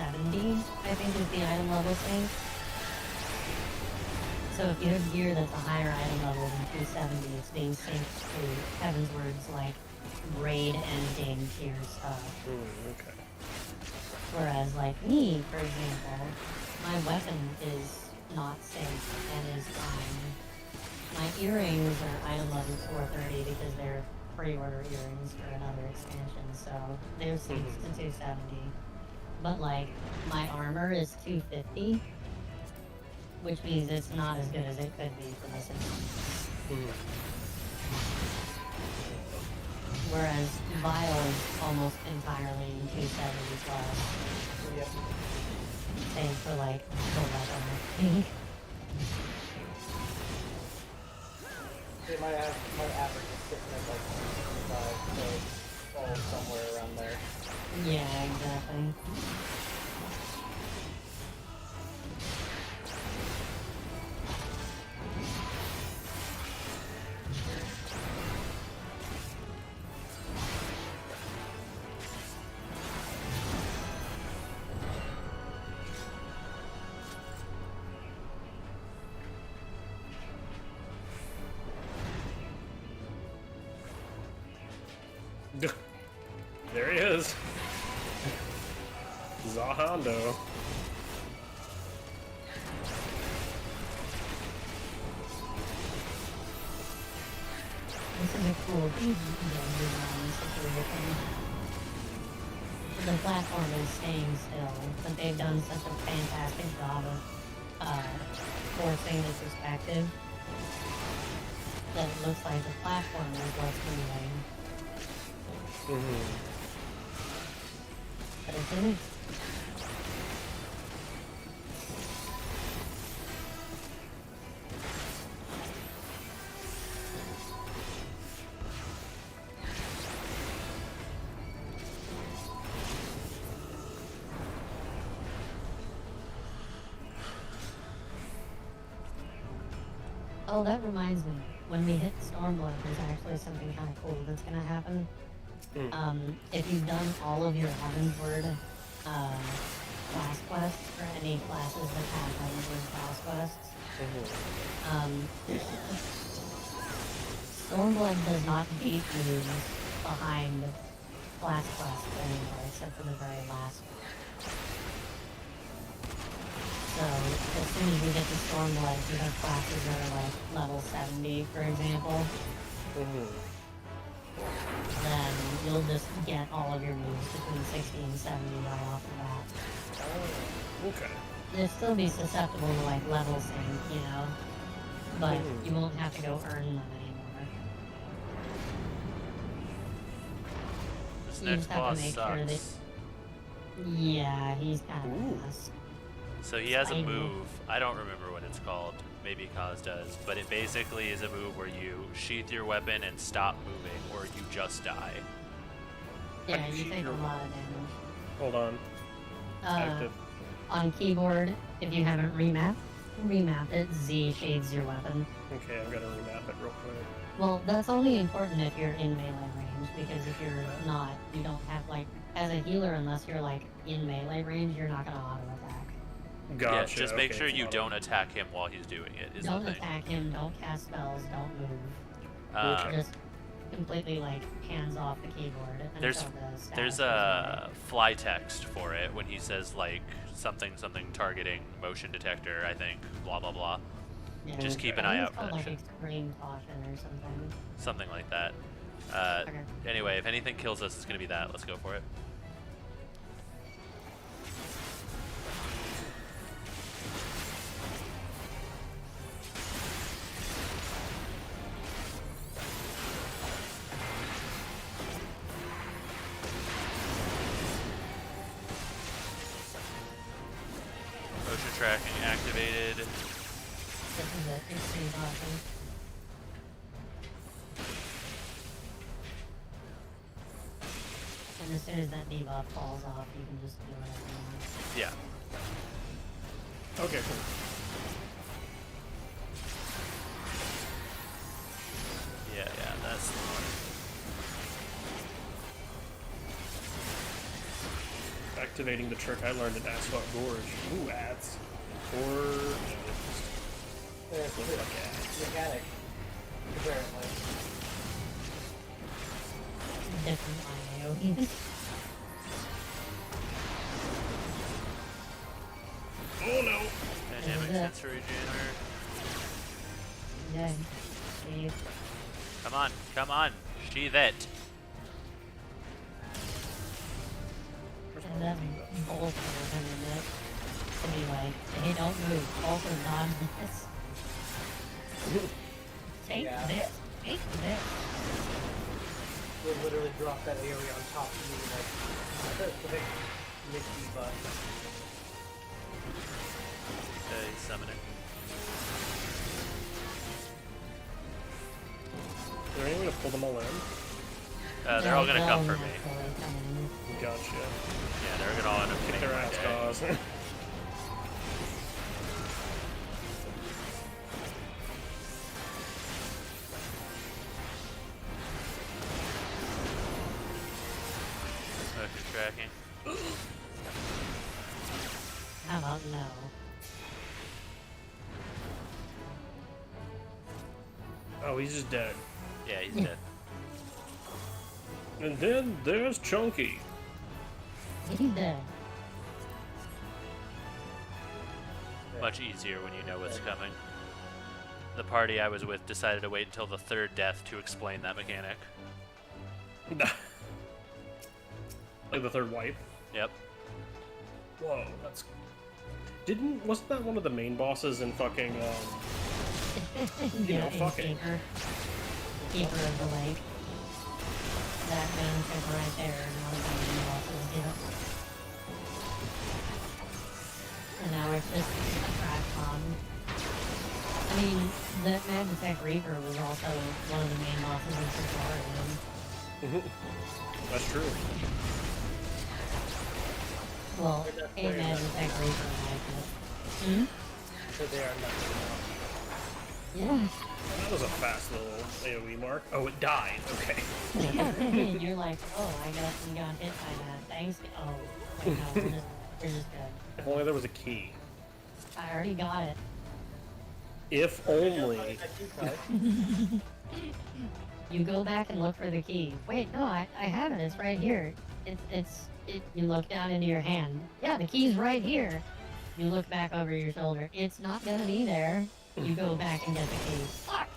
270, I think, is the item level sync. So if you have gear that's a higher item level than 270, it's being synced to Heavensward's like raid and game tier stuff. Okay. Whereas like me, for example, my weapon is not synced and is fine. My earrings are item level 430 because they're pre-order earrings for another expansion, so they're synced to 270. But like, my armor is 250, which means it's not as good as it could be for this expansion. Whereas Vile is almost entirely in 270 plus. Yep. Same for like the weapon, I think. Yeah, my average is sitting at like 65, so it's all somewhere around there. Yeah, exactly. There he is. Zahondo. This is a cool situation. The platform is staying still, but they've done such a fantastic job of forcing the perspective that it looks like the platform is what's moving. But it didn't. Oh, that reminds me. When we hit Stormblood, there's actually something kind of cool that's gonna happen. If you've done all of your Heavensward class quests for any classes that have Heavensward class quests, Stormblood does not beat moves behind class quests anymore, except for the very last one. So, as soon as you get to Stormblood, you have classes that are like level 70, for example. Then you'll just get all of your moves between 60 and 70 right off the bat. Okay. They'll still be susceptible to like level sync, you know? But you won't have to go earn them anymore. This You next just have boss to make sucks. sure that... Yeah, he's kind of a mess. So he has a move, I don't remember what it's called, maybe Kaz does, but it basically is a move where you sheath your weapon and stop moving, or you just die. Yeah, you take a lot of damage. Hold on. On keyboard, if you haven't remap it, Z shades your weapon. Okay, I'm gonna remap it real quick. Well, that's only important if you're in melee range, because if you're not, you don't have, like, as a healer, unless you're, like, in melee range, you're not gonna auto-attack. Gotcha. Yeah, just make sure you don't attack him while he's doing it, is Don't the thing. attack him, don't cast spells, don't move. Just completely, like, hands off the keyboard until the status There's a fly text for it when he says, like, something targeting motion detector, I think, blah blah blah. Yeah, just keep an eye out for that like shit. extreme caution or something. Something like that. Anyway, if anything kills us, it's gonna be that. Let's go for it. tracking activated. This is an extreme option. And as soon as that debuff falls off, you can just do whatever you want. Yeah. Okay, cool. Yeah, that's the one. Activating the trick I learned in Asphalt Gorge. Ooh, ads. Or... There's Look the like ads. mechanic, apparently. Different IO. Oh no! Dynamic sensory jammer. Yeah. Sheath. Come on, sheath it. And then bolt him in it. To be like, hey, don't move. Also dodge this. Take this. Take this. We'll literally drop that area on top of me like the big Mickey butt. Okay, summon it. Is there any way to pull them all in? They're all gonna come for me. Gotcha. Yeah, they're gonna all end up Kick getting their my ass, day. cause. Motion tracking. How about no? Oh, he's just dead. Yeah, he's dead. And then there's Chunky. He's dead. Much easier when you know what's coming. The party I was with decided to wait until the third death to explain that mechanic. Like the third wipe? Yep. Whoa, that's... Wasn't that one of the main bosses in fucking, Yeah, fuck it. Keeper of the Lake. That gun took right there, and one of the main bosses, yeah. And now it's just a trash bomb. I mean, the Magitech Reaper was also one of the main bosses in Tutorial. That's true. Well, a Magitech Reaper like it. Hmm? So they are not Yeah. That was a fast little AoE mark. Oh, it died. Okay. You're like, oh, I got hit by that. Thanks. Oh, wait, no, we're just good. If only there was a key. I already got it. If only. You go back and look for the key. Wait, no, I have it. It's right here. You look down into your hand. Yeah, the key's right here. You look back over your shoulder. It's not gonna be there. You go back and get the key. Fuck!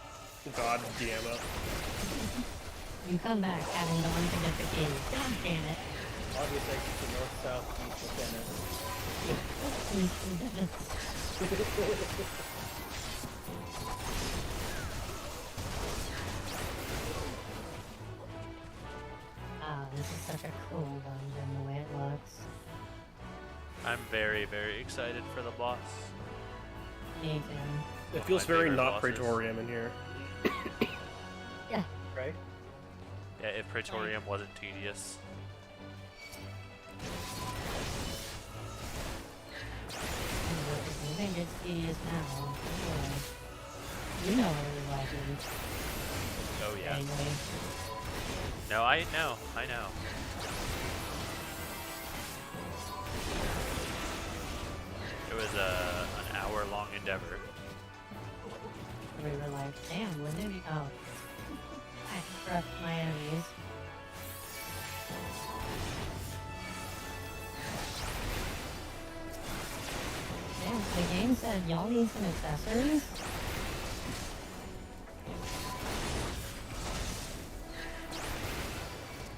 God damn it. You come back having gone to get the key. God damn it. Obviously, it's the north, south, east, and This is such a cool dungeon, the way it looks. I'm very, very excited for the boss. Me too. It feels My very favorite not bosses. Praetorium in here. Yeah. Right? Yeah, if Praetorium wasn't tedious. I think it's tedious now. You know what we like it. Oh yeah. Anyway. No, I know. It was an hour-long endeavor. We were like, damn, wouldn't it be? Oh. I crushed my enemies. Damn, the game said y'all need some accessories?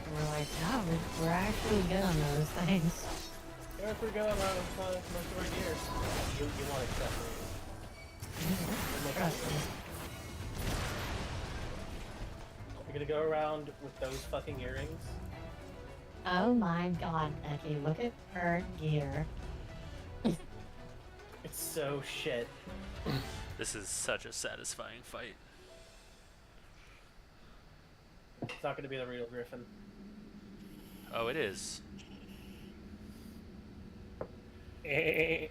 And we're like, no, we're actually good on those things. Yeah, pretty good on most of our gear. You want accessories. Trust me. You're gonna go around with those fucking earrings? Oh my god, Becky, look at her gear. It's so shit. This is such a satisfying fight. It's not going to be the real Griffin. Oh, it is. Ada.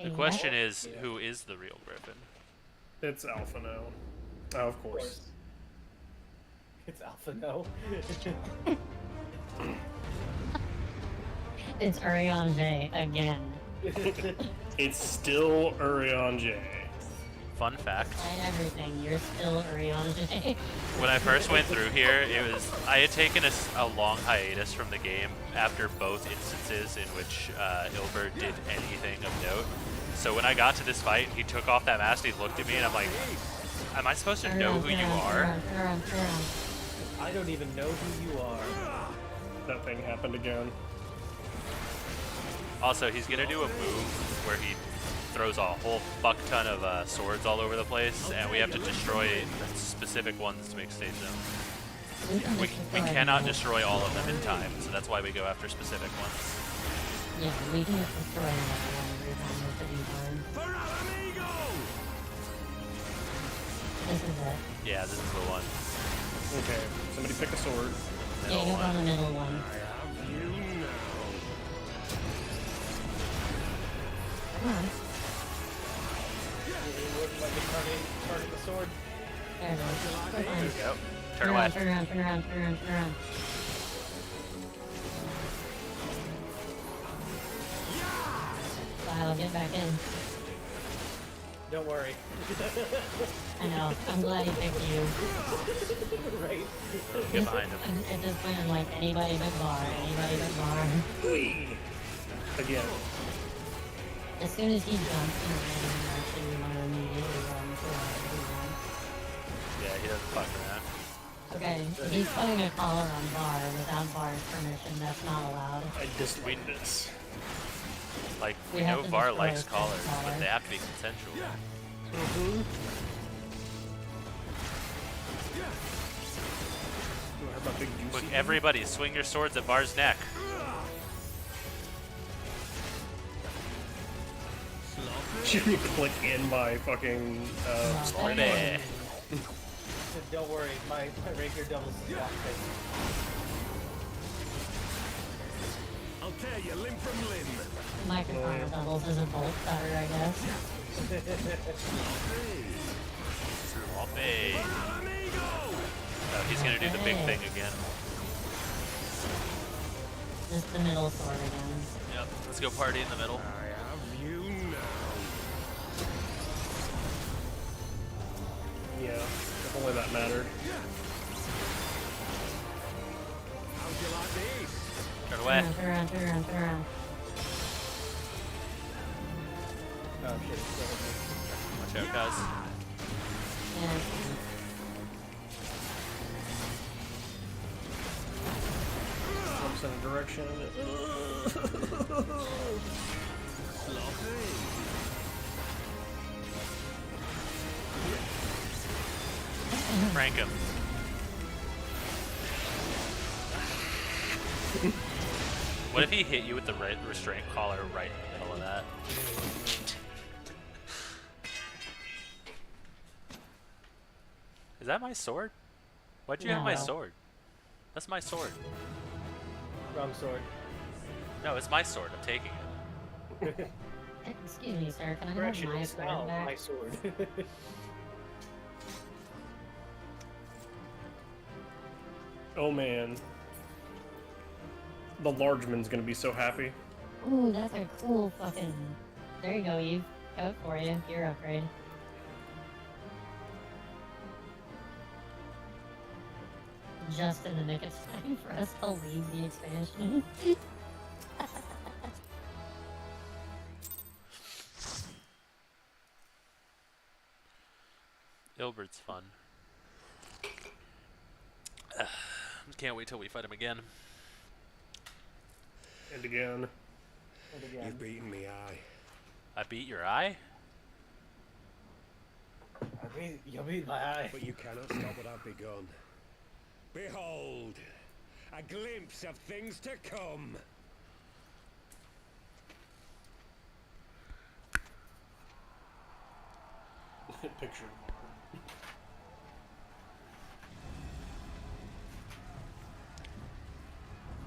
The question is, who is the real Griffin? It's Alpha now. Oh, of course. It's Alpha no. It's Urion J again. It's still Urion J. Fun fact. Despite everything, you're still Urion J. When I first went through here, I had taken a long hiatus from the game after both instances in which Ilbert did anything of note. So when I got to this fight, he took off that mask, and he looked at me, and I'm like, am I supposed to know who you are? I don't even know who you are. That thing happened again. Also, he's gonna do a move where he throws a whole fuck ton of swords all over the place, and we have to destroy specific ones to make stage them. We cannot destroy all of them in time, so that's why we go after specific ones. Yeah, we can just destroy them every time with the D-card. This is it. Yeah, this is the one. Okay, somebody pick a sword. Yeah, you go on the middle one. Come on. Target the sword. There it is. There we go. Turn Turn away. around, turn around, turn around, turn around, turn around. I'll get back in. Don't worry. I know. I'm glad he picked you. Right. Get behind him. At this point, I'm like, anybody but Bar, anybody but Bar. Again. As soon as he jumps in the ring, actually, we want to immediately run to Yeah, he doesn't fuck around. Okay, he's putting a collar on Bar without Bar's permission. That's not allowed. I dislike this. Like, We we have know to Var destroy likes his collars, collar. but they have to be consensual. Look, everybody, swing your swords at Var's neck. Should we click in my fucking sword? There. Don't worry, my rapier doubles the block thing. I'll tear you limb from limb. My katana doubles as a bolt cutter, I guess. Sloppy. Oh, he's gonna do the big thing again. Just the middle sword again. Yep, let's go party in the middle. I have you now. Yeah, if only that mattered. How'd you like this? Turn away. Turn around, turn around, turn around. Oh shit, it's still with me. Watch out, guys. Yeah. Jumps in a direction. Prank him. What if he hit you with the right restraint collar right in the middle of that? Is that my sword? Why'd you have my No. sword? That's my sword. Wrong sword. No, it's my sword. I'm taking it. Excuse me, sir. Can I Correction, have my it's sword now back? my sword. Oh man. The large man's gonna be so happy. Ooh, that's a cool fucking... There you go, Eve. Go for you. Gear upgrade. Just in the nick of time for us to leave the expansion. Ilbert's fun. Can't wait till we fight him again. And again. And again. You've beaten me, aye. I beat your eye? You beat my eye. But you cannot stop what I've begun. Behold, a glimpse of things to come. Picture.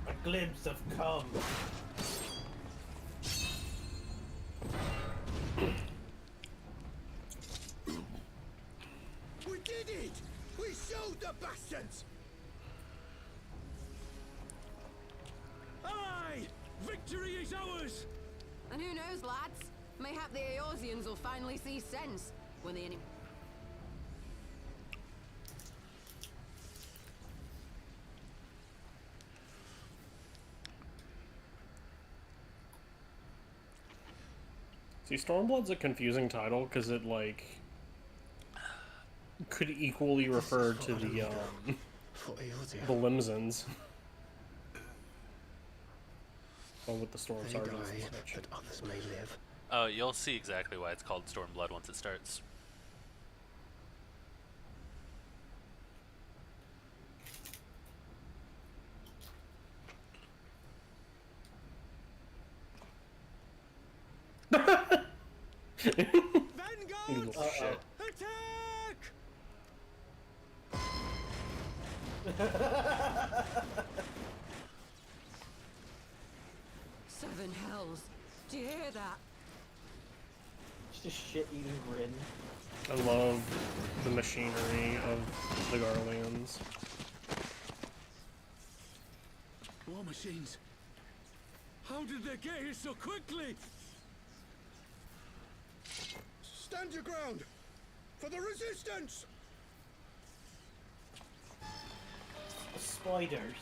A glimpse of cum. We did it! We showed the bastards! Aye! Victory is ours! And who knows, lads? Mayhap the Eorzeans will finally see sense when the enemy. See, Stormblood's a confusing title because it like could equally refer to the Limsons. Well, with the Storm Sergeants and such. That others may live. Oh, you'll see exactly why it's called Stormblood once it starts. Vanguard! Shit. Seven hells. Do you hear that? Just a shit-eating grin. I love the machinery of the Garleans. War machines. How did they get here so quickly? Stand your ground! For the resistance! Spiders.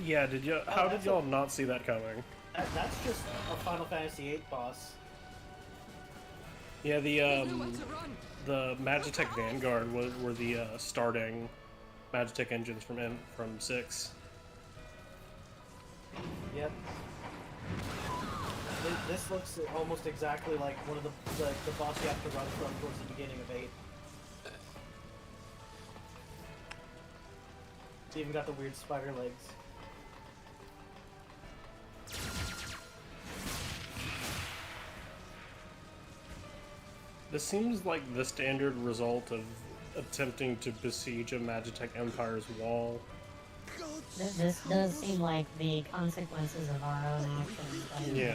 Yeah, did you? How did y'all not see that coming? That's just a Final Fantasy VIII boss. Yeah, the Magitech Vanguard were the starting Magitech engines from 6. Yep. This looks almost exactly like one of the boss you have to run from towards the beginning of 8. It's even got the weird spider legs. This seems like the standard result of attempting to besiege a Magitech Empire's wall. This does seem like the consequences of our own actions. Yeah.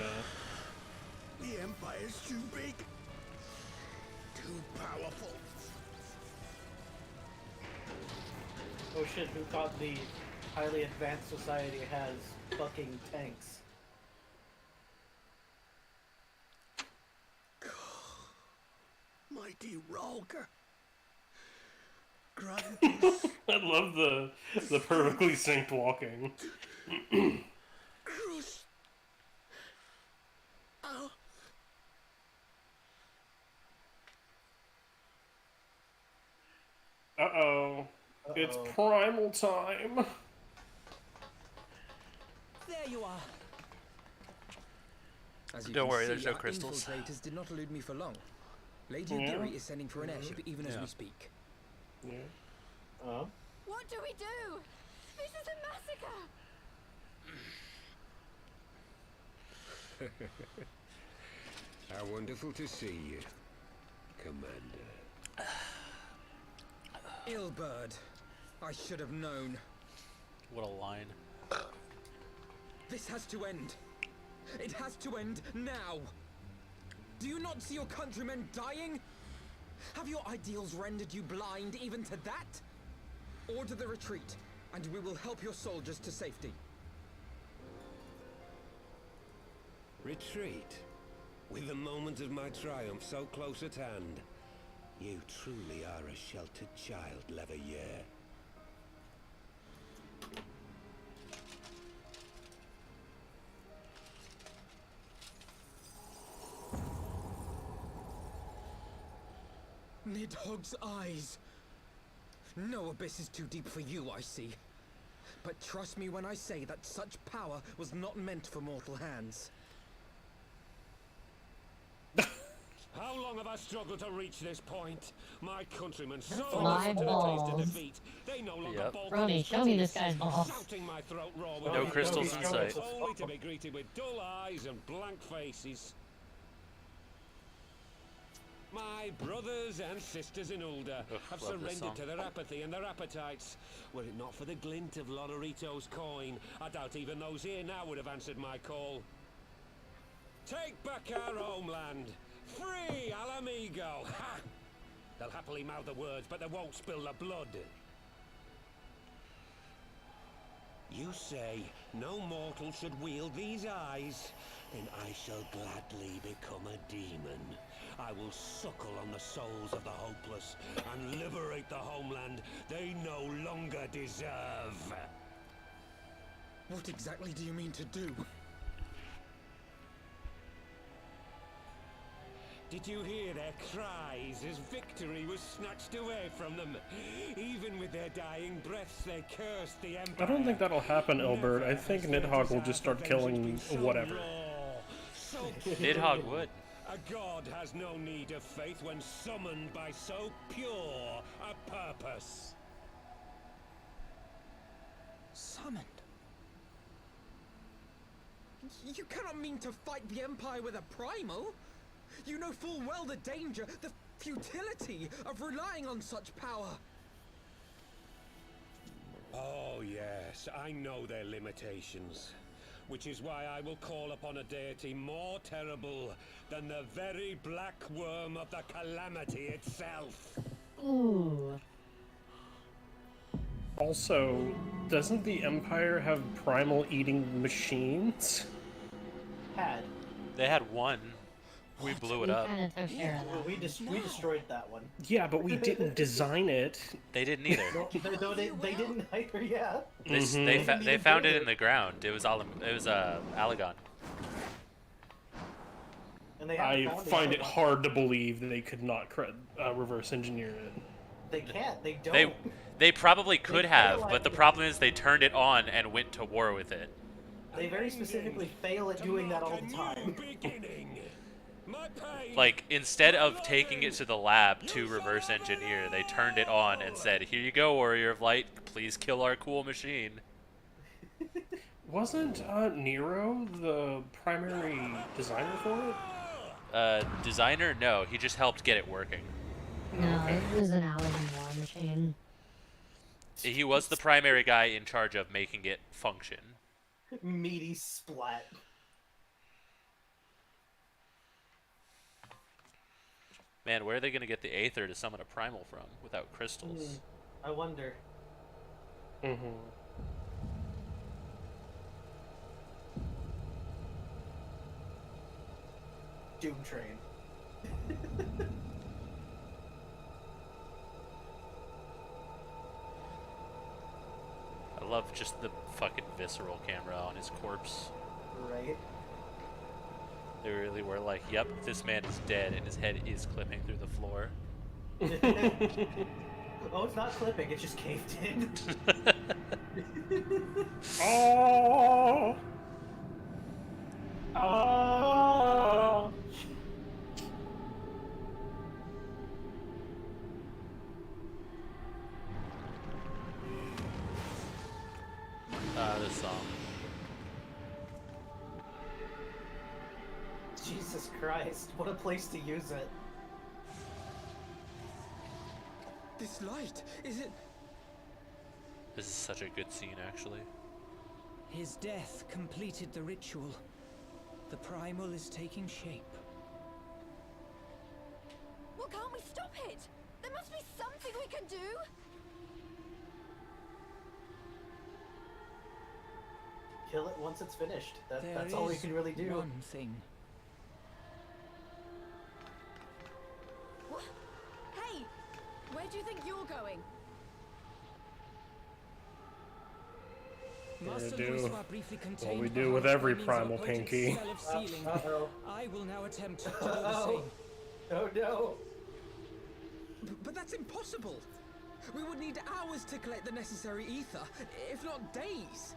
The Empire's too big. Too powerful. Oh shit, who thought the highly advanced society has fucking tanks? Mighty Rolker. Grunt. I love the perfectly synced walking. Cruz. Oh. Uh-oh. It's primal time. There you are. As you Don't can worry, see, there's no our crystals. infiltrators did not elude me for long. Lady Yeah. Geary is sending for an airship even as we speak. Yeah. What do we do? This is a massacre! How wonderful to see you, Commander. Ilbird, I should have known. What a line. This has to end. It has to end now. Do you not see your countrymen dying? Have your ideals rendered you blind even to that? Order the retreat, and we will help your soldiers to safety. Retreat? With the moment of my triumph so close at hand. You truly are a sheltered child, Leveilleur. Nidhogg's eyes. No abyss is too deep for you, I see. But trust me when I say that such power was not meant for mortal hands. How long have I struggled to reach this point? My countrymen so My used to the taste of balls. defeat. They no longer Yep. balk Brody, at show me this guy's balls. shouting my throat raw with No anger, crystals in sight. only to be greeted with dull eyes and blank faces. My brothers and sisters in Ulda have love this song. surrendered to their apathy and their appetites. Were it not for the glint of Lonorito's coin, I doubt even those here now would have answered my call. Take back our homeland! Free Alamigo! Ha! They'll happily mouth the words, but they won't spill the blood. You say no mortal should wield these eyes? Then I shall gladly become a demon. I will suckle on the souls of the hopeless and liberate the homeland they no longer deserve. What exactly do you mean to do? Did you hear their cries as victory was snatched away from them? Even with their dying breaths, they cursed the Empire. I don't think that'll happen, Elbert. I think Nidhogg will just start killing whatever. Nidhogg would. A god has no need of faith when summoned by so pure a purpose. Summoned? You cannot mean to fight the Empire with a primal. You know full well the danger, the futility of relying on such power. Oh yes, I know their limitations. Which is why I will call upon a deity more terrible than the very black worm of the calamity itself. Ooh. Also, doesn't the Empire have primal eating machines? They had one. We blew it up. Kinda took care of that. We destroyed that one. Yeah, but we didn't design it. They didn't either. No, they didn't either. Yeah. They found it in the ground. It was Alagon. And they I haven't found find the it other hard to believe they could not reverse engineer it. one. They can't. They don't. They probably could They have, fail but at the it. problem is they turned it on and went to war with it. They very specifically fail at doing that all the time. Like, instead of taking it to the lab to reverse engineer, they turned it on and said, "Here you go, Warrior of Light. Please kill our cool machine." Wasn't Nero the primary designer for it? Designer? No, he just helped get it working. No, it was an Aladdin war machine. He was the primary guy in charge of making it function. Meaty splat. Man, where are they going to get the Aether to summon a primal from without crystals? I wonder. Mm-hmm. Doom Train. I love just the fucking visceral camera on his corpse. Right. They really were like, "Yep, this man is dead, and his head is clipping through the floor." Oh, it's not clipping, it's just caved in. Oh! Oh! This song. Jesus Christ, what a place to use it. This light, is it? This is such a good scene, actually. His death completed the ritual. The primal is taking shape. Well, can't we stop it? There must be something we can do. Kill it once it's finished. That's There all we is can really do. one thing. What? Hey, where do you think you're going? Master do Louis briefly what contained we the do with harsh every findings primal of a potent pinky. spell of sealing. Uh-oh. I will now attempt to do the same. Oh no. But that's impossible. We would need hours to collect the necessary ether, if not days.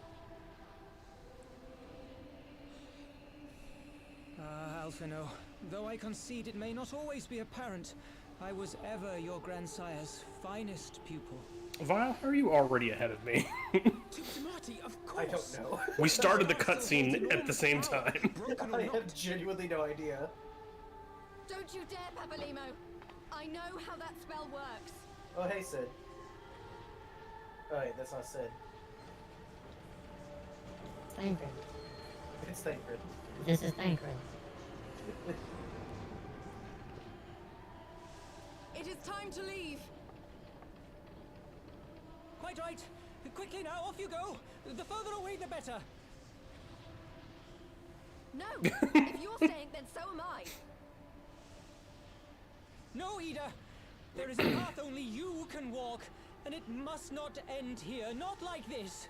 Alphino, Though I concede it may not always be apparent, I was ever your grandsire's finest pupil. Vile, how are you already ahead of me? Timothy, of I course. don't know. We started the cutscene at the same time. I have genuinely no idea. Don't you dare, Papalymo! I know how that spell works. Oh, hey, Sid. Oh, wait, that's not Sid. Thancred. It's Thancred. This is Thancred. It is time to leave. Quite right. Quickly now, off you go. The further away, the better. No! If you're staying, then so am I. No, Ida. There is a path only you can walk, and it must not end here. Not like this.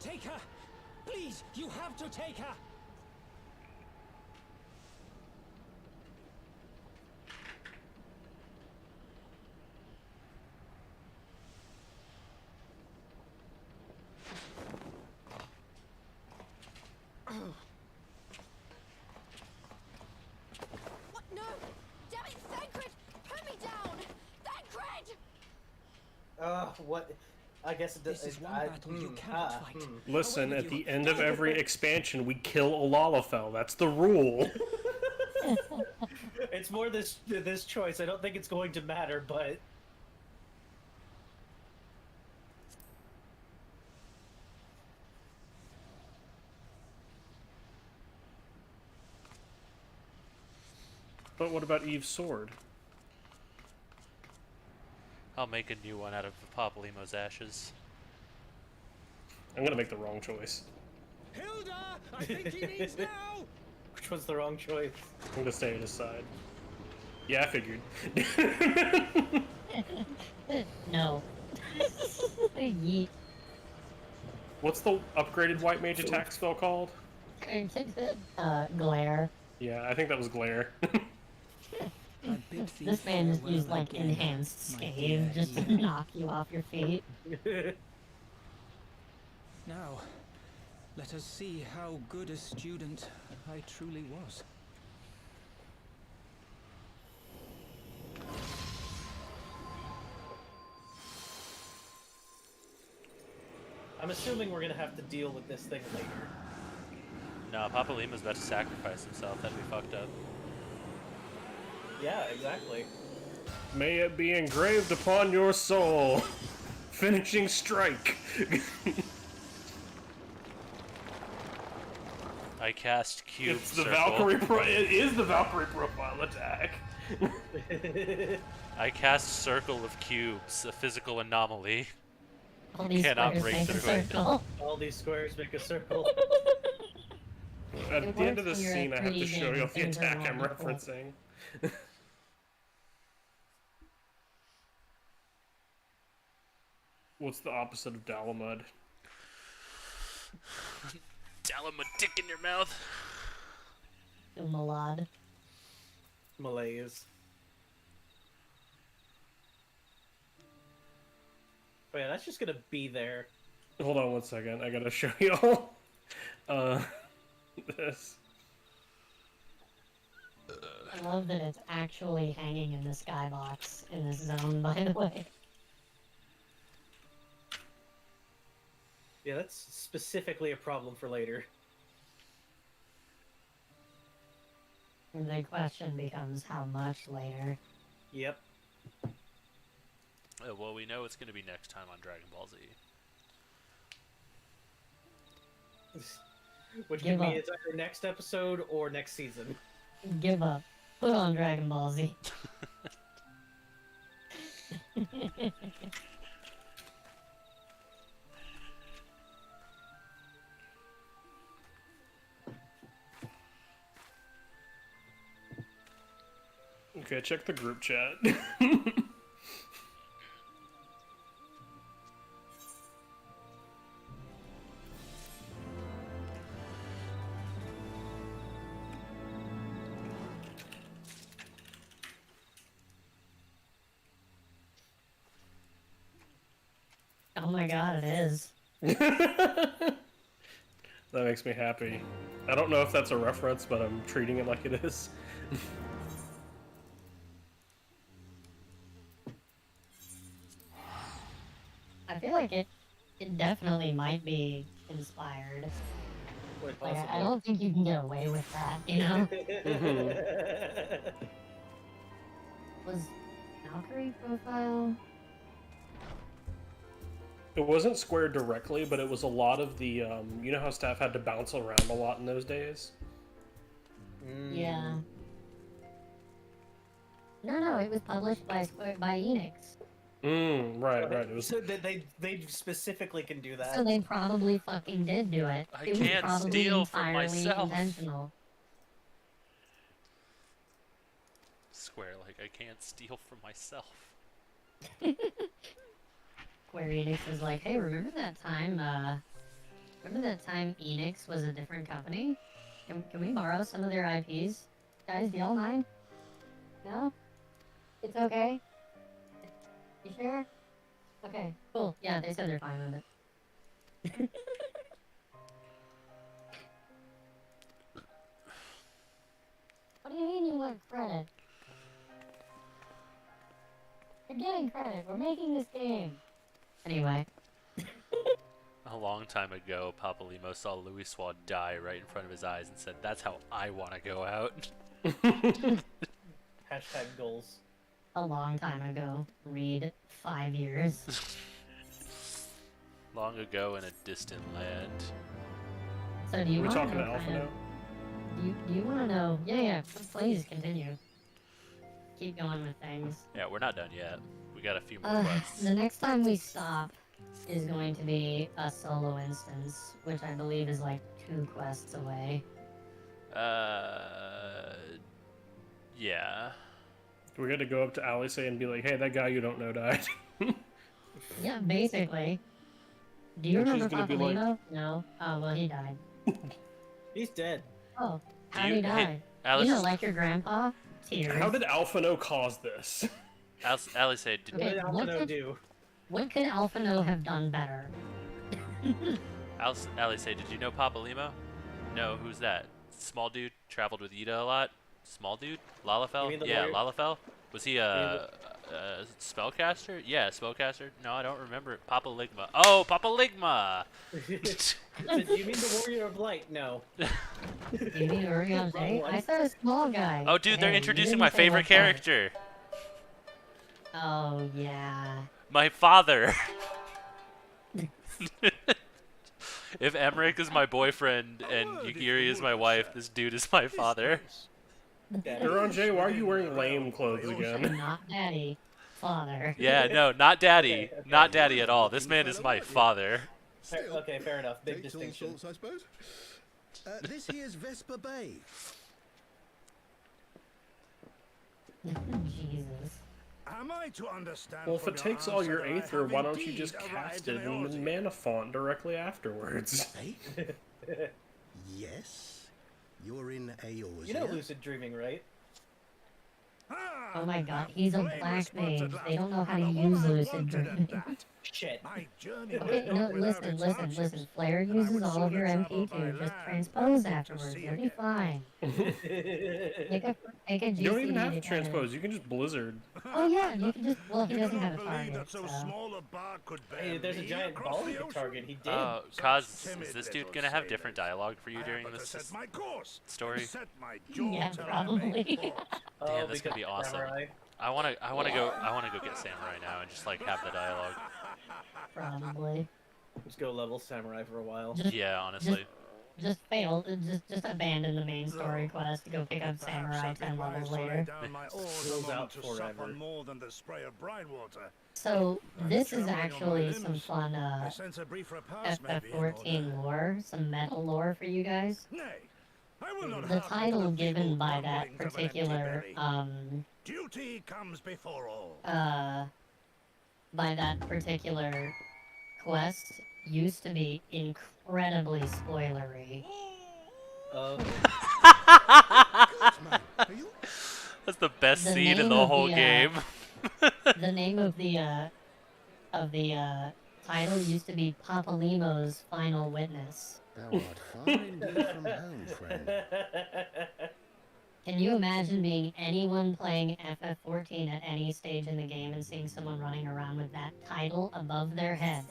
Take her! Please, you have to take her! What? No! Damn it, Thancred! Put me down! Thancred! What? I guess it does. This is one battle you cannot fight. Listen, at the end of every expansion, we kill a Lalafell. That's the rule. It's more this choice. I don't think it's going to matter, but But what about Eve's sword? I'll make a new one out of Papalymo's ashes. I'm gonna make the wrong choice. Hilda, I think he needs now. Which was the wrong choice? I'm gonna stay at his side. Yeah, I figured. No. Yeet. What's the upgraded white mage attack spell called? Glare. Yeah, I think that was glare. This man just used like enhanced scathe just to knock you off your feet. Now, let us see how good a student I truly was. I'm assuming we're gonna have to deal with this thing later. No, Papalymo's about to sacrifice himself. That'd be fucked up. Yeah, exactly. May it be engraved upon your soul. Finishing strike. I cast cube. It's the circle. Valkyrie. It is the Valkyrie profile attack. I cast circle of cubes, a physical anomaly. All these Cannot squares break make a through it. circle. All these squares make a circle. At It the end of works the when you're scene, at I have to 3D show you and the things are attack I'm wonderful. referencing. What's the opposite of Dalamud? Dalamud dick in your mouth. Malad. Malaise. Oh yeah, that's just gonna be there. Hold on one second. I gotta show y'all. This. I love that it's actually hanging in the skybox in this zone, by the way. Yeah, that's specifically a problem for later. The question becomes how much later. Yep. Well, we know it's going to be next time on Dragon Ball Z. Which Give can up. be it's either next episode or next season. Give up. Put on Dragon Ball Z. Okay, check the group chat. Oh my god, it is. That makes me happy. I don't know if that's a reference, but I'm treating it like it is. I feel like it definitely might be inspired. Like, I don't think you can get away with that, you know? Was Valkyrie profile? It wasn't squared directly, but it was a lot of the, you know how staff had to bounce around a lot in those days? Yeah. No, it was published by Enix. Right. It was... So they specifically can do that. So they probably fucking did do it. I It can't was probably steal from entirely myself. intentional. Square, like I can't steal from myself. Square Enix is like, hey, remember that time Enix was a different company? Can we borrow some of their IPs? Guys, do y'all mind? No? It's okay? You sure? Okay, cool. Yeah, they said they're fine with it. What do you mean you want credit? You're getting credit. We're making this game. Anyway. A long time ago, Papa Limo saw Louis Swad die right in front of his eyes and said, "That's how I want to go out." Hashtag goals. A long time ago. Read 5 years. Long ago in a distant land. So do you We're want to talking know to Alpha kind now? of, do you want to know? Yeah, please continue. Keep going with things. Yeah, we're not done yet. We got a few more quests. The next time we stop is going to be a solo instance, which I believe is like 2 quests away. Yeah. Mm-hmm. We got to go up to Alice and be like, hey, that guy you don't know died. Yeah, basically. Do you And she's remember gonna be like- Papalino? No. Oh, well, he died. He's dead. Oh, Do how'd you- he hey, die? Alice- You know, like your grandpa? Tears. How did Alphino cause this? Ali said, Okay, what could Alphino have done better? Ali said, "Did you know Papa Limo?" No, who's that? Small dude, traveled with Ida a lot. Small dude? You Lalafell? mean the Yeah, lawyer? Lalafell. Was he a spellcaster? Yeah, spellcaster. No, I don't remember it. Papa Ligma. Oh, Papa Ligma! Do you mean the Warrior of Light? No. You mean Uriel J? I said a small guy. Oh, dude, they're Hey, you introducing didn't my say favorite what part. character. Oh, yeah. My father. If Emmerich is my boyfriend and Yukiri is my wife, this dude is my father. Huron J, why are you wearing lame clothes again? Not daddy. Father. Yeah, no, not daddy. Not daddy at all. This man is my father. Okay, fair enough. Big Takes all distinction. sorts, I suppose. This here's Vesper Bay. Jesus. Am I to understand? Well, if from it your takes all your answer that I Aether, have why don't you indeed just arrived cast in it in Eorzea? mana font directly afterwards? Yes, you're in Eorzea. You know lucid dreaming, right? Oh my god, he's a black mage. They don't know how to use lucid dreaming. Shit. Okay, no, listen. Flare uses all of your MP2. Just transpose afterwards. You'll be fine. Make a GCD You don't even have to to transpose, you can just Blizzard. Oh yeah, you can just, well, he doesn't have a target, so. Hey, there's a giant ball he could target. He did. Kaz, is this dude gonna have different dialogue for you during this story? Yeah, probably. Damn, this could be awesome. Samurai. I wanna go get Samurai now and just like have the dialogue. Probably. Let's go level Samurai for a while. Yeah, honestly. Just fail. Just abandon the main story quest to go pick up Samurai 10 levels later. Fills out forever. More than the spray of brine water. So, this is actually some fun FF14 lore, some metal lore for you guys. The title given by that particular, Duty comes before all. by that particular quest used to be incredibly spoilery. That's the best scene in the whole game. The name of the title used to be Papalimo's Final Witness. Thou art far indeed from home, friend. Can you imagine being anyone playing FF14 at any stage in the game and seeing someone running around with that title above their head?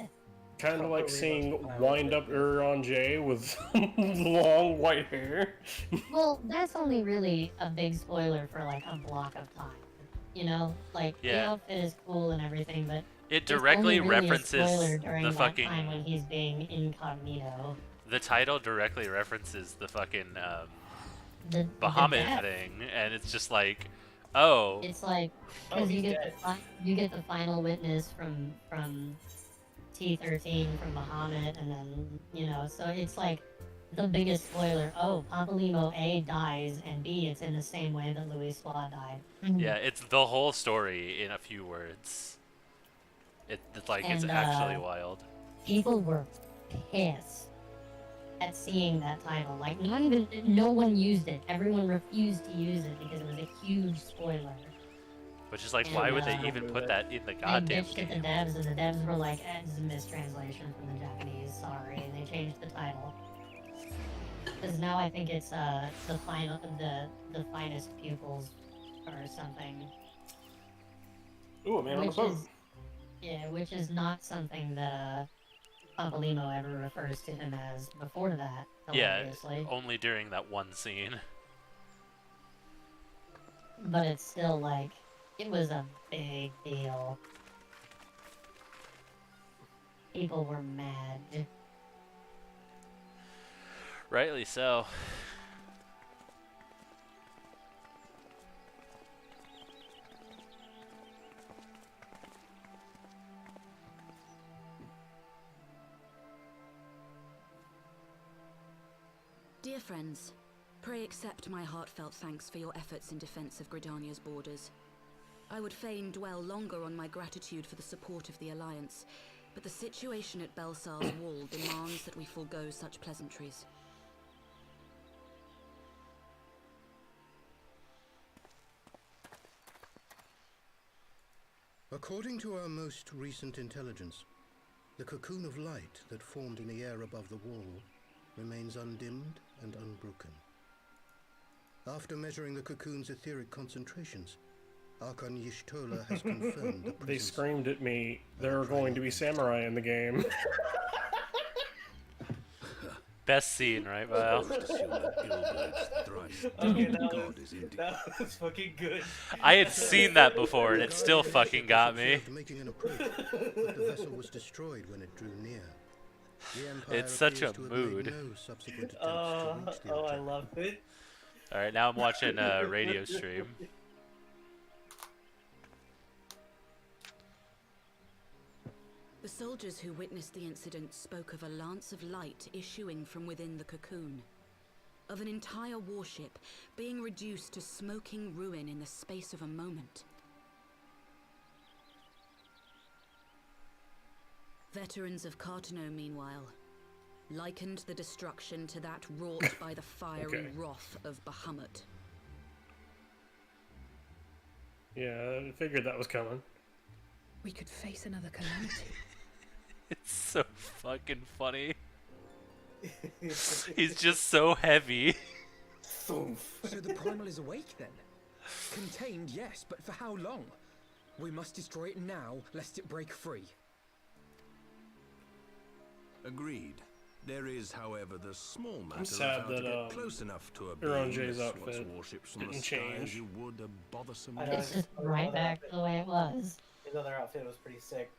Kind of like seeing wind-up Urion J with long white hair. Well, that's only really a big spoiler for like a block of time. You know, like the Yeah. outfit is cool and everything, but It directly it's only really references a spoiler during the that fucking. time when he's being incognito. The title directly references the fucking The Bahamut death. thing, and it's just like, oh. It's like because you get the final witness from T13 from Bahamut, and then you know, so it's like the biggest spoiler. Oh, Papalimo A dies, and B, it's in the same way that Louis Swa died. Yeah, it's the whole story in a few words. It's like it's And, actually wild. People were pissed at seeing that title. Like, not even, no one used it. Everyone refused to use it because it was a huge spoiler. Which is like, And, why would they even put that in the goddamn They bitched game? at the devs, and the devs were like, it's a mistranslation from the Japanese, sorry, and they changed the title. Because now I think it's the finest pupils or something. Ooh, a man on the boat. Which is not something that Papalimo ever refers to him as before that. Yeah, Hilariously. only during that one scene. But it's still like, it was a big deal. People were mad. Rightly so. Dear friends, pray accept my heartfelt thanks for your efforts in defense of Gridania's borders. I would fain dwell longer on my gratitude for the support of the Alliance, but the situation at Belsar's Wall demands that we forego such pleasantries. According to our most recent intelligence, the cocoon of light that formed in the air above the wall remains undimmed and unbroken. After measuring the cocoon's etheric concentrations, Archon Y'shtola has confirmed the They presence. screamed at me, there are going to be samurai in the game. Best scene, right, Val? Okay, that was fucking good. I had seen that before, and it still fucking got me. Making an approach, but the vessel was destroyed when it drew near. The Empire It's such a appears to have made mood. no subsequent attempts to reach the I object. love it. Alright, now I'm watching a radio stream. The soldiers who witnessed the incident spoke of a lance of light issuing from within the cocoon, of an entire warship being reduced to smoking ruin in the space of a moment. Veterans of Cartano, meanwhile, likened the destruction to that wrought by the fiery wrath of Bahamut. Yeah, I figured that was coming. We could face another calamity. It's so fucking funny. He's just so heavy. So the primal is awake then? Contained, yes, but for how long? We must destroy it now, lest it break free. Agreed. There is, however, the small matter I'm sad of how that, to get close enough to a Urion being J's that outfit swats warships from the didn't sky change. as you would a bothersome It's just right back to the way it was. His other outfit was pretty sick.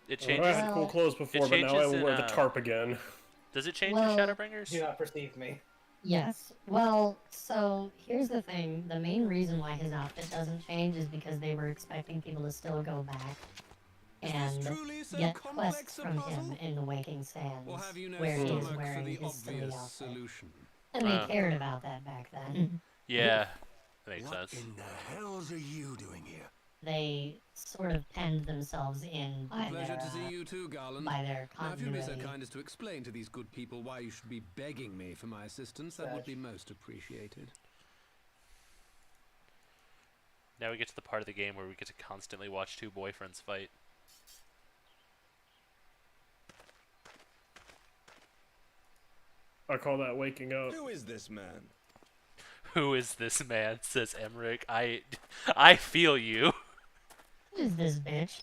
It Well, changes. I had cool clothes before, but now I will wear the tarp again. Does it change Well- in Shadowbringers? Do not perceive me. Yes. Well, so here's the thing. The main reason why his outfit doesn't change is because they were expecting people to still go back and get quests from him in the Waking Sands, where he is wearing his silly outfit. And they cared about that back then. Yeah, that makes What sense. in the hells are you doing here? They sort of penned themselves in by Pleasure their, to see you too, Garland. by their Now, if you'd be so continuity. kind as to explain to these good people why you should be begging me for my assistance, that would be most appreciated. Now we get to the part of the game where we get to constantly watch two boyfriends fight. I call that waking up. Who is this man? Who is this man? Says Emmerich. I feel you. Who is this bitch?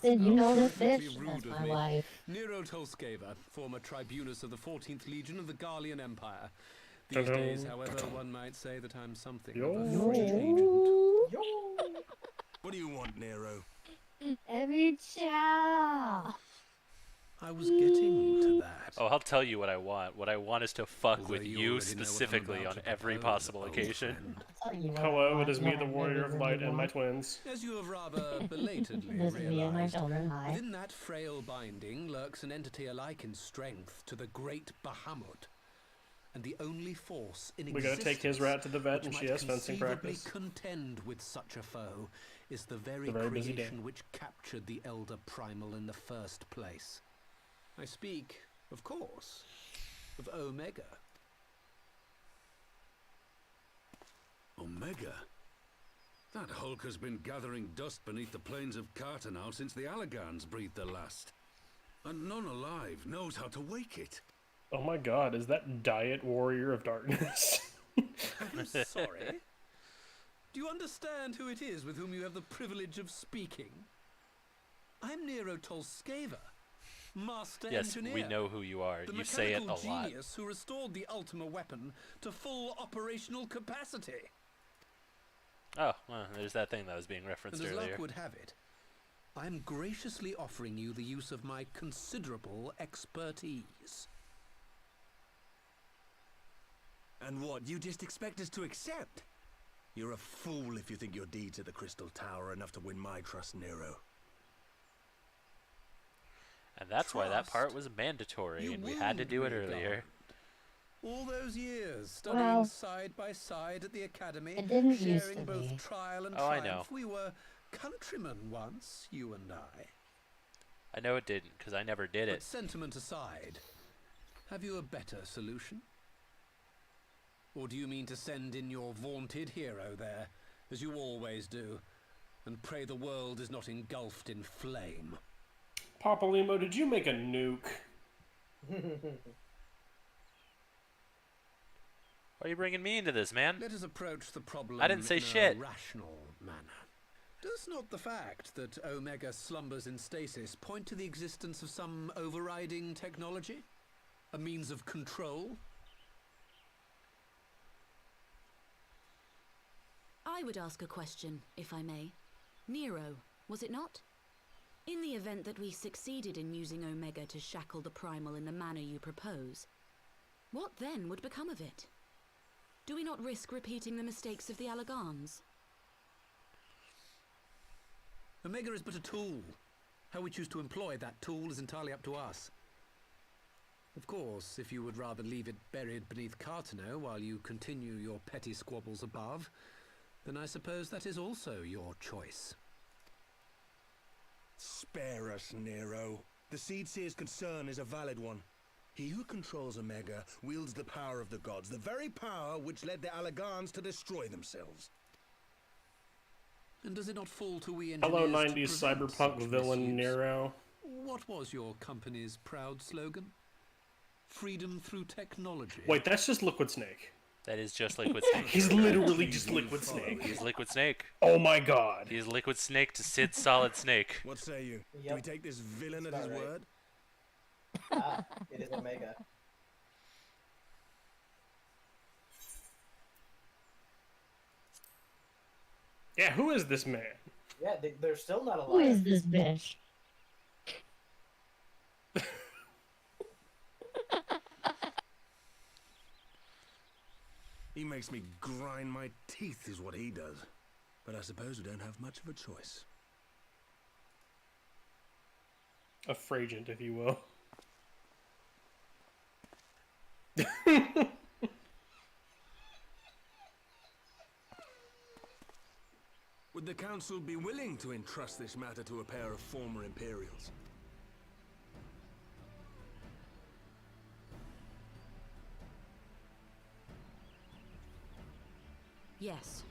Did you know this bitch? Rude That's of my me. wife. Nero Tolskeva, former tribunus of the 14th Legion of the Garlean Empire. These days, however, one might say that I'm something of a free agent. What do you want, Nero? Every chow. I was getting to that. Oh, I'll tell you what I want. What I want is to fuck Although with you you already know what I'm specifically about on to every propose, possible old occasion. friend. Hello, it is me, the Warrior of Light, and my twins. As you have rather belatedly This is me and my realized, children. Hi. within that frail binding lurks an entity alike in strength to the great Bahamut, and the only force in We gotta take his rat to the vet, and she has fencing conceivably practice. contend with such a foe is the very, busy day. creation which captured the Elder Primal in the first place. I speak, of course, of Omega. Omega? That hulk has been gathering dust beneath the plains of Cartanal since the Allagans breathed their last. And none alive knows how to wake it. Oh my god, is that Diet Warrior of Darkness? I'm sorry. Do you understand who it is with whom you have the privilege of speaking? I'm Nero Tolskeva, Master Yes, Engineer. we know who you are. The You say it a mechanical lot. genius who restored the Ultima weapon to full operational capacity. Oh, well, there's that thing that was being referenced And as earlier. luck would have it, I am graciously offering you the use of my considerable expertise. And what, you just expect us to accept? You're a fool if you think your deeds at the Crystal Tower are enough to win my trust, Nero. And that's why that Trust. part was mandatory, You and we had to wound do it me, earlier. All those years studying Well, side by side at the academy, it didn't used sharing to both be. trial and Oh, I triumph. know. We were countrymen once, you and I. I know it didn't, because I never did But it. sentiment aside, have you a better solution? Or do you mean to send in your vaunted hero there, as you always do, and pray the world is not engulfed in flame? Papa Limo, did you make a nuke? Why are you bringing me into this, man? Let us approach the problem I didn't say in shit. a rational manner. Does not the fact that Omega slumbers in stasis point to the existence of some overriding technology? A means of control? I would ask a question, if I may. Nero, was it not? In the event that we succeeded in using Omega to shackle the Primal in the manner you propose, what then would become of it? Do we not risk repeating the mistakes of the Allagans? Omega is but a tool. How we choose to employ that tool is entirely up to us. Of course, if you would rather leave it buried beneath Cartano while you continue your petty squabbles above, then I suppose that is also your choice. Spare us, Nero. The Seedseer's concern is a valid one. He who controls Omega wields the power of the gods, the very power which led the Allagans to destroy themselves. And does it not fall to we Hello, engineers to 90s prevent cyberpunk such villain misuse? Nero. What was your company's proud slogan? Freedom through technology. Wait, that's just Liquid Snake. That is just Liquid Snake. He's literally just Liquid Snake. He's Liquid Snake. Oh my god. He's Liquid Snake to Sid Solid Snake. What say you? Do Yep. we take this villain at That's his about right. word? Ah, it is Omega. Yeah, who is this man? Yeah, they're still not alive. Who is this bitch? He makes me grind my teeth is what he does. But I suppose we don't have much of a choice. A fragent, if you will. Would the Council be willing to entrust this matter to a pair of former Imperials? Yes.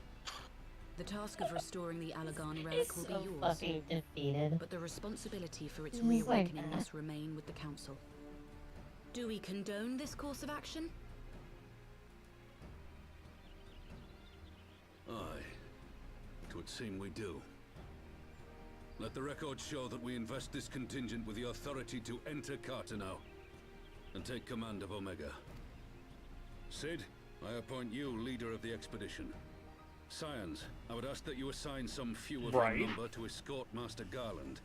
The task of restoring the Allagan relic will so be yours. fucking defeated. But the responsibility for its He's like reawakening that. must remain with the Council. Do we condone this course of action? Aye. It would seem we do. Let the record show that we invest this contingent with the authority to enter Carteneau and take command of Omega. Sid, I appoint you leader of the expedition. Scions, I would ask that you assign some few of your number to escort Master Garland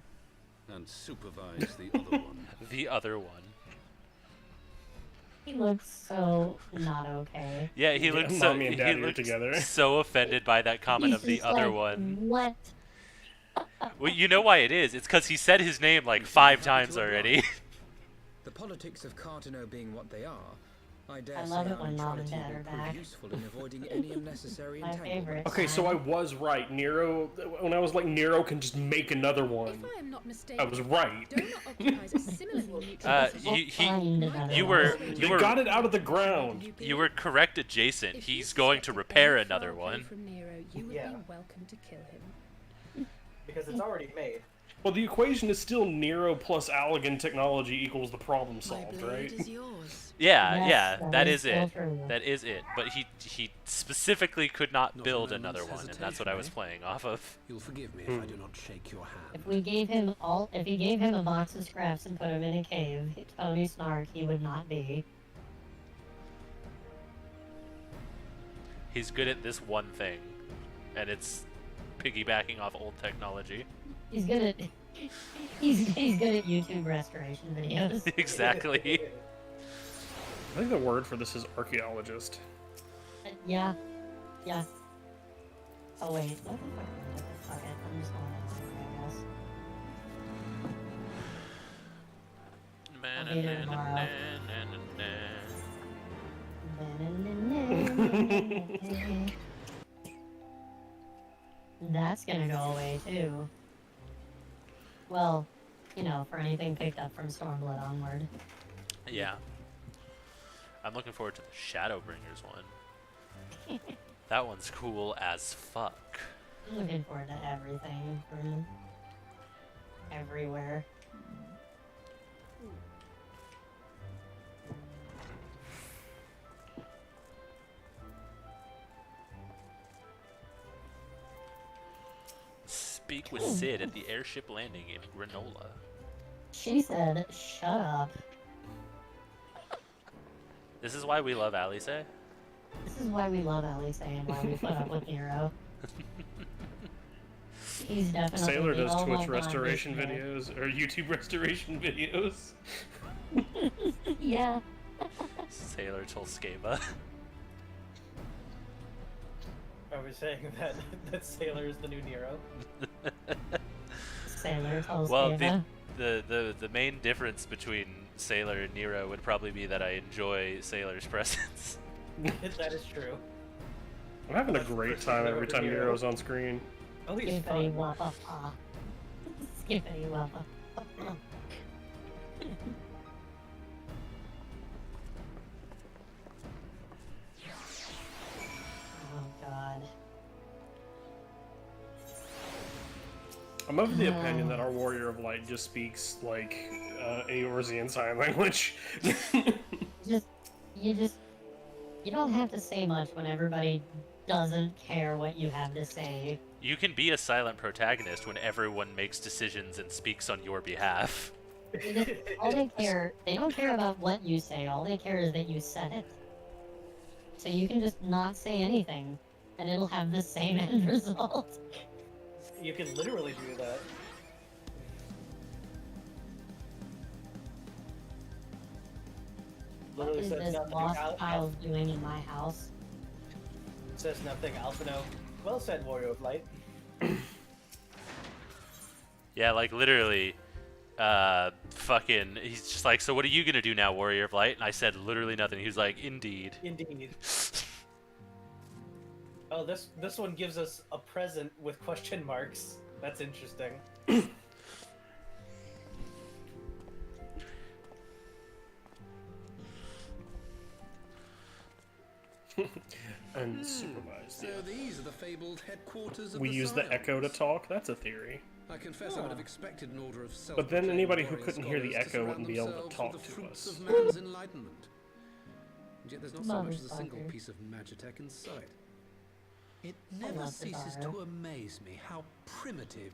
and supervise the other one. The other one. He looks so not okay. Yeah, he looks so Mommy and he Daddy are looks together. so offended by that comment He's of the just other like, one. What? Well, you know why it is. It's because he said his name like 5 times already. The politics of Carteneau being what they are, I dare I say love it our when Mom and neutrality Dad will are prove back. useful in avoiding any unnecessary My entanglement. favorite. Okay, so I was right. Nero, when I was like, Nero can just make another one. If I am not mistaken, I was right. Donut occupies a similarly neutral position. You were got it out of the ground. You were correct, adjacent. He's going to repair another Away one. from Nero, you would be welcome to kill him. Because it's already made. Well, the equation is still Nero plus Allegan technology equals the problem My solved, blade right? is yours. Yeah, Yes, yeah, that is still it. true. That is it. But he specifically could not build another one, and that's what I was playing off of. You'll forgive me if I do not shake your hand. If we gave him if he gave him a box of scraps and put him in a cave, Tony Snark, he would not be. He's good at this one thing, and it's piggybacking off old technology. He's good at he's good at YouTube restoration videos. Exactly. I think the word for this is archaeologist. Yeah. Yeah. Oh wait, what the fuck? Okay, I'm just going to I guess. I'll be there tomorrow. That's gonna go away too. Well, you know, for anything picked up from Stormblood onward. Yeah. I'm looking forward to the Shadowbringers one. That one's cool as fuck. I'm looking forward to everything from everywhere. Speak with Sid at the airship landing in Granola. She said, shut up. This is why we love Alice. This is why we love Alice and why we put up with Nero. He's definitely Sailor does oh my Twitch God, restoration this guy. videos, or YouTube restoration videos. Yeah. Sailor Tolskeva. Are we saying that Sailor is the new Nero? Sailor tells Well, Ava. the main difference between Sailor and Nero would probably be that I enjoy Sailor's presence. That is true. I'm having a great time every time Nero's on screen. Oh, he's Skippity fun. wappa pa. Skippity wappa. Oh God. I'm of the opinion that our Warrior of Light just speaks like Eorzean Sign Language. You don't have to say much when everybody doesn't care what you have to say. You can be a silent protagonist when everyone makes decisions and speaks on your behalf. All they don't care about what you say, all they care is that you said it. So you can just not say anything, and it'll have the same end result. You can literally do that. What Literally is says this nothing. lost child doing in my house? Says nothing. Alphino. Well said, Warrior of Light. Yeah, like literally, fucking, he's just like, so what are you gonna do now, Warrior of Light? And I said literally nothing. He was like, indeed. Indeed. Oh, this one gives us a present with question marks. That's interesting. Unsupervised. So these are the fabled headquarters of We the use the Scions. echo to talk? That's a theory. I confess I would have expected an order of self. But then anybody who couldn't hear the echo wouldn't be able to talk to us. Of man's enlightenment. And yet there's not so much as a single piece of magitech in sight. It never ceases to amaze me how primitive.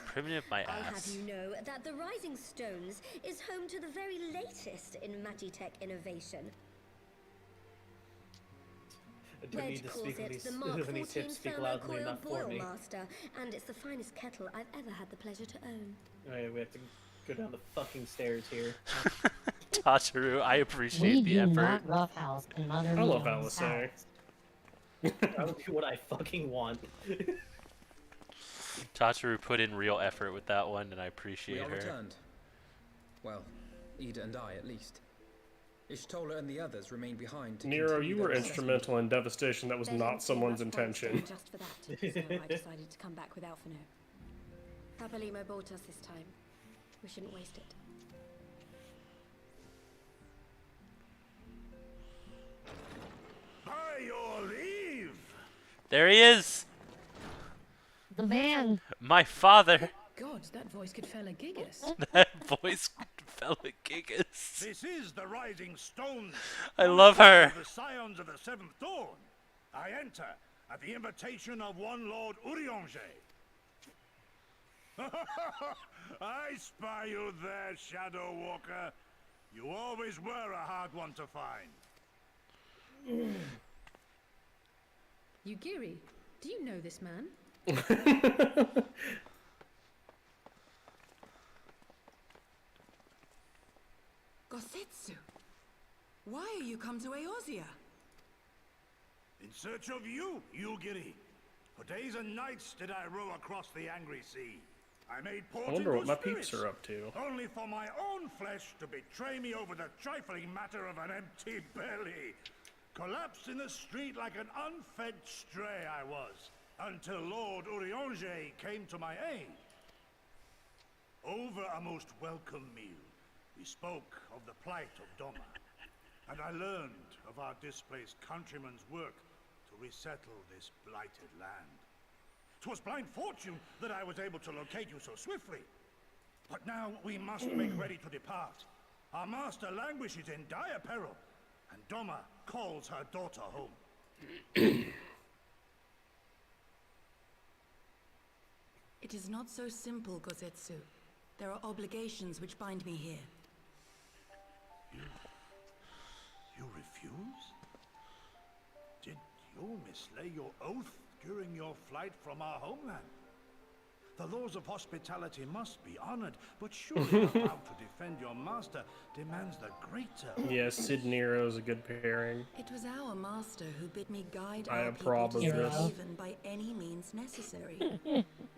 Primitive my I'll have ass. you know that the Rising Stones is home to the very latest in magitech innovation. Red calls it the Mark 14 Thermocoil Boil Master, and it's the finest kettle I've ever had the pleasure to own. Alright, we have to go down the fucking stairs here. Tacharu, I appreciate the effort. Not roughhouse and Mother I love Meow's Alisei. I will do what I fucking want. Tacharu put in real effort with that one, and I appreciate We are her. returned. Well, Ida and I, at least. Ishtola and the others remain behind to Nero, continue you their were assessment. instrumental in devastation. That was not someone's intention. Just for that, so I decided to come back with Alphino. Papalymo bought us this time. We shouldn't waste it. By your leave! There he is! The man! My father! God, that voice could fell a gigas. That voice fell a gigas. This is the Rising Stone. I love her. The scions of the Seventh Dawn. I enter at the invitation of one Lord Urianger. I spy you there, Shadow Walker. You always were a hard one to find. Yugiri, do you know this man? Gosetsu, why are you come to Eorzea? In search of you, Yugiri. For days and nights did I row across the angry sea. I made port I wonder into what my spirits, peeps are up to. only for my own flesh to betray me over the trifling matter of an empty belly. Collapsed in the street like an unfed stray I was, until Lord Urianger came to my aid. Over a most welcome meal, we spoke of the plight of Doma, and I learned of our displaced countrymen's work to resettle this blighted land. 'Twas blind fortune that I was able to locate you so swiftly. But now we must make ready to depart. Our master languishes in dire peril, and Doma calls her daughter home. It is not so simple, Gosetsu. There are obligations which bind me here. You refuse? Did you mislay your oath during your flight from our homeland? The laws of hospitality must be honored, but surely the vow to defend your master demands the greater. Yes, Sid Nero's a good pairing. It was our master who bid me guide I our approve people to of this. Haven by any means necessary.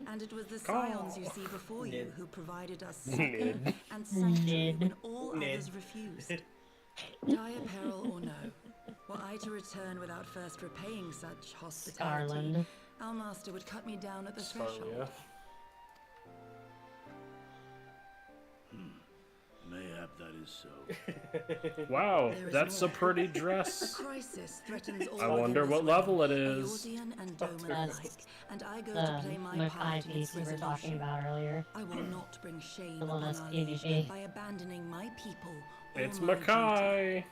And it was the scions you see before you who provided us succor Nid. and sanctuary when all Nid. others refused. Dire peril or no, were I to return without first repaying such hospitality, Scarland. our master would cut me down at the threshold. Scarlia. Mayhap that is so. Wow, There is that's a more. pretty A dress. crisis threatens all I wonder in what this level it realm, is. Eorzean and Doman That's alike, and I go The to play my part in Makai its piece we were talking resolution. about earlier. I will not bring shame The one upon that's our liege PvP. by abandoning my people. or It's my duty. Makai.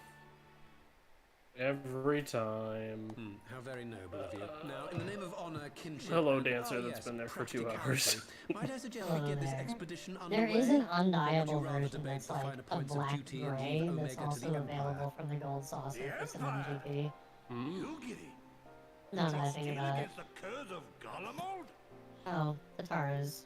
Every time. How very noble of you. Now, in the name of honor, kinship... Hello, and- dancer oh, that's yes, been there for 2 hours. practicality, might I suggest we get this expedition There underway? is an Or would you undieable rather version debate that's the like finer a points of black duty and gray leave that's Omega to also the Empire? available from the Gold Saucer for some MGP. Yugiri, Now that I think steal about it. against the curse of Garlemald? Oh, Tataru's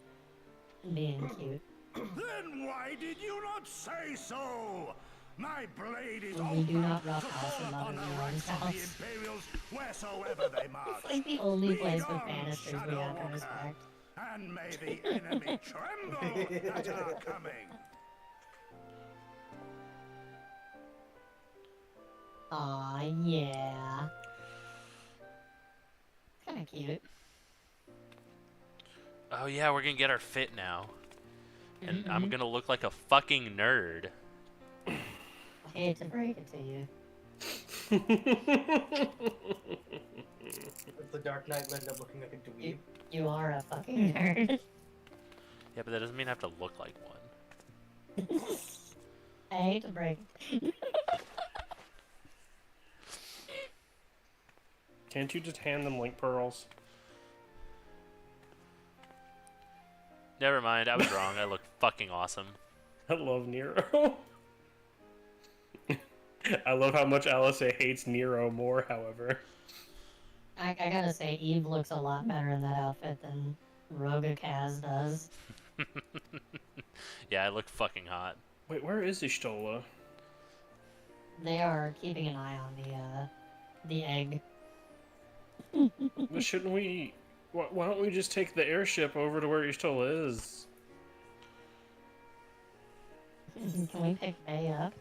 being cute. Then why did you not say so? My blade is We do not to roughhouse fall in upon Mother the Meow's ranks of the house. Imperials wheresoever they march. It's like the only Lead place with on, banisters we Shadow have to Walker, respect. and may the enemy tremble at our coming. Aw, yeah. Kinda cute. Oh yeah, we're gonna get our fit now. And I'm Mhm. gonna look like a fucking nerd. I hate to break it to you. The Dark Knight will end up looking like a dweeb. You are a fucking nerd. Yeah, but that doesn't mean I have to look like one. I hate to break it. Can't you just hand them link pearls? Never mind, I was wrong. I look fucking awesome. I love Nero. I love how much Alice hates Nero more, however. I gotta say, Eve looks a lot better in that outfit than Roga Kaz does. Yeah, I look fucking hot. Wait, where is Ishtola? They are keeping an eye on the egg. But shouldn't we... Why don't we just take the airship over to where Ishtola is? Can we pick Bay up?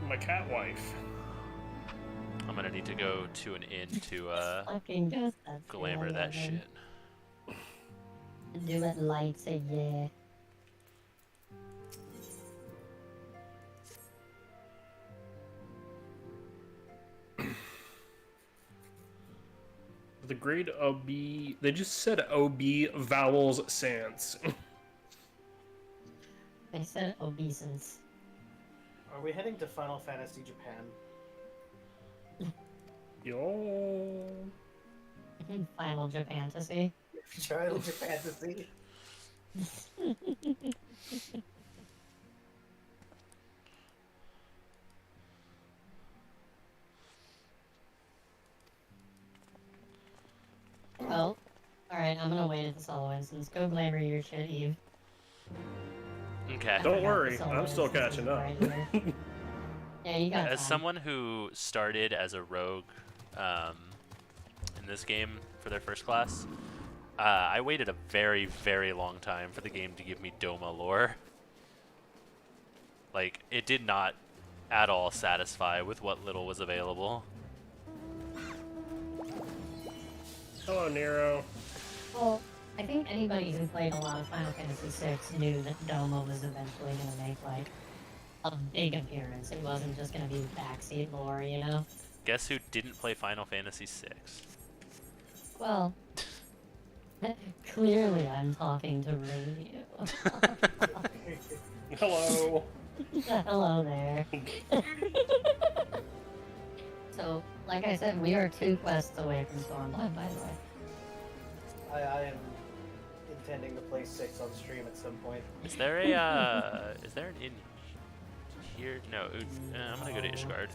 My cat wife. I'm gonna need to go to an inn to Fucking ghost that glamour shit, that shit. Do it light, say yeah. The grade OB... They just said OB vowels sans. They said obeisance. Are we heading to Final Fantasy Japan? Yo. Final Japantasy. Final Japantasy. Well, alright, I'm gonna wait at the solo instance. Go glamour your shit, Eve. Okay. Don't worry, I'm still catching up. Yeah, you got As time. someone who started as a rogue in this game for their first class, I waited a very, very long time for the game to give me Doma lore. Like, it did not at all satisfy with what little was available. Hello, Nero. Well, I think anybody who played a lot of Final Fantasy VI knew that Doma was eventually gonna make, like, a big appearance. It wasn't just gonna be backseat lore, you know? Guess who didn't play Final Fantasy VI? Well, clearly I'm talking to radio. Hello. Hello there. So, like I said, we are 2 quests away from Stormblood, by the way. I am intending to play 6 on stream at some point. Is there a, is there an inn here? No, I'm gonna go to Ishgard.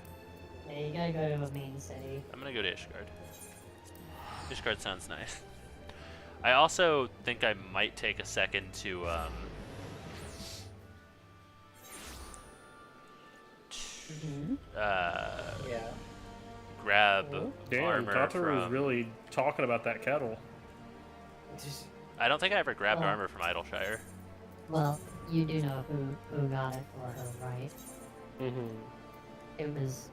Yeah, you gotta go to a main city. I'm gonna go to Ishgard. Ishgard sounds nice. I also think I might take a second to, Yeah. grab Damn, armor Tataru was from... really talking about that kettle. I don't think I ever grabbed Oh. armor from Idleshire. Well, you do know who got it for her, right? Mm-hmm. It was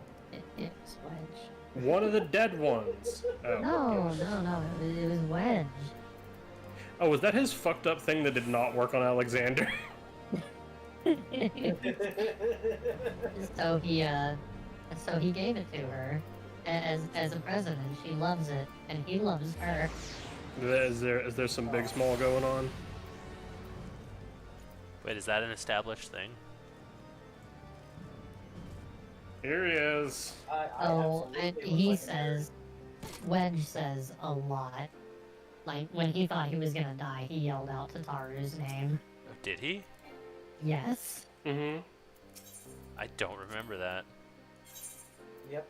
Wedge. One of the dead ones. Oh. No, it was Wedge. Oh, was that his fucked up thing that did not work on Alexander? So he gave it to her as a present, and she loves it, and he loves her. Is there some big small going on? Wait, is that an established thing? Here he is. Oh, and he says, Wedge says a lot. Like, when he thought he was gonna die, he yelled out Tataru's name. Did he? Yes. Mm-hmm. I don't remember that. Yep.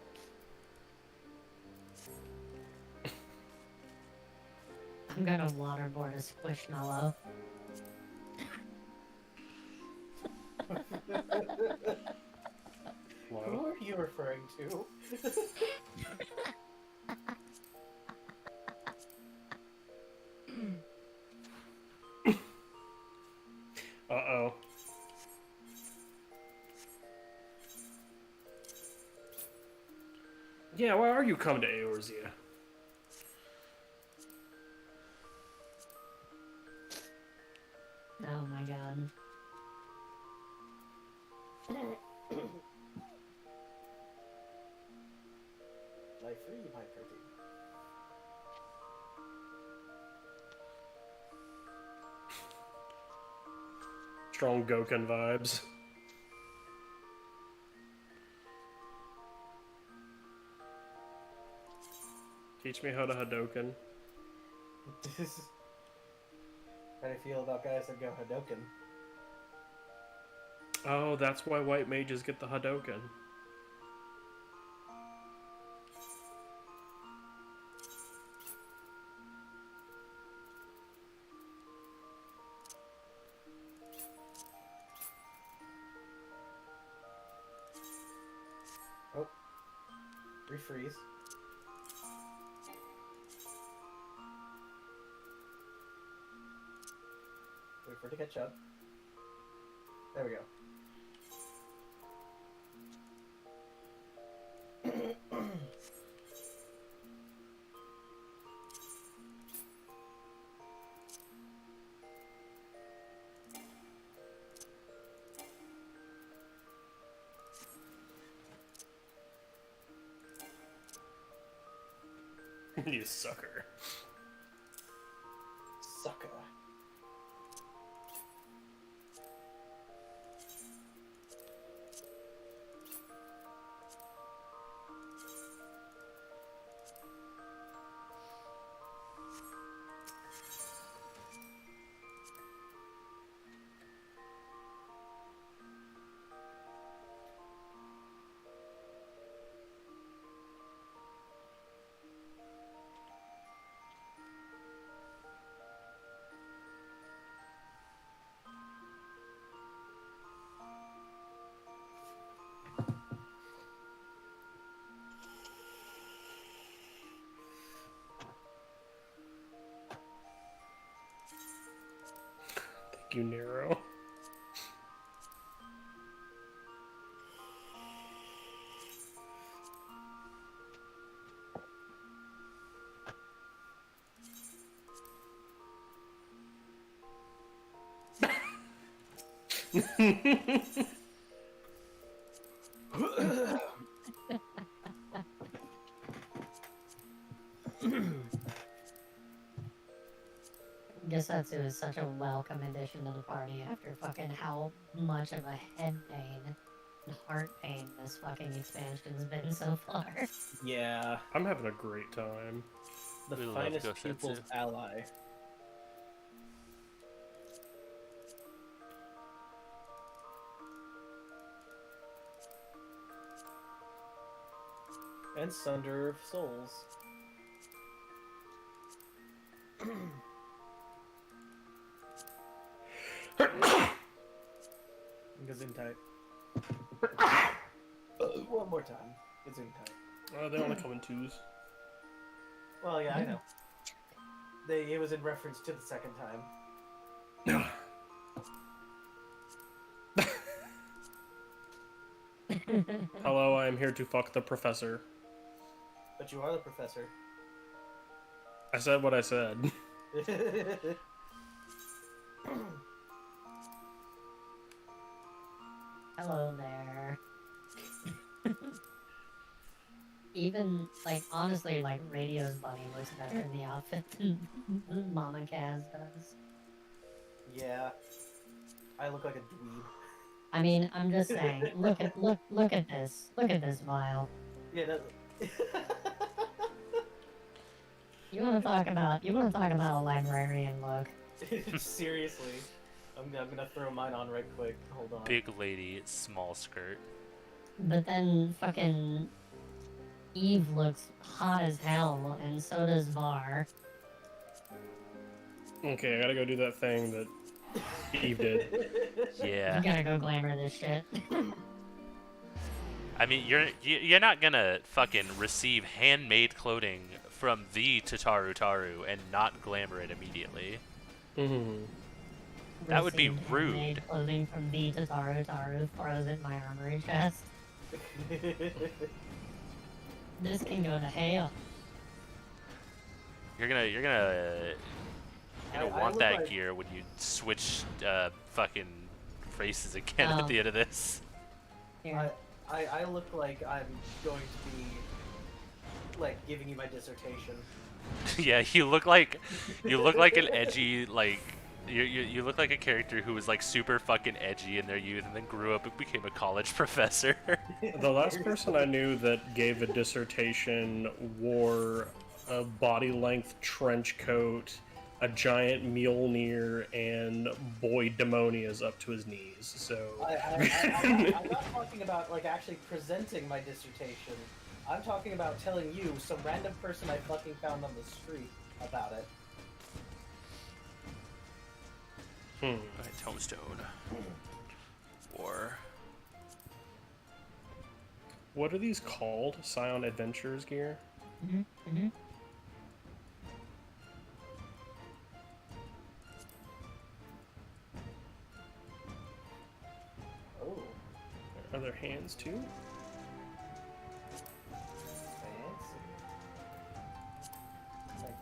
I'm gonna waterboard a Squishmallow. Who are you referring to? Uh-oh. Yeah, why are you coming to Eorzea? Oh my god. free, my pretty. Strong Goken vibes. Teach me how to Hadoken. How do you feel about guys that go Hadoken? Oh, that's why white mages get the Hadoken. Oh. Refreeze. Wait for it to catch up. There we go. You sucker. Sucker. Thank you, Nero. Gisatsu is such a welcome addition to the party after fucking how much of a head pain and heart pain this fucking expansion's been so far. Yeah. I'm having a great time. The We love finest Gisatsu. people's ally. And Sunder of Souls. Gesundheit. One more time. Gesundheit. They only come in twos. Well, yeah, I know. It was in reference to the second time. Hello, I am here to fuck the professor. But you are the professor. I said what I said. Hello there. Even, like, honestly, like, Radio's bunny looks better in the outfit than Mama Kaz does. Yeah. I look like a dweeb. I mean, I'm just saying, look at this. Look at this vial. Yeah, that... You wanna talk about a librarian look. Seriously. I'm gonna throw mine on right quick. Hold on. Big lady, small skirt. But then fucking Eve looks hot as hell, and so does Var. Okay, I gotta go do that thing that Eve did. Yeah. You gotta go glamour this shit. I mean, you're not gonna fucking receive handmade clothing from the Tataru and not glamour it immediately. Mm-hmm. That would be Received rude. handmade clothing from the Tataru throws it in my armory chest. This can go to hell. You're gonna I want look that like- gear when you switch fucking races again at Oh. the end of this. Here. I look like I'm going to be like giving you my dissertation. Yeah, you look like an edgy you look like a character who was like super fucking edgy in their youth and then grew up and became a college professor. The last person I knew that gave a dissertation wore a body-length trench coat, a giant Mjolnir, and boy demonias up to his knees. So I'm not talking about like actually presenting my dissertation. I'm talking about telling you, some random person I fucking found on the street, about it. Right, Tombstone. War. What are these called? Scion Adventures gear? Mm-hmm. Oh. Are there hands too?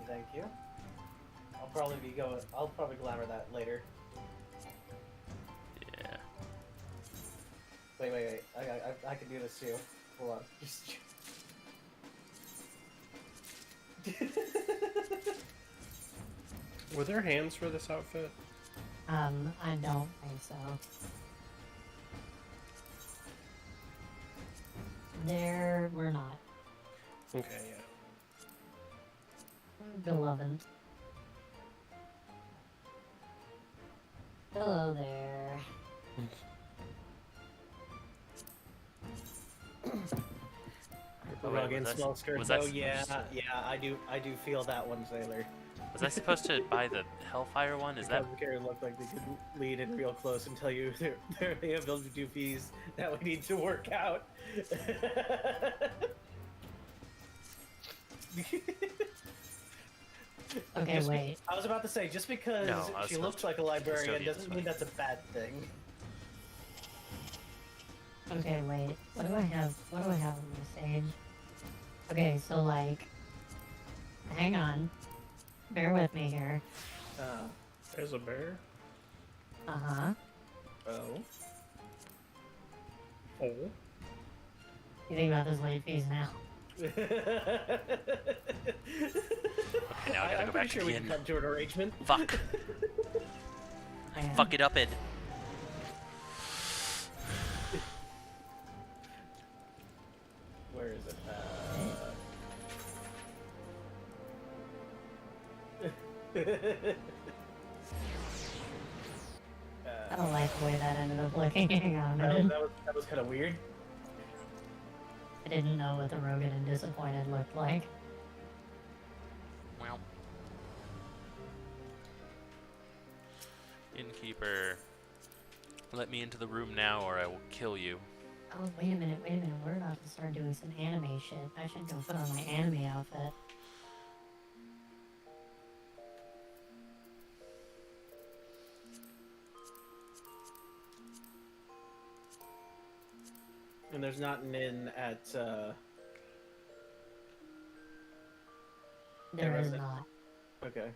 Thank you. I'll probably glamour that later. Yeah. Wait. I can do this too. Hold on. Were there hands for this outfit? I don't think so. There were not. Okay, yeah. Beloved. Hello there. Rug and small skirt. was that Oh yeah, I do feel that one, Sailor. Was I supposed to buy the Hellfire one? Is that? The character looked like they could lead in real close and tell you they have those doofies that we need to work out. Okay, wait. I was about to say, just because she looks like a librarian doesn't mean that's a bad thing. Okay, wait. What do I have on my stage? Okay, so like, hang on. Bear with me here. There's a bear? Uh-huh. Oh. Oh. You think about those late fees now? Okay, now I gotta go back sure to we the can inn. come to an arrangement. Fuck. I fuck it up in. Where is it? I don't like the way that ended up looking. Hang on a minute. That was kind of weird. I didn't know what the Rogan and Disappointed looked like. Well. Innkeeper, let me into the room now or I will kill you. Oh, wait a minute. We're about to start doing some anime shit. I should go put on my anime outfit. And there's not an inn at, There is not. Okay.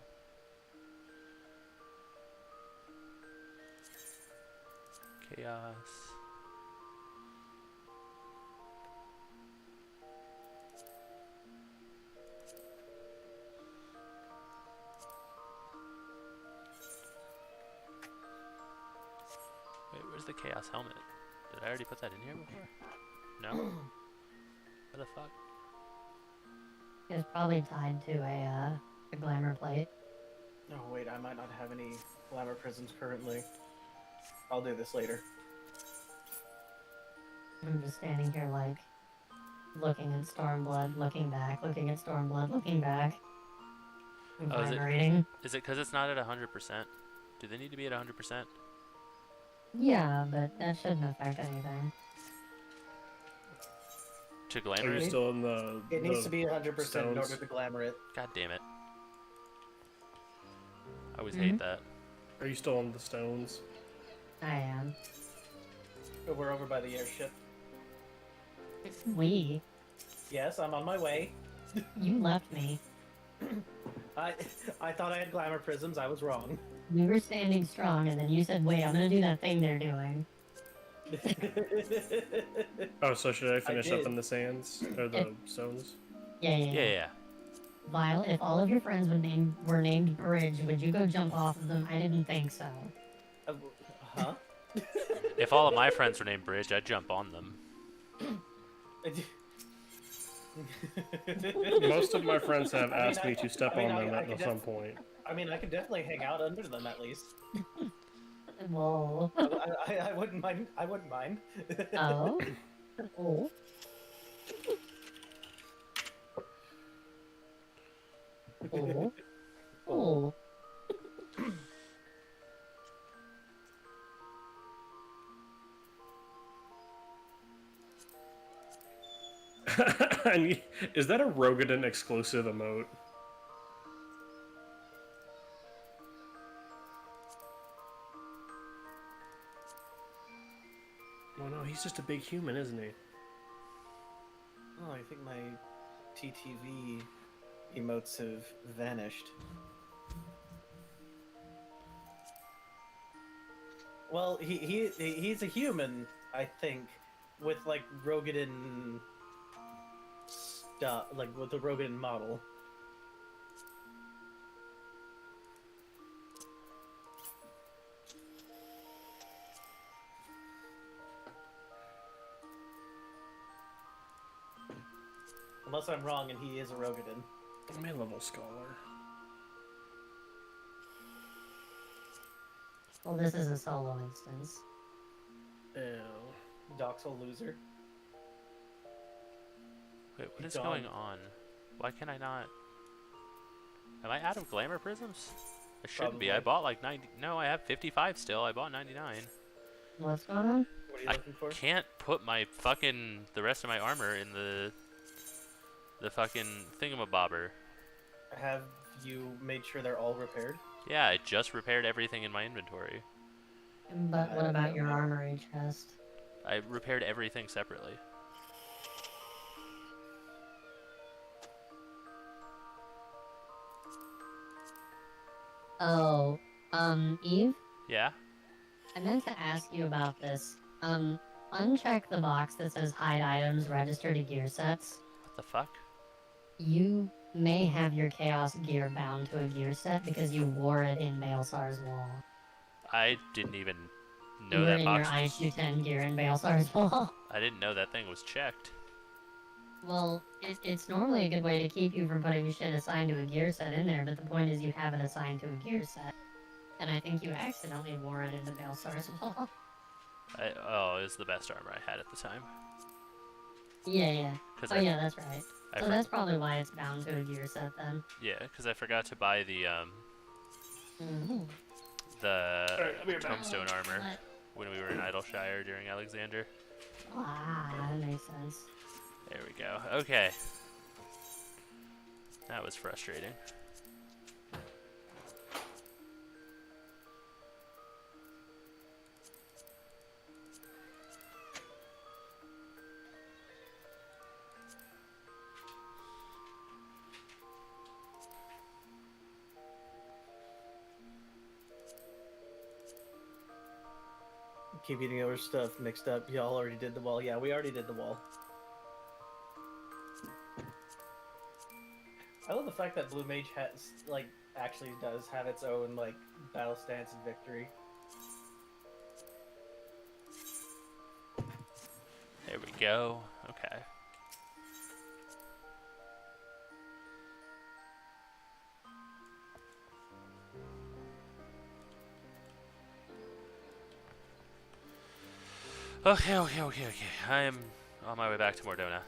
Chaos. Wait, where's the Chaos helmet? Did I already put that in here before? No? What the fuck? It's probably tied to a glamour plate. Oh wait, I might not have any glamour prisms currently. I'll do this later. I'm just standing here like, looking at Stormblood, looking back, looking at Stormblood, looking back. I'm Oh, glamourating. is it because it's not at 100%? Do they need to be at 100%? Yeah, but that shouldn't affect anything. To glamour Are you it? still in the It needs to be 100% in stones? order to glamour it. God damn it. I always hate that. Are you still on the stones? I am. We're over by the airship. We. Yes, I'm on my way. You left me. I thought I had glamour prisms. I was wrong. We were standing strong, and then you said, wait, I'm gonna do that thing they're doing. Oh, so should I finish up did. in the sands? Or the stones? Yeah. Violet, if all of your friends were named Bridge, would you go jump off of them? I didn't think so. Huh? If all of my friends were named Bridge, I'd jump on them. Most of my friends have asked me to step on them at some point. I mean, I could definitely hang out under them at least. Whoa. I wouldn't mind. I wouldn't mind. Oh. Oh. Oh. Oh. And is that a Rogadin exclusive emote? Oh no, he's just a big human, isn't he? Oh, I think my TTV emotes have vanished. Well, he's a human, I think, with like Rogadin stuff, like with the Rogadin model. Unless I'm wrong and he is a Rogadin. Mid-level scholar. Well, this is a solo instance. Ew. Doxel loser. Wait, what is going on? Why can I not... Am I out of glamour prisms? I shouldn't be. I bought like 90... No, I have 55 still. I bought 99. What's going on? What are you looking for? I can't put my fucking... the rest of my armor in the fucking thingamabobber. Have you made sure they're all repaired? Yeah, I just repaired everything in my inventory. But what about your armory chest? I repaired everything separately. Oh, Eve? Yeah? I meant to ask you about this. Uncheck the box that says hide items registered to gear sets. What the fuck? You may have your Chaos gear bound to a gear set because you wore it in Balesar's wall. I didn't even know You were that in box. your IQ10 gear in Balesar's wall. I didn't know that thing was checked. Well, it's normally a good way to keep you from putting shit assigned to a gear set in there, but the point is you have it assigned to a gear set. And I think you accidentally wore it into Balesar's wall. Oh, it was the best armor I had at the time. Yeah. Yeah, that's right. I So that's probably why it's bound to a gear set then. Yeah, because I forgot to buy the tombstone armor when we were in Idleshire during Alexander. Ah, that makes sense. There we go. Okay. That was frustrating. Keep getting our stuff mixed up. Y'all already did the wall. Yeah, we already did the wall. I love the fact that Blue Mage has, like, actually does have its own, like, battle stance and victory. There we go. Okay. Okay. I am on my way back to Mordona.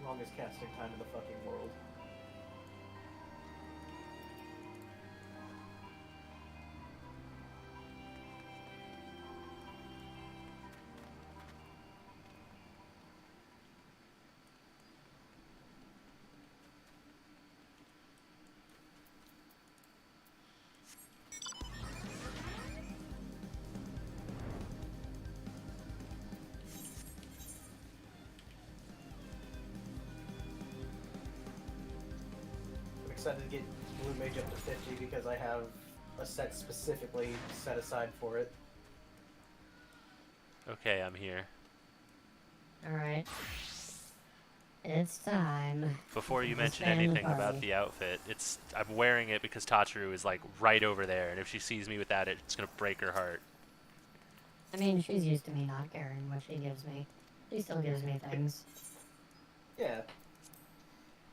Longest casting time in the fucking world. Excited to get blue mage up to 50 because I have a set specifically set aside for it. Okay, I'm here. Alright. It's time. Before you mention Expand the anything about party. the outfit, I'm wearing it because Tatsuru is like right over there, and if she sees me with that, it's gonna break her heart. I mean, she's used to me not caring what she gives me. She still gives me things. Yeah.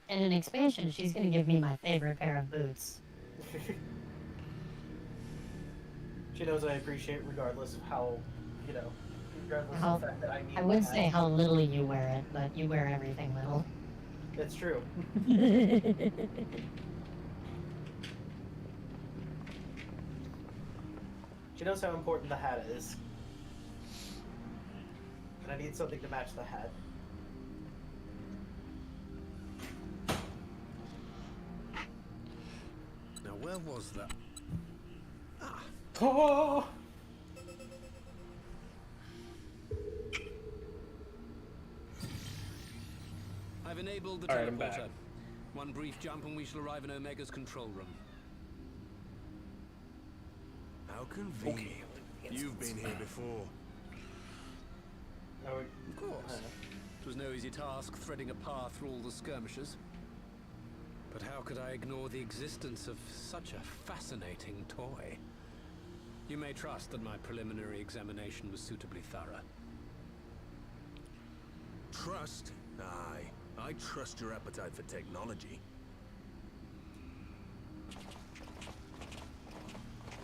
And in expansion, she's gonna give me my favorite pair of boots. She knows I appreciate regardless of how, you know, regardless How, of the fact that I need I would that. say how little you wear it, but you wear everything little. It's true. She knows how important the hat is. And I need something to match the hat. Now, where was that? Ah. Oh! I've enabled the All right, I'm back. teleporter. One brief jump and we shall arrive in Omega's control room. How convenient. Okay. You've been here before. Of course. It was no easy task threading a path through all the skirmishes. But how could I ignore the existence of such a fascinating toy? You may trust that my preliminary examination was suitably thorough. Trust? Aye. I trust your appetite for technology.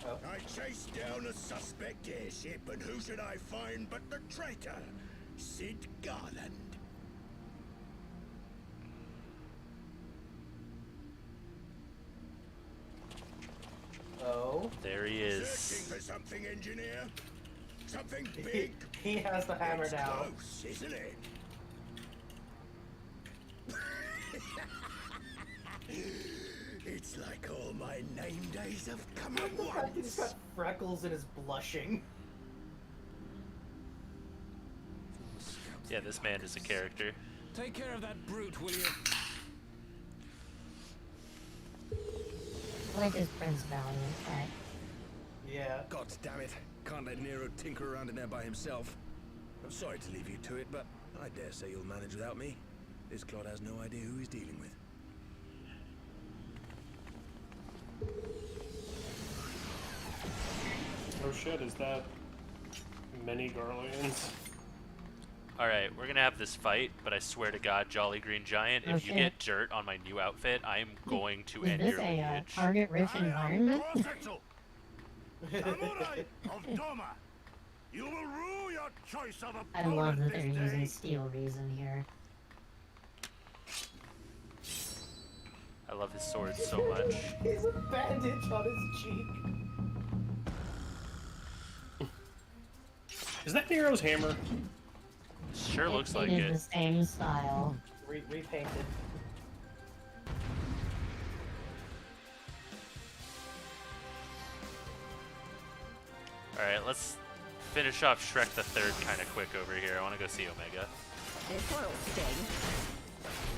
I chased down a suspect airship, and who should I find but the traitor, Sid Garland. Oh? There he is. Searching for something, engineer? Something big? He has the hammer It's now. close, isn't it? It's like all my name days have come at He's once. got freckles and is blushing. Yeah, this man is a character. Take care of that brute, will you? I like his Prince Valiant, but Yeah. God damn it. Can't let Nero tinker around in there by himself. I'm sorry to leave you to it, but I dare say you'll manage without me. This clod has no idea who he's dealing with. Oh shit, is that many Garleans? Alright, we're gonna have this fight, but I swear to God, Jolly Green Giant, Oh, if you shit. get dirt on my new outfit, I am going to is end this your a lineage. target-rich environment? Samurai of Doma, you will rue your choice of I love opponent that they're this using day. Steel Reason here. I love his sword so much. He's a bandage on his cheek. Is that Nero's hammer? Sure looks like It it. is the same style. Repainted. Alright, let's finish off Shrek the Third kind of quick over here. I want to go see Omega. This one'll sting.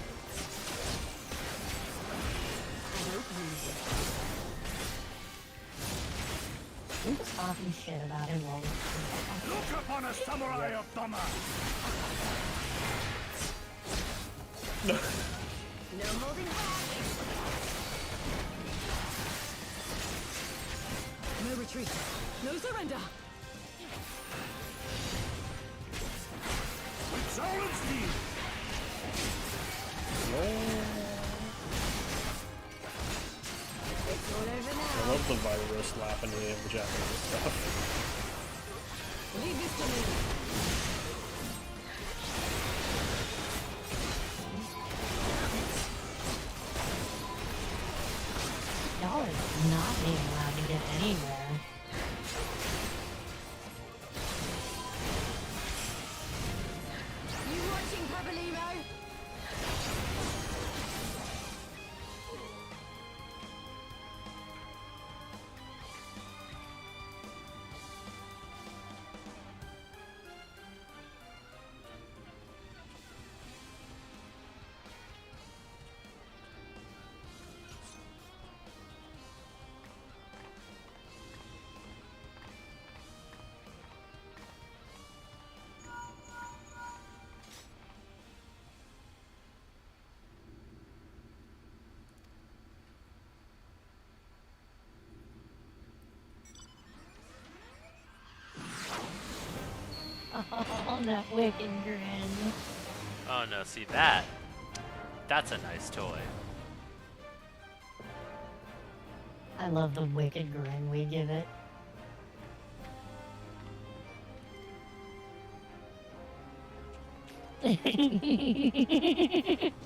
Who's talking shit about him while Look upon a samurai of Doma. No holding back. No retreat. No surrender. Silence thee. It's all over I now. love the virus laughing at the Japanese stuff. Leave this to me. y'all are not being allowed to get anywhere. You watching, Pabalino? Oh, that wicked grin. Oh no, see that's a nice toy. I love the wicked grin we give it.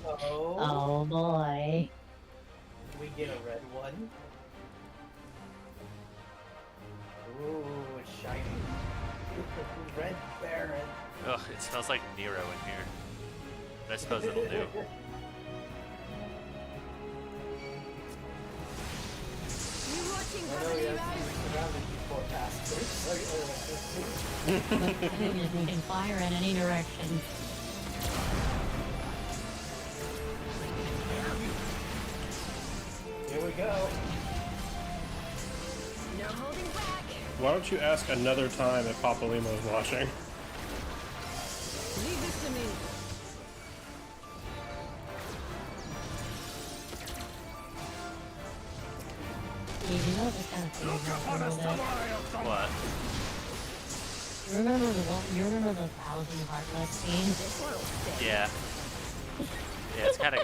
Oh boy. We get a red one. Ooh, it's shiny. Red Baron. Ugh, it smells like Nero in here. But I suppose it'll do. We can fire in any direction. Here we go. No holding back. Why don't you ask another time if Papa Limo's watching? Leave this to me. You know this kind of thing a little bit. What? You remember the 1,000 Heartless scene? Yeah. Yeah, it's kinda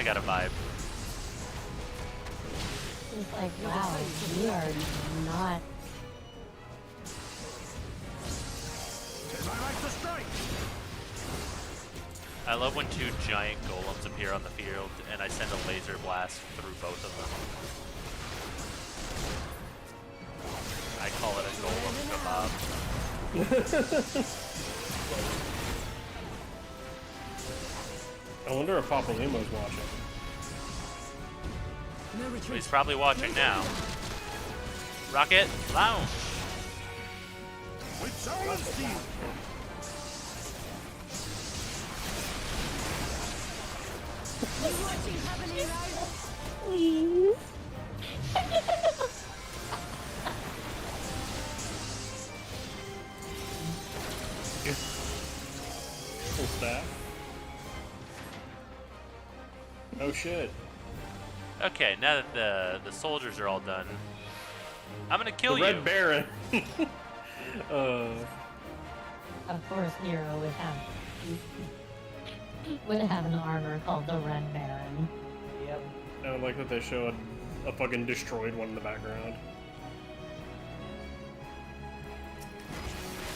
got a vibe. It's like, wow, we are not. I love when two giant golems appear on the field and I send a laser blast through both of them. I call it a golem kebab. I wonder if Papa Limo's watching. Well, he's probably watching now. Rocket, launch! With Soul Steel! Please. Full staff. Oh shit. Okay, now that the soldiers are all done, I'm gonna kill you. The Red Baron. Of course, Nero would have an armor called the Red Baron. Yep. I don't like that they show a fucking destroyed one in the background.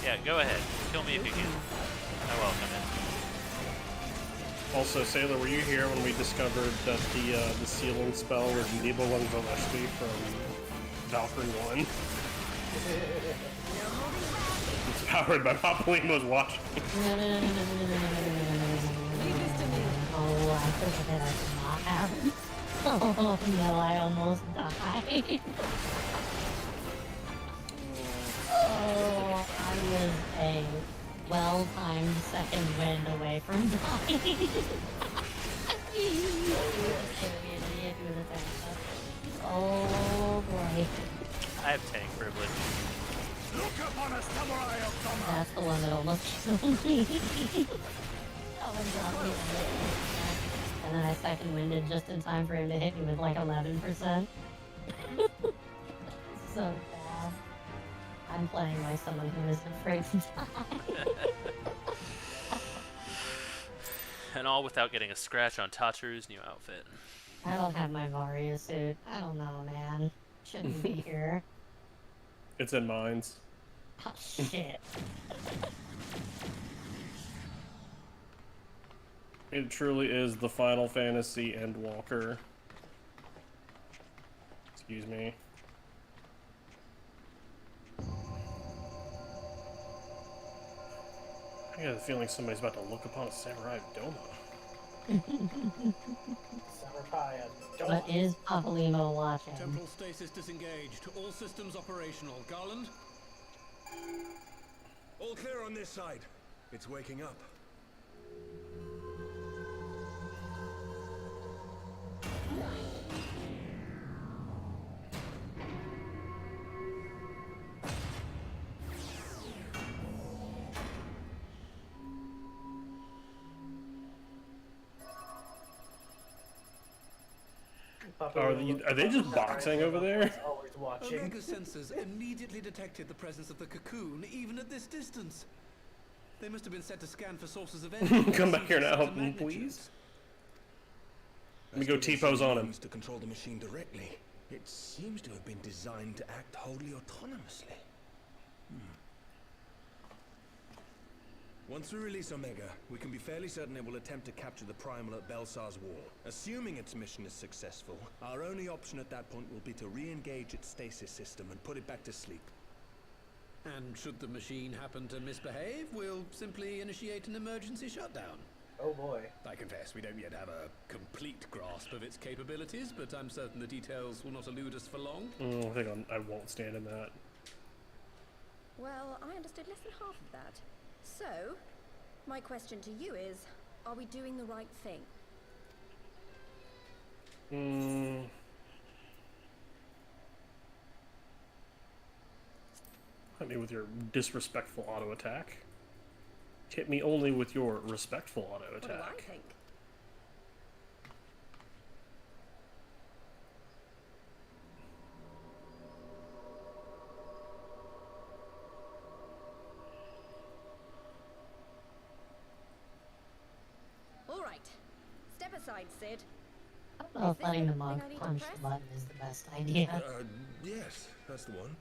Yeah, go ahead. Kill me if you can. I welcome it. Also, Sailor, were you here when we discovered that the sealing spell was Nibelung Gillespie from Valkyrie 1? It's powered by Papa Limo's watch. Oh, I forgot that I did not have it. Oh no, I almost died. Oh, I was a well-timed second wind away from dying. Oh boy. I have tank privilege. Look upon a samurai of summer! That's the one that almost killed me. And then I second winded just in time for him to hit me with like 11%. So bad. I'm playing like someone who isn't afraid to die. And all without getting a scratch on Tatsuru's new outfit. I don't have my Varia suit. I don't know, man. Shouldn't be here. It's in mines. Oh, shit. It truly is the Final Fantasy Endwalker. Excuse me. I got a feeling somebody's about to look upon a samurai doma. Samurai Doma. What is Papa Limo watching? Temporal stasis disengaged. All systems operational. Garland? All clear on this side. It's waking up. Are they just boxing over there? Always watching. Omega sensors immediately detected the presence of the cocoon, even at this distance. They must have been set to scan for sources of energy. Come back here now, please. Let me go T-pose on him. To control the machine directly, it seems to have been designed to act wholly autonomously. Once we release Omega, we can be fairly certain it will attempt to capture the Primal at Belsar's Wall. Assuming its mission is successful, our only option at that point will be to re-engage its stasis system and put it back to sleep. And should the machine happen to misbehave, we'll simply initiate an emergency shutdown. Oh boy. I confess, we don't yet have a complete grasp of its capabilities, but I'm certain the details will not elude us for long. I think I won't stand in that. Well, I understood less than half of that. So, my question to you is, are we doing the right thing? Hit me with your disrespectful auto attack. Hit me only with your respectful auto attack. What do I think? All right. Step aside, Sid. I don't know if letting the monk punch the button is the best idea. Yes, that's the one.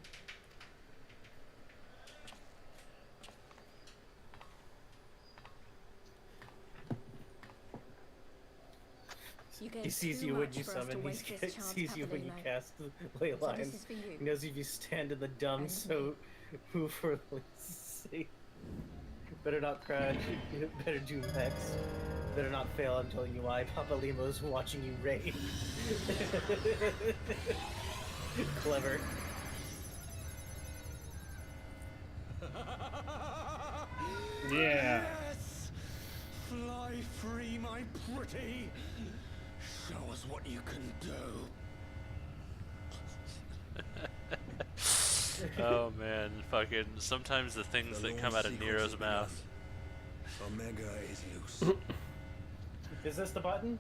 He sees you when you summon, he sees you when you cast the ley lines. He knows if you stand in the dumb, so move for see. Better not crash, better do Vex. Better not fail, I'm telling you why. Papa Limo's watching you raid. Clever. Yeah. Yes! Fly free, my pretty! Show us what you can do. Oh man, fucking sometimes the things that come out of Nero's mouth. Omega is loose. Is this the button?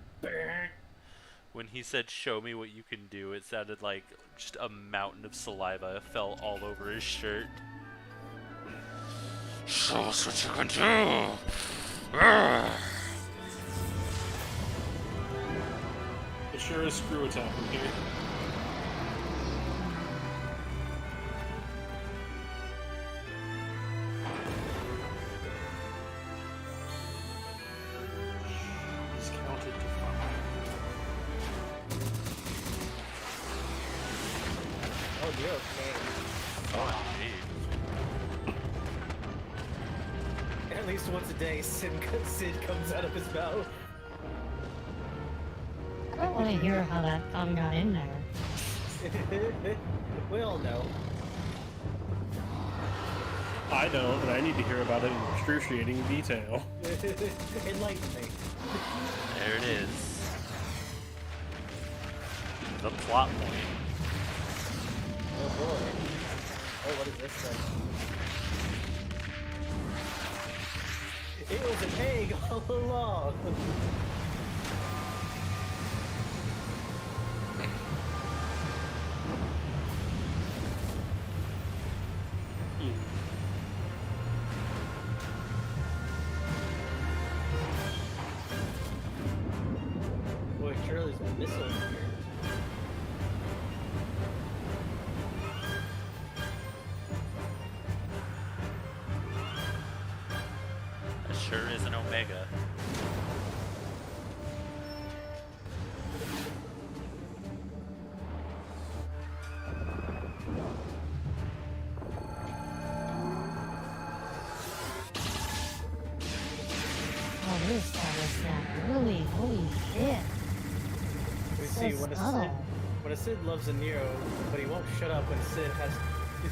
When he said, "Show me what you can do," it sounded like just a mountain of saliva fell all over his shirt. Show us what you can do! It sure is screw attacking here. He's counted to 5. Oh, you're okay. Oh, indeed. At least once a day, Sid comes out of his mouth. I don't want to hear how that gun got in there. We all know. I don't, and I need to hear about it in excruciating detail. Enlighten me. There it is. The plot point. Oh boy. Oh, what is this thing? It was an egg all along. Boy, Charlie's missile here. That sure is an Omega. Oh, this guy was really, holy shit. We So see when subtle. a Sid loves a Nero, but he won't shut up when Sid has.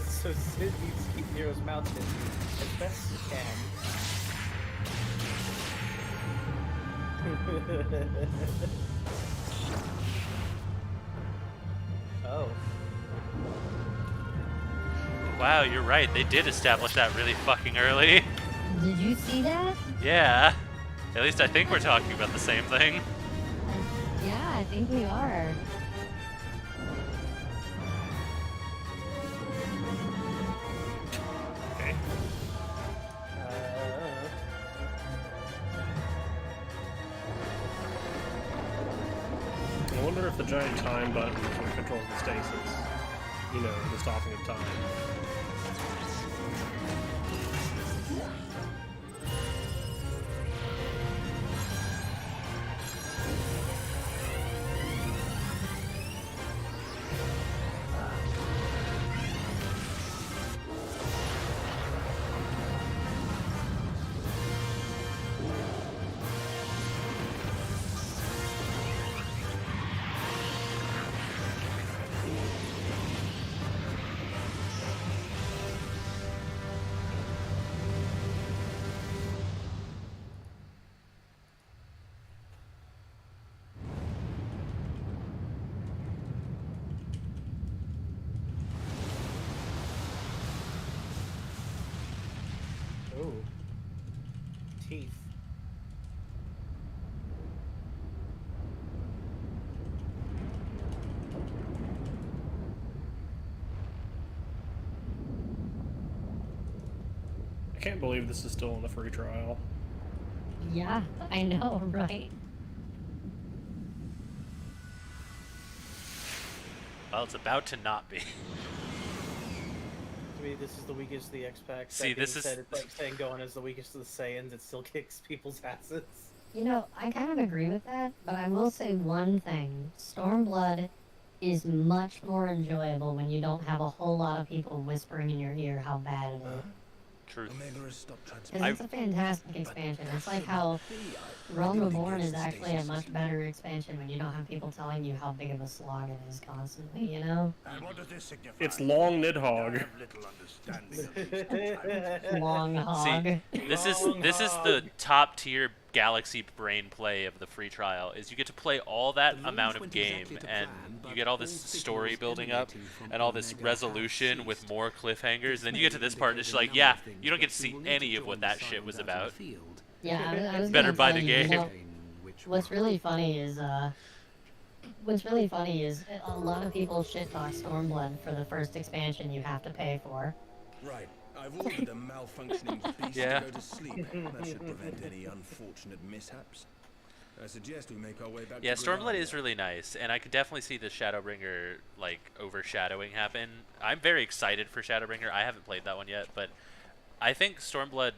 So Sid needs to keep Nero's mouth busy as best he can. Oh. Wow, you're right. They did establish that really fucking early. Did you see that? Yeah. At least I think we're talking about the same thing. Yeah, I think we are. Okay. if the giant time button sort of controls the stasis. You know, the stopping of time. Oh. Teeth. I can't believe this is still in the free trial. Yeah, I know, right? Well, it's about to not be. To me, this is the weakest of the X-Pack. See, this is... It's like saying Gohan is the weakest of the Saiyans. It still kicks people's asses. You know, I kind of agree with that, but I will say one thing. Stormblood is much more enjoyable when you don't have a whole lot of people whispering in your ear how bad it is. Truth. Because it's a fantastic expansion. It's like how Realm Reborn is actually a much better expansion when you don't have people telling you how big of a slog it is constantly, you know? It's long Nidhogg. Long hog. See, this is the top tier Galaxy Brain play of the free trial. Is you get to play all that amount of game, and you get all this story building up, and all this resolution with more cliffhangers. And then you get to this part, and it's just like, yeah, you don't get to see any of what that shit was about. Yeah, I was better gonna buy tell the you, game. you know, what's really funny is a lot of people shit talk Stormblood for the first expansion you have to pay for. Right. I've ordered a malfunctioning beast Yeah. to go to sleep. That should prevent any unfortunate mishaps. I suggest we make our way back Yeah, to Stormblood Gridania. is really nice, and I could definitely see the Shadowbringer like overshadowing happen. I'm very excited for Shadowbringer. I haven't played that one yet, but I think Stormblood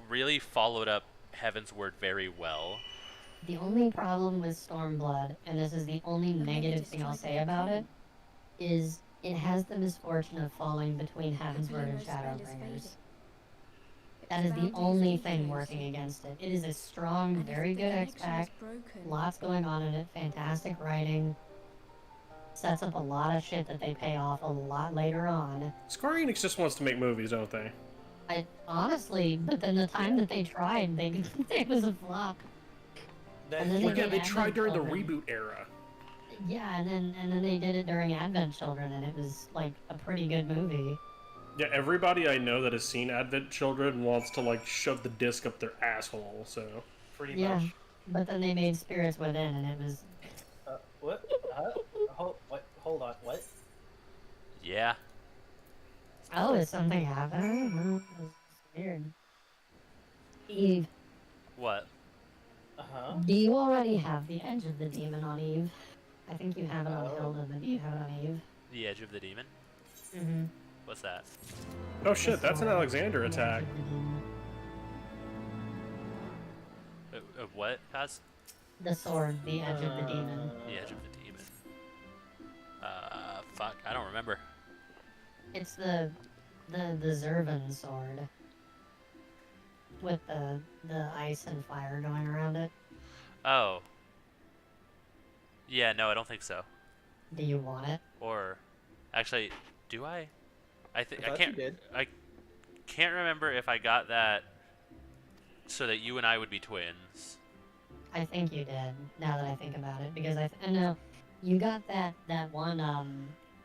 really followed up Heavensward very well. The only problem with Stormblood, and this is the only negative thing I'll say about it, is it has the misfortune of falling between Heavensward and Shadowbringers. That is the only thing working against it. It is a strong, very good X-Pack, lots going on in it, fantastic writing, sets up a lot of shit that they pay off a lot later on. Square Enix just wants to make movies, don't they? Honestly, but then the time that they tried, it was a flop. And then Well, yeah, did they tried during the Advent reboot era. Children. Yeah, and then they did it during Advent Children, and it was like a pretty good movie. Yeah, everybody I know that has seen Advent Children wants to like shove the disc up their asshole. So Pretty Yeah, much. but then they made Spirits Within, and it was What? Hold on. What? Yeah. oh, is something happening? It was weird. Eve, What? Uh-huh. do you already have the Edge of the Demon on Eve? I think you have it on Hilda, but do you have it on Eve? The Edge of the Demon? Mm-hmm. What's that? oh shit, that's an Alexander attack. What, Kaz? The sword, the Edge of the Demon. The Edge of the Demon. Fuck, I don't remember. It's the Zervan sword. With the ice and fire going around it. Oh. Yeah, no, I don't think so. Do you want it? Or, actually, do I? I thought can't. you did. I can't remember if I got that so that you and I would be twins. I think you did, now that I think about it, because I know you got that one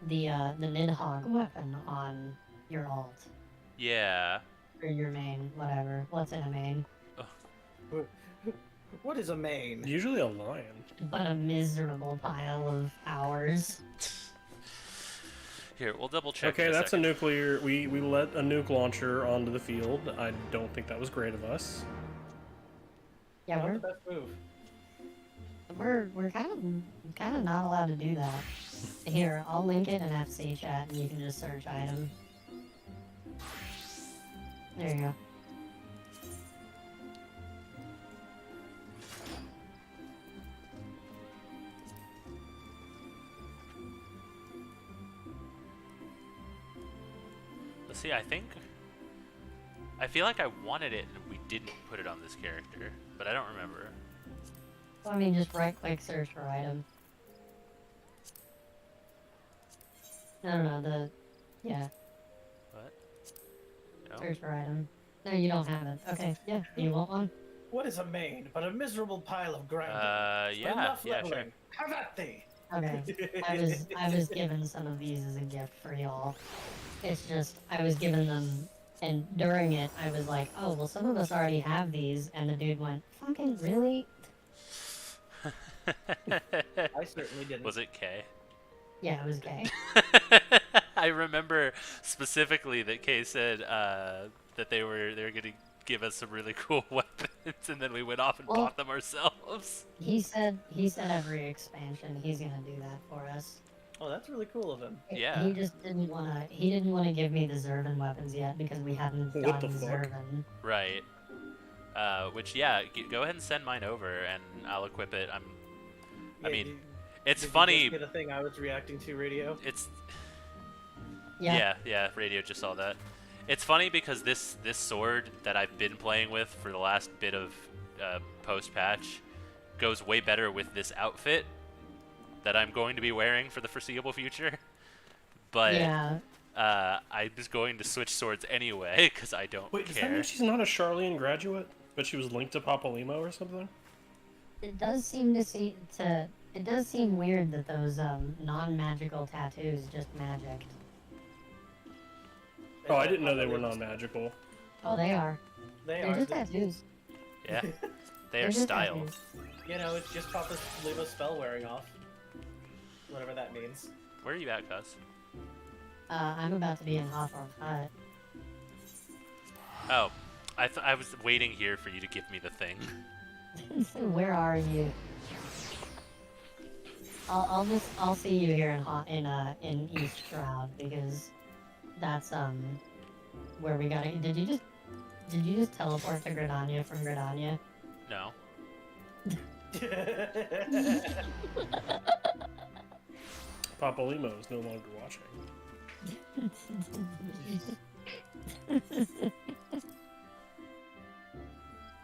the Nidhogg weapon on your alt. Yeah. Or your main, whatever. What's in a main? What is a main? Usually a lion. But a miserable pile of hours. Here, we'll double check. Okay, in a that's second. a nuclear. We let a nuke launcher onto the field. I don't think that was great of us. Yeah, Not we're the best move. we're kind of not allowed to do that. Here, I'll link it in FC chat, and you can just search item. There you go. Let's see, I feel like I wanted it and we didn't put it on this character, but I don't remember. So, I mean, just right-click search for item. No, yeah. What? No. Search for item. No, you don't have it. Okay, yeah, you want one? What is a maid but a miserable pile of grinding? Yeah, Enough yeah, leveling. sure. Have at thee! Okay, I was given some of these as a gift for y'all. It's just, I was given them, and during it, I was like, oh, well, some of us already have these, and the dude went, fucking really? I certainly didn't. Was it K? Yeah, it was gay. I remember specifically that Kay said that they were gonna give us some really cool weapons, and then we went off and bought them ourselves. He said every expansion he's gonna do that for us. Oh, that's really cool of him. Yeah. He just didn't wanna give me the Zervan weapons yet because we hadn't What done the fuck? Zervan. Right. Which, yeah, go ahead and send mine over, and I'll equip it. I mean, it's did funny. You just get a thing I was reacting to, Radio? It's. Yeah. Yeah, Radio just saw that. It's funny because this sword that I've been playing with for the last bit of post-patch goes way better with this outfit that I'm going to be wearing for the foreseeable future. But Yeah. I was going to switch swords anyway because I don't Wait, does that care. mean she's not a Charlene graduate, but she was linked to Papalymo or something? It does seem it does seem weird that those non-magical tattoos just magicked. Oh, I didn't know they were non-magical. Oh, they are. They're They're just tattoos. Yeah, they They're are just style. tattoos. You know, it's just Papa's Lima spell wearing off. Whatever that means. Where are you at, Cuz? I'm about to be in Hawthorne Hut. Oh, I was waiting here for you to give me the thing. Where are you? I'll see you here in East Shroud because that's where we gotta. Did you just teleport to Gridania from Gridania? No. Papalymo is no longer watching.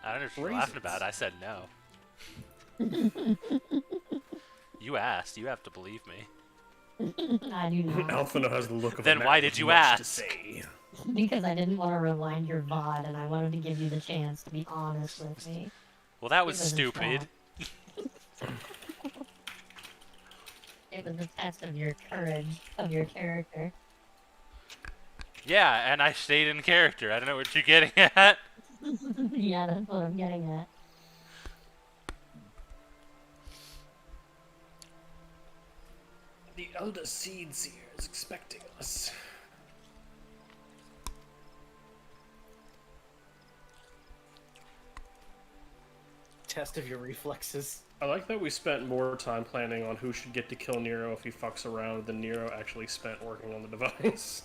I don't know what you're laughing about. I said no. You asked. You have to believe me. I do not. Alphino has the look of a Then man why with did you much to ask? say. Because I didn't want to rewind your VOD and I wanted to give you the chance to be honest with me. Well, that was It was a stupid. It was a test of your courage, of your character. Yeah, and I stayed in character. I don't know what you're getting at. Yeah, that's what I'm getting at. The Elder Seed Seer is expecting us. Test of your reflexes. I like that we spent more time planning on who should get to kill Nero if he fucks around than Nero actually spent working on the device.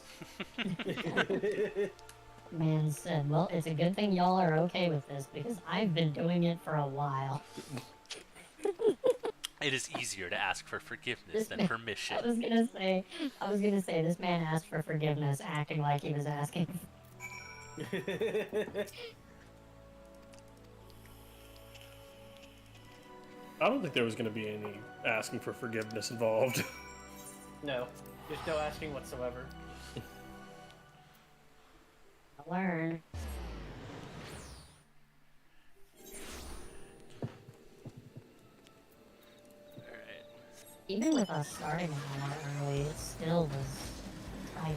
Man said, well, it's a good thing y'all are okay with this because I've been doing it for a while. It is easier to ask for forgiveness than permission. I was gonna say this man asked for forgiveness, acting like he was asking. I don't think there was going to be any asking for forgiveness involved. No, there's no asking whatsoever. Learn. Even with us starting a lot early, it still was tight.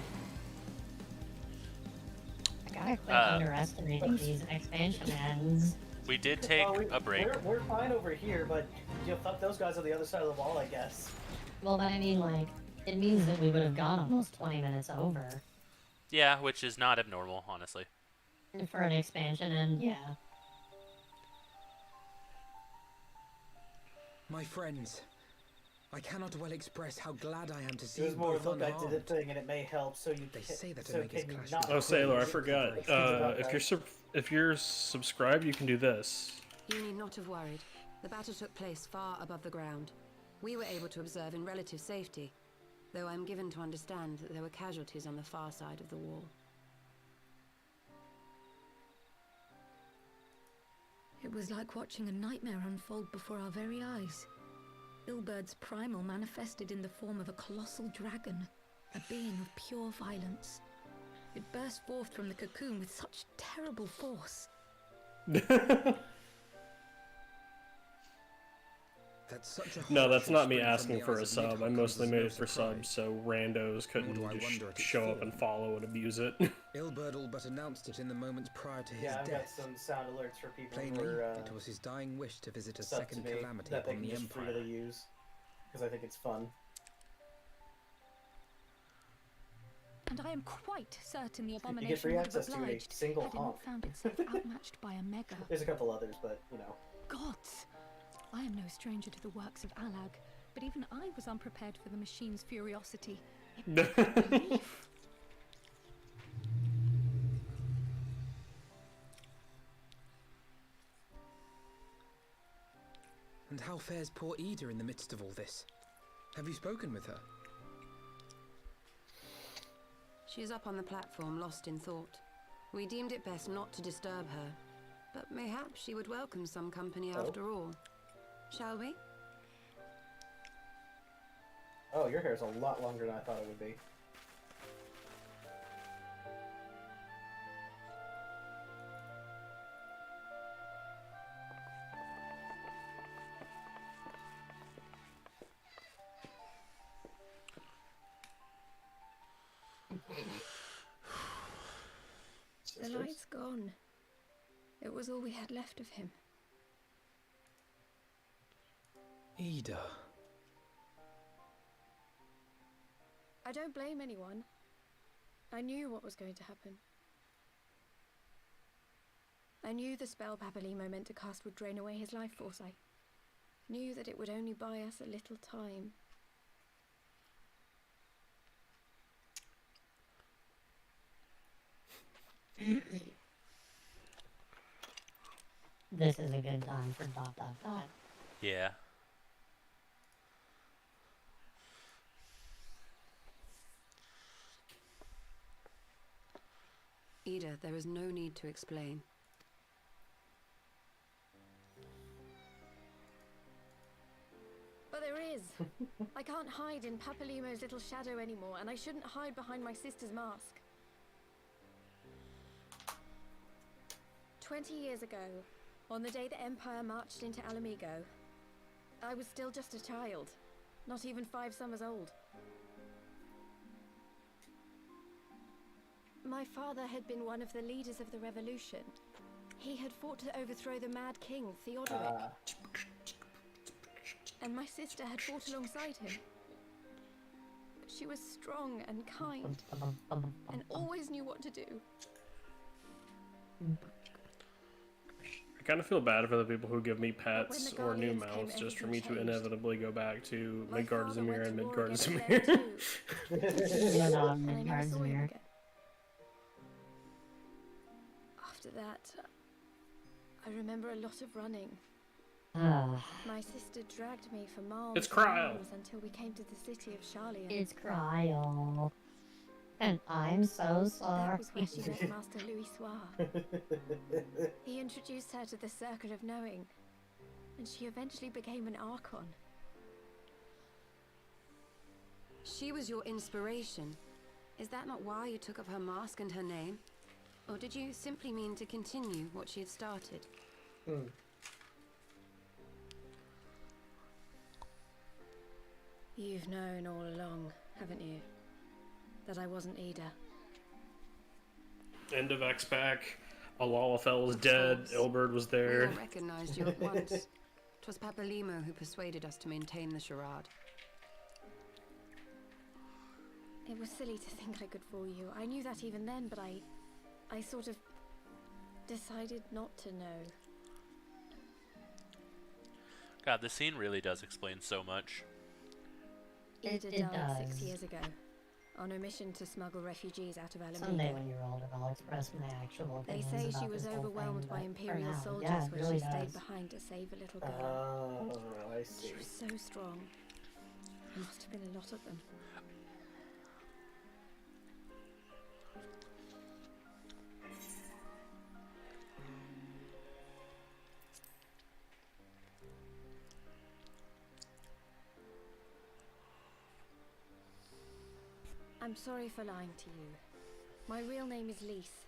I gotta quit underestimating these expansion ends. We did take a break. We're fine over here, but fuck those guys on the other side of the wall, I guess. Well, but I mean, like, it means that we would have gone almost 20 minutes over. Yeah, which is not abnormal, honestly. For an expansion, and yeah. My friends, I cannot well express how glad I am to see There's you more both look I unharmed. did a thing and it may help, so you They say that so Omega's can you clash not... Oh, Sailor, I forgot. About If you're subscribed, you can do this. You need not have worried. The battle took place far above the ground. We were able to observe in relative safety, though I'm given to understand that there were casualties on the far side of the wall. It was like watching a nightmare unfold before our very eyes. Ilbird's primal manifested in the form of a colossal dragon, a being of pure violence. It burst forth from the cocoon with such terrible force. That's such a No, that's not me spring from asking the for a eyes of sub. Nidhogg I comes mostly as made no it for surprise. subs, so randos couldn't Nor do I just wonder at its show up form. and follow and abuse it. Ilberd all but announced it in the moments prior to his Yeah, I've got death. some sound alerts for people Plainly, who are it was his dying wish to visit a sub second to me calamity that they upon can the just Empire. freely use, because I think it's fun. And I am quite certain the You get abomination free would have access to a obliged single had it honk. not found itself outmatched by a mega. There's a couple others, but you know. Gods! I am no stranger to the works of Alag, but even I was unprepared for the machine's furiosity. It beyond belief. And how fares poor Ida in the midst of all this? Have you spoken with her? She is up on the platform, lost in thought. We deemed it best not to disturb her, but mayhaps she would welcome some company after all. Shall we? Oh, your hair's a lot longer than I thought it would be. The light's gone. It was all we had left of him. Ida. I don't blame anyone. I knew what was going to happen. I knew the spell Papalimo meant to cast would drain away his life force. I knew that it would only buy us a little time. This is a good time for ... Yeah. Ida, there is no need to explain. But there is. I can't hide in Papalimo's little shadow anymore, and I shouldn't hide behind my sister's mask. 20 years ago, on the day the Empire marched into Alamigo, I was still just a child, not even 5 summers old. My father had been one of the leaders of the revolution. He had fought to overthrow the Mad King, Theodoric. And my sister had fought alongside him. But she was strong and kind, and always knew what to do. I kind of feel bad for the people who give me pets the or new Guardians came, mounts just for me everything to changed. inevitably go back to My Midgard father went Zemir and to war Midgard against Zemir. them too. You're not And I never Midgard saw him Zemir. again. After that, I remember a lot of running. My sister dragged me for miles It's and Cryo. miles until we came to the city of Charlian. It's Cryo. And I'm so sorry. That was where she met Master Louis Soir. He introduced her to the Circle of Knowing, and she eventually became an Archon. She was your inspiration. Is that not why you took up her mask and her name? Or did you simply mean to continue what she had started? You've known all along, haven't you? That I wasn't Ida. End of X-Pac. Alalafel was dead. Ilberd was We there. all recognized you at once. 'Twas Papalimo who persuaded us to maintain the charade. It was silly to think I could fool you. I knew that even then, but I sort of decided not to know. God, the scene really does explain so much. Ida It died 6 does. years ago on a mission to smuggle refugees out of Someday Alameda. when you're older, I'll express my actual They opinions say about she was this whole overwhelmed thing, by but Imperial for now, soldiers yeah, it when really she stayed does. behind to save a little girl. Oh, I see. She was so strong. There must have been a lot of them. I'm sorry for lying to you. My real name is Lise.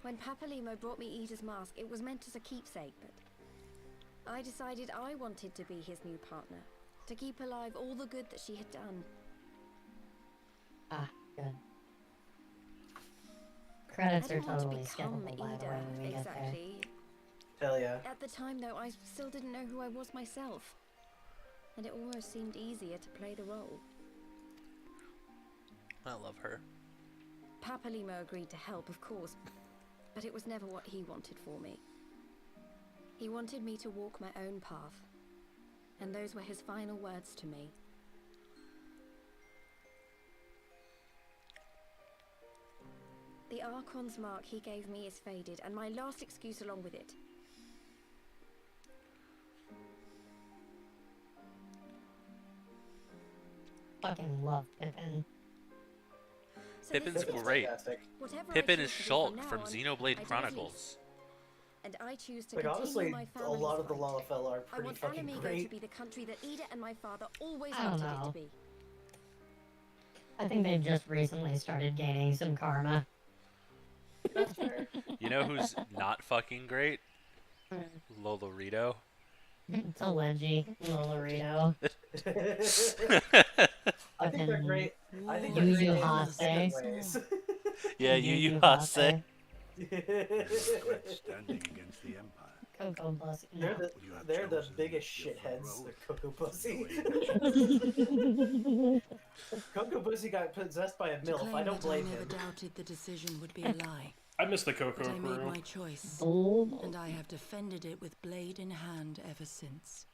When Papalimo brought me Ida's mask, it was meant as a keepsake, but I decided I wanted to be his new partner, to keep alive all the good that she had done. Ah, good. Credits I are didn't want to totally become skippable, by the Ida, way, when we get there. exactly. Hell yeah. At the time, though, I still didn't know who I was myself, and it almost seemed easier to play the role. I love her. Papalimo agreed to help, of course, but it was never what he wanted for me. He wanted me to walk my own path, and those were his final words to me. The Archon's mark he gave me is faded, and my last excuse along with it. Fucking love Pippin. So Pippin's this is great. fantastic. Whatever I Pippin is choose to do Shulk now from on, I Xenoblade do as Chronicles. least. And I choose to Like, continue honestly, my a family's lot of the fight. Lalafell are I pretty want fucking Alamego great. to be the country that Ida and my father always I don't wanted it know. to be. I think they've just recently started gaining some karma. You know who's not fucking great? Lolorito. It's a Leggy, Lolorito. I think they're great. I think they're Yu great Yu in Hase. different ways. Yeah, Yu Hase. Standing against the Empire. Cocoa Pussy. They're the biggest shitheads. The Cocoa Pussy. Cocoa Pussy got possessed by a To MILF. claim I don't that blame I never him. doubted the decision would be a lie. I miss the Cocoa But I made Crew. my choice, Oh. and I have defended it with blade in hand ever since.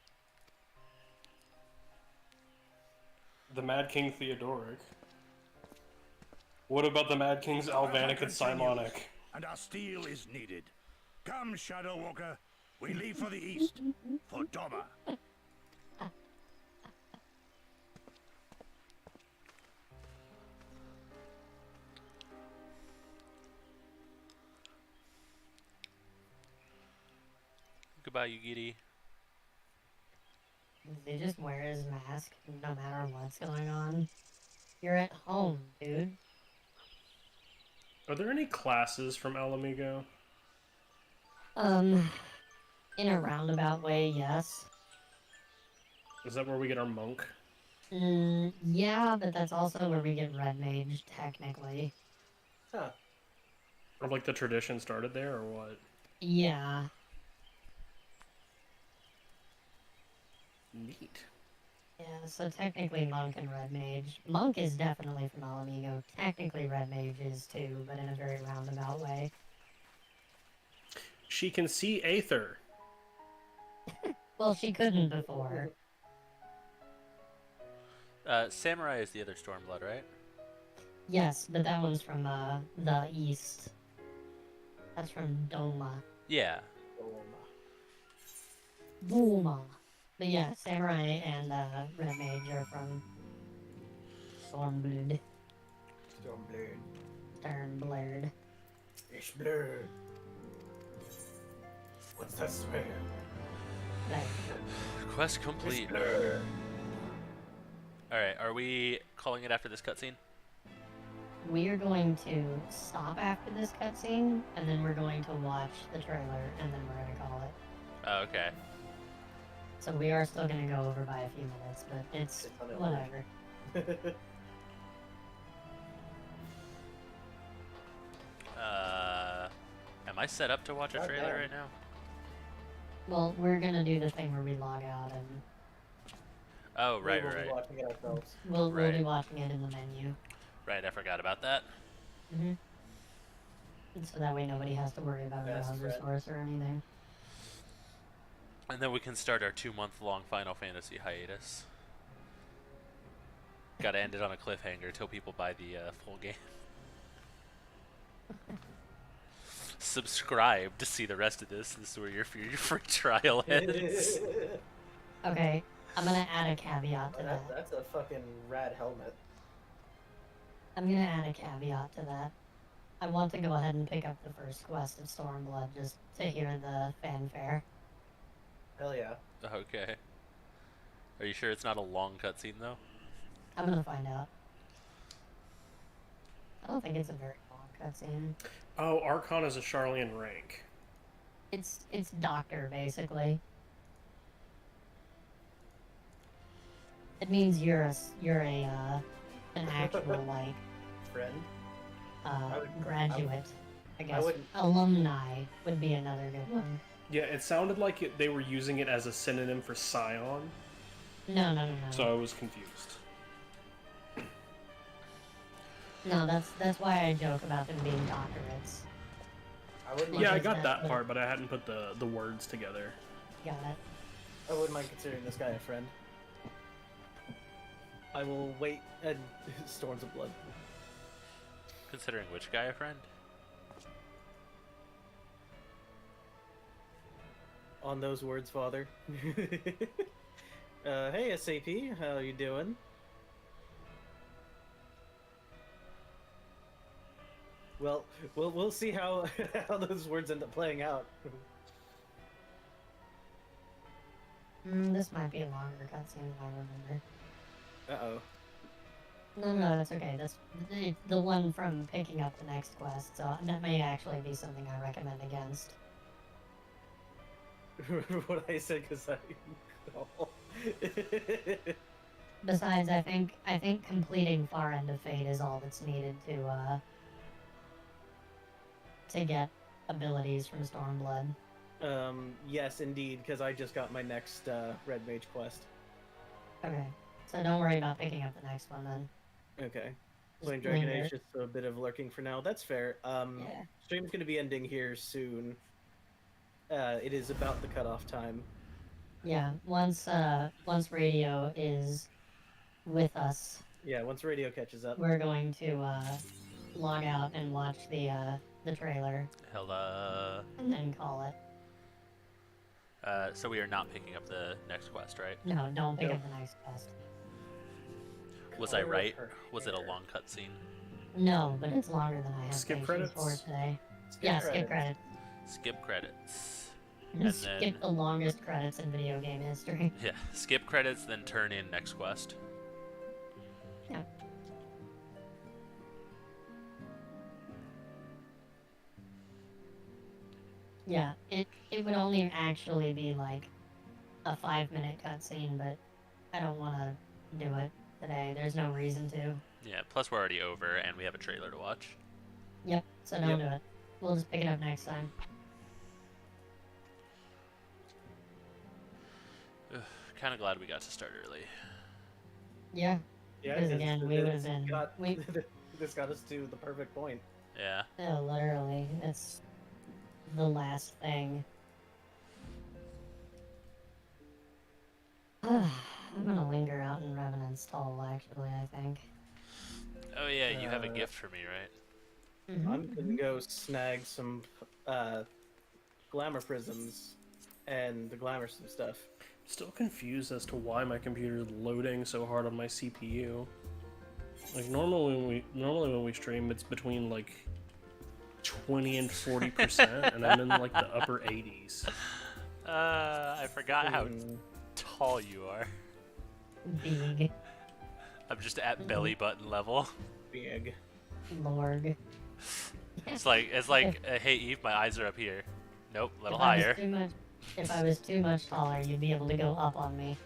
The Mad King Theodoric. What about the Mad Kings Alvanic and Simonic? And our steel is needed. Come, Shadow Walker. We leave for the east. For Doma. Goodbye, Yugiri. They just wear his mask no matter what's going on. You're at home, dude. Are there any classes from Alamigo? In a roundabout way, yes. Is that where we get our monk? Yeah, but that's also where we get Red Mage, technically. Huh. Or like the tradition started there, or what? Yeah. Neat. Yeah, so technically Monk and Red Mage. Monk is definitely from Alamigo. Technically Red Mage is too, but in a very roundabout way. She can see Aether. Well, she couldn't before. Samurai is the other Stormblood, right? Yes, but that one's from the east. That's from Doma. Yeah. Doma. But yeah, Samurai and Red Mage are from Stormblood. Stormblood. It's blurred. What's that swear? Quest complete. Alright, are we calling it after this cutscene? We're going to stop after this cutscene, and then we're going to watch the trailer, and then we're going to call it. Oh, okay. So we are still going to go over by a few minutes, but it's whatever. Am I set up to watch a trailer right now? Well, we're going to do the thing where we log out, and Oh, right, We'll right. be watching it ourselves. we'll be Right. watching it in the menu. Right, I forgot about that. And so that way nobody has to worry about a Best browser friend. source or anything. And then we can start our 2-month-long Final Fantasy hiatus. Gotta end it on a cliffhanger till people buy the full game. Subscribe to see the rest of this. This is where your free trial ends. Okay, I'm gonna add a caveat to that. That's a fucking rad helmet. I'm gonna add a caveat to that. I want to go ahead and pick up the first quest of Stormblood just to hear the fanfare. Hell yeah. Okay. Are you sure it's not a long cutscene though? I'm gonna find out. I don't think it's a very long cutscene. Oh, Archon is a Charlian rank. It's doctor basically. It means you're an actual like friend, graduate. I guess wouldn't- alumni would be another good one. Yeah, it sounded like they were using it as a synonym for Scion. No. So I was confused. No, that's why I joke about them being doctorates. Yeah, I got that part, but I hadn't put the words together. Got it. I wouldn't mind considering this guy a friend. I will wait and Storms of Blood. Considering which guy a friend? On those words, Father. Hey, SAP, how you doing? Well, we'll see how how those words end up playing out. This might be a longer cutscene than I remember. Uh-oh. No, that's okay. That's the one from picking up the next quest, so that may actually be something I recommend against. What I said, because I... Oh. Besides, I think completing Far End of Fate is all that's needed to get abilities from Stormblood. Yes, indeed, because I just got my next Red Mage quest. Okay, so don't worry about picking up the next one then. Okay. Playing Dragon linger. Age, just a bit of lurking for now. That's fair. Yeah. Stream's going to be ending here soon. It is about the cutoff time. Yeah, once radio is with us, Yeah, once radio catches up. we're going to log out and watch the trailer Hello. and then call it. So we are not picking up the next quest, right? No, don't pick up the next quest. Was I right? Was it a long cutscene? No, but it's longer than I have Skip patience credits? for today. Skip Skip credits. Skip credits. Just And skip then- the longest credits in video game history. Yeah, skip credits, then turn in next quest. Yeah. Yeah, it would only actually be like a 5-minute cutscene, but I don't want to do it today. There's no reason to. Yeah, plus we're already over and we have a trailer to watch. Yep, so don't do it. We'll just pick it up next time. Kind of glad we got to start early. Yeah. Yeah, Because again, we would have been. This got us to the perfect point. Yeah. Yeah, literally. It's the last thing. I'm gonna linger out in Revenant's Toll, actually, I think. Oh yeah, you have a gift for me, right? I'm gonna go snag some glamour prisms and the glamour some stuff. Still confused as to why my computer is loading so hard on my CPU. Like normally when we stream, it's between like 20 and 40%, and I'm in like the upper 80s. I forgot how tall you are. Big. I'm just at belly button level. Big. Lord. It's like hey Eve, my eyes are up here. Nope, a little If I was higher. if I was too much taller, you'd be able to go up on me.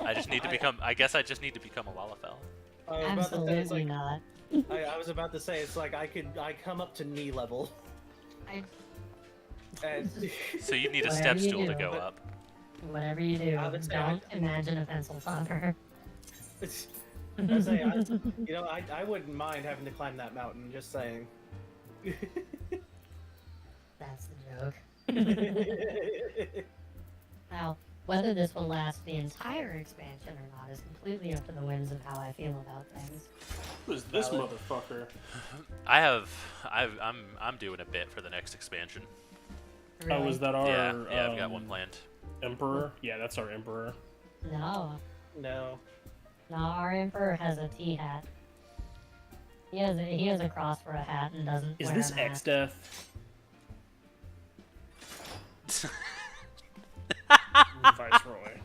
I just need to become. I guess I just need to become a Lalafell. Absolutely not. I was about to say, it's like I come up to knee level. And So you need a Whatever step you stool to do. go up. Whatever you do, I would say don't imagine a pencil topper. I say, I wouldn't mind having to climb that mountain. Just saying. That's the joke. Now, whether this will last the entire expansion or not is completely up to the whims of how I feel about things. Who is this motherfucker? I'm doing a bit for the next expansion. Really? Oh, is that our? Yeah, I've got one planned. Emperor? Yeah, that's our Emperor. No. No. No, our Emperor has a tea hat. He has a cross for a hat and doesn't Is wear this a mask. X-Death? Viceroy.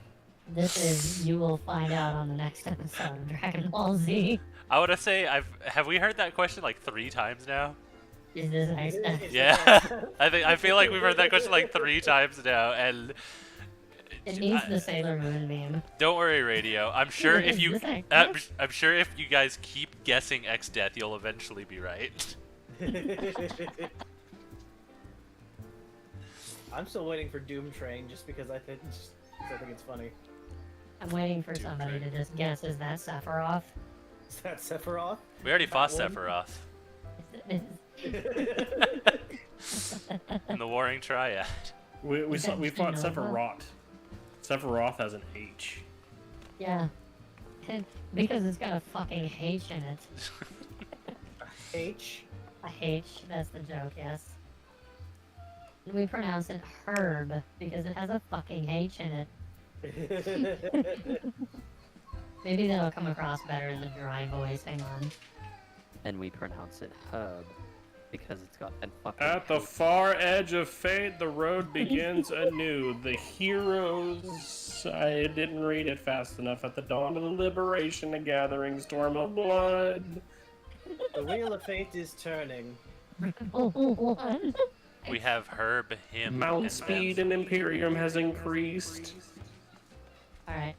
This is, you will find out on the next episode of Dragon Ball Z. I want to say, have we heard that question like 3 times now? Is this X-Death? Yeah, I feel like we've heard that question like 3 times now, and It needs the Sailor Moon meme. don't worry, Radio. I'm sure if Is you, this X-Death? I'm sure if you guys keep guessing X-Death, you'll eventually be right. I'm still waiting for Doom Train just because I think it's funny. I'm waiting for somebody to just guess, is that Sephiroth? Is that Sephiroth? We already fought That one? Sephiroth in the Warring Triad. We fought Sephiroth. Sephiroth has an H. Yeah. Because it's got a fucking H in it. H? A H, that's the joke, yes. We pronounce it herb because it has a fucking H in it. Maybe that'll come across better in the dry voice, hang on. And we pronounce it herb because it's got that fucking. At the far edge of fate, the road begins anew. The heroes. I didn't read it fast enough. At the dawn of the liberation, a gathering storm of blood. The wheel of fate is turning. We have Herb, him, Mount and speed and Imperium has increased. Alright.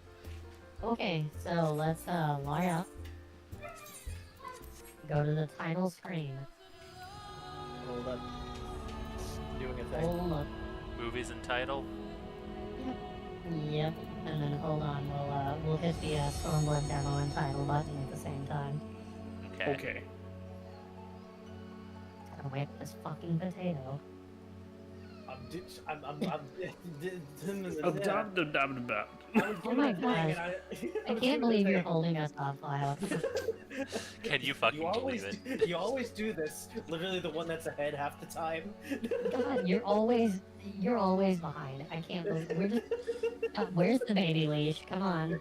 Okay, so let's log out. Go to the title screen. Hold up. Doing a thing. Hold up. Movies and title. Yep. And then hold on, we'll hit the Stormblood demo and title button at the same time. Okay. Gotta wait for this fucking potato. Oh my gosh. I can't believe you're holding us off, Lyle. Can you fucking believe it? You always do this. Literally the one that's ahead half the time. God, you're always behind. I can't believe we're just. Where's the baby leash? Come on.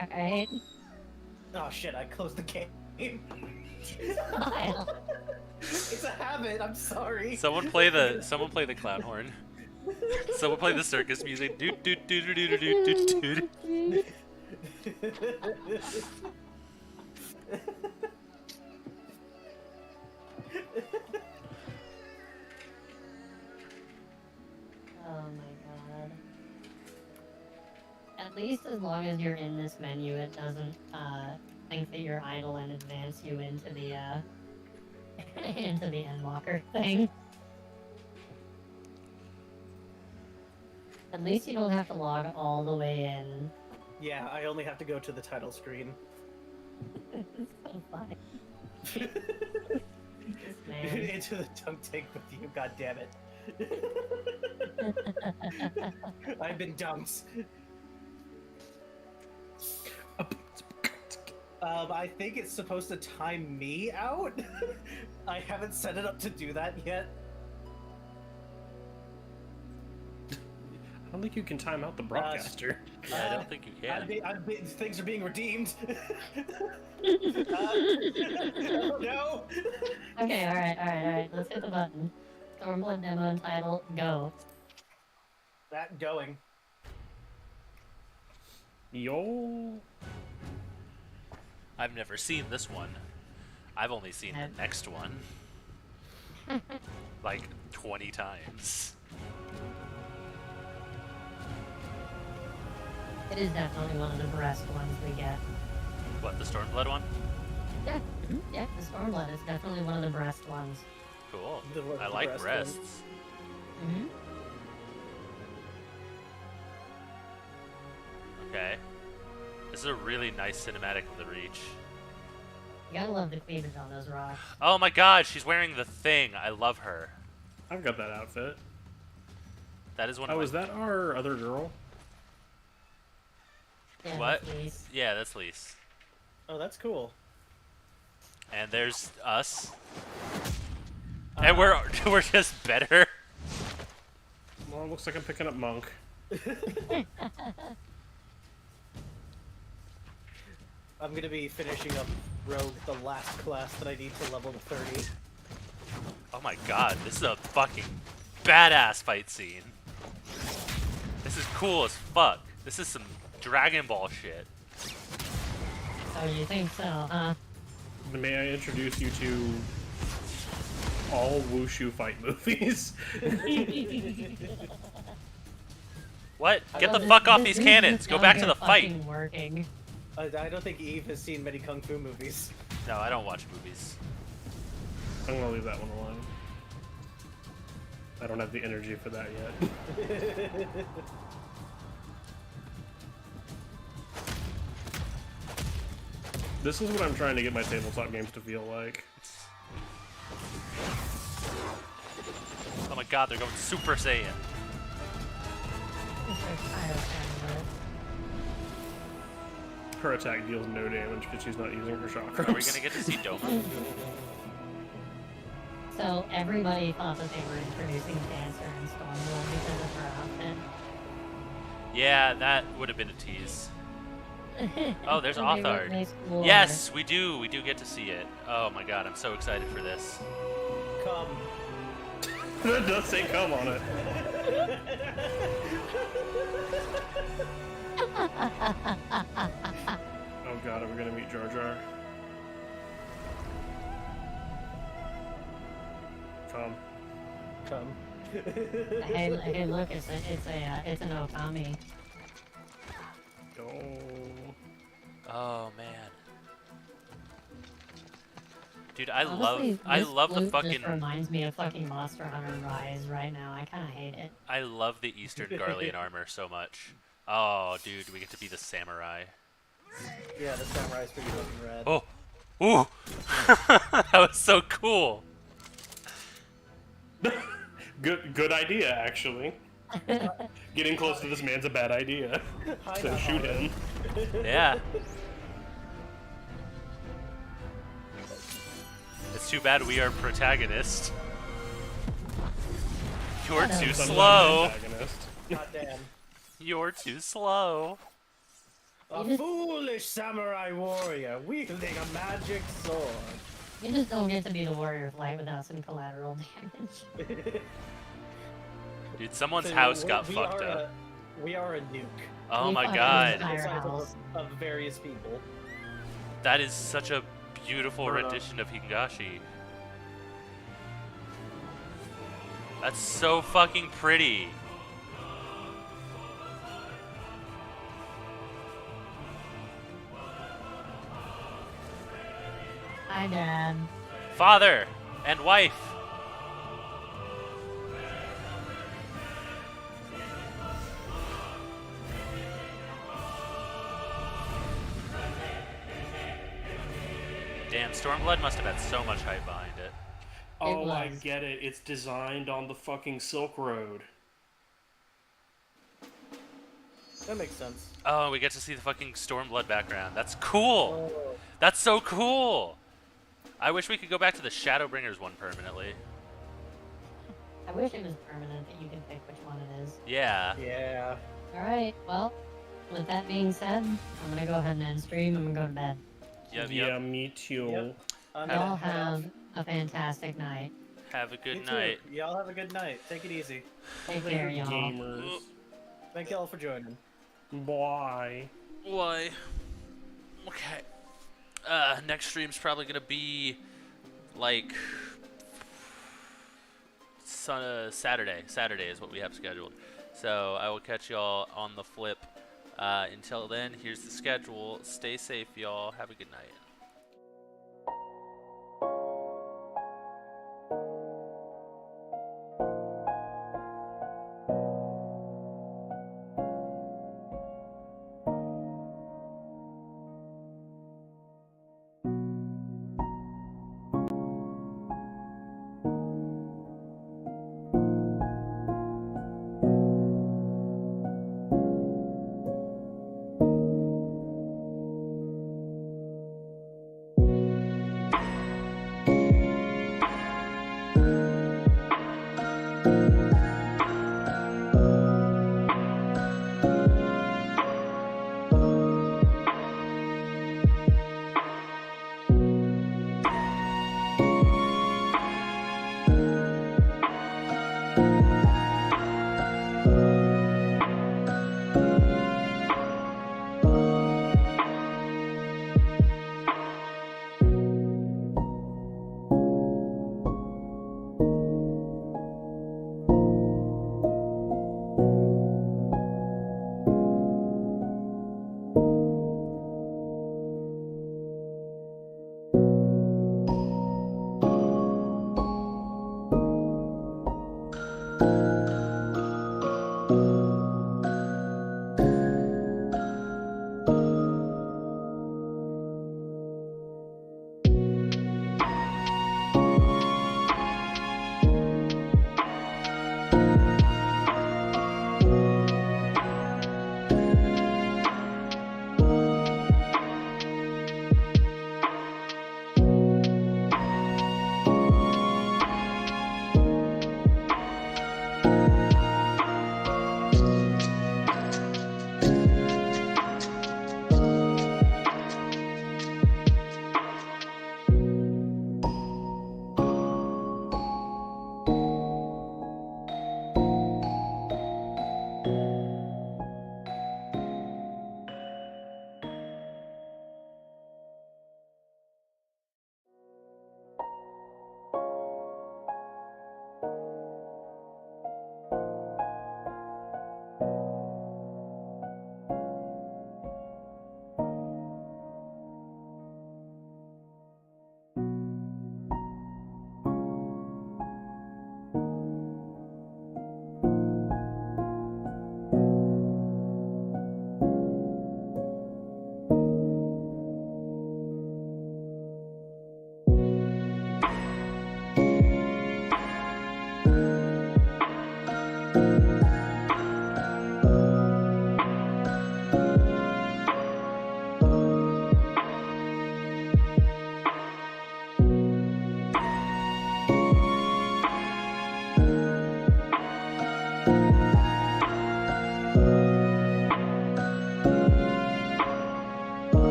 Alright. Oh shit! I closed the game. Lyle. It's a habit. I'm sorry. Someone play the clown horn. Someone play the circus music. Do do do do do do do do. Oh my god. At least as long as you're in this menu, it doesn't think that you're idle and advance you into the into the endwalker thing. At least you don't have to log all the way in. Yeah, I only have to go to the title screen. It's so fine. Into the dunk tank with you, god damn it. I've been dunked. I think it's supposed to time me out. I haven't set it up to do that yet. I don't think you can time out the broadcaster. Yeah, I don't think you can. Things are being redeemed. No. Okay, alright. Let's hit the button. Stormblood demo and title, go. That going. Yo. I've never seen this one. I've only seen the next one. Like 20 times. It is definitely one of the breast ones we get. What, the Stormblood one? Yeah, the Stormblood is definitely one of the breast ones. Cool. The I like breast breasts. Mm-hmm. Okay. This is a really nice cinematic of the Reach. You gotta love the cleavage on those rocks. Oh my god, she's wearing the thing. I love her. I've got that outfit. That is one Oh, of my... is that our other girl? Yeah, What? that's Lise. Yeah, that's Lise. Oh, that's cool. And there's us. And we're just better. Well, it looks like I'm picking up Monk. I'm gonna be finishing up Rogue, the last class that I need to level to 30. Oh my god, this is a fucking badass fight scene. This is cool as fuck. This is some Dragon Ball shit. Oh, you think so, huh? May I introduce you to all wushu fight movies? What? Get the fuck off these cannons. Go back to the fight. Working. I don't think Eve has seen many kung fu movies. No, I don't watch movies. I'm gonna leave that one alone. I don't have the energy for that yet. This is what I'm trying to get my tabletop games to feel like. Oh my god, they're going Super Saiyan. Her attack deals no damage because she's not using her chakras. Are we gonna get to see Doma? So everybody thought that they were introducing Dancer and Stormwell because of her outfit. Yeah, that would have been a tease. Oh, there's So they were Othard. nice lore. Yes, we do get to see it. Oh my god, I'm so excited for this. Come. It does say come on it. Oh god, are we gonna meet Jar Jar? Come. Hey, look, it's an Okami. Oh man. Dude, I Honestly, love the this fucking... just reminds me of fucking Monster Hunter Rise right now. I kind of hate it. I love the Eastern Garlean armor so much. Oh, dude, we get to be the samurai. Yeah, the samurai's pretty fucking rad. Oh! Ooh! That was so cool! Good idea, actually. Getting close to this man's a bad idea. So shoot him. Yeah. It's too bad we are protagonist. You're too slow. God damn. You're too slow. A foolish samurai warrior wielding a magic sword. You just don't get to be the warrior of light without some collateral damage. Dude, someone's So house we- got we fucked are up. We are a nuke. Oh We my fucked god. the entire house. Of various people. That is such a beautiful Burn up. rendition of Higashi. That's so fucking pretty. Hi, Dad. Father and wife. Damn, Stormblood must have had so much hype behind it. Oh, I get it. It's designed on the fucking Silk Road. That makes sense. Oh, we get to see the fucking Stormblood background. That's cool. Oh. That's so cool. I wish we could go back to the Shadowbringers one permanently. I wish it was permanent that you could pick which one it is. Yeah. Yeah. Alright, well, with that being said, I'm gonna go ahead and end stream. I'm gonna go to bed. Yeah, me too. Yep. Y'all have a fantastic night. Have a good You too. night. Y'all have a good night. Take it easy. Take care, y'all. Gamers. Thank y'all for joining. Bye. Why? Okay. Next stream's probably gonna be like Saturday. Saturday is what we have scheduled. So I will catch y'all on the flip. Until then, here's the schedule. Stay safe, y'all. Have a good night.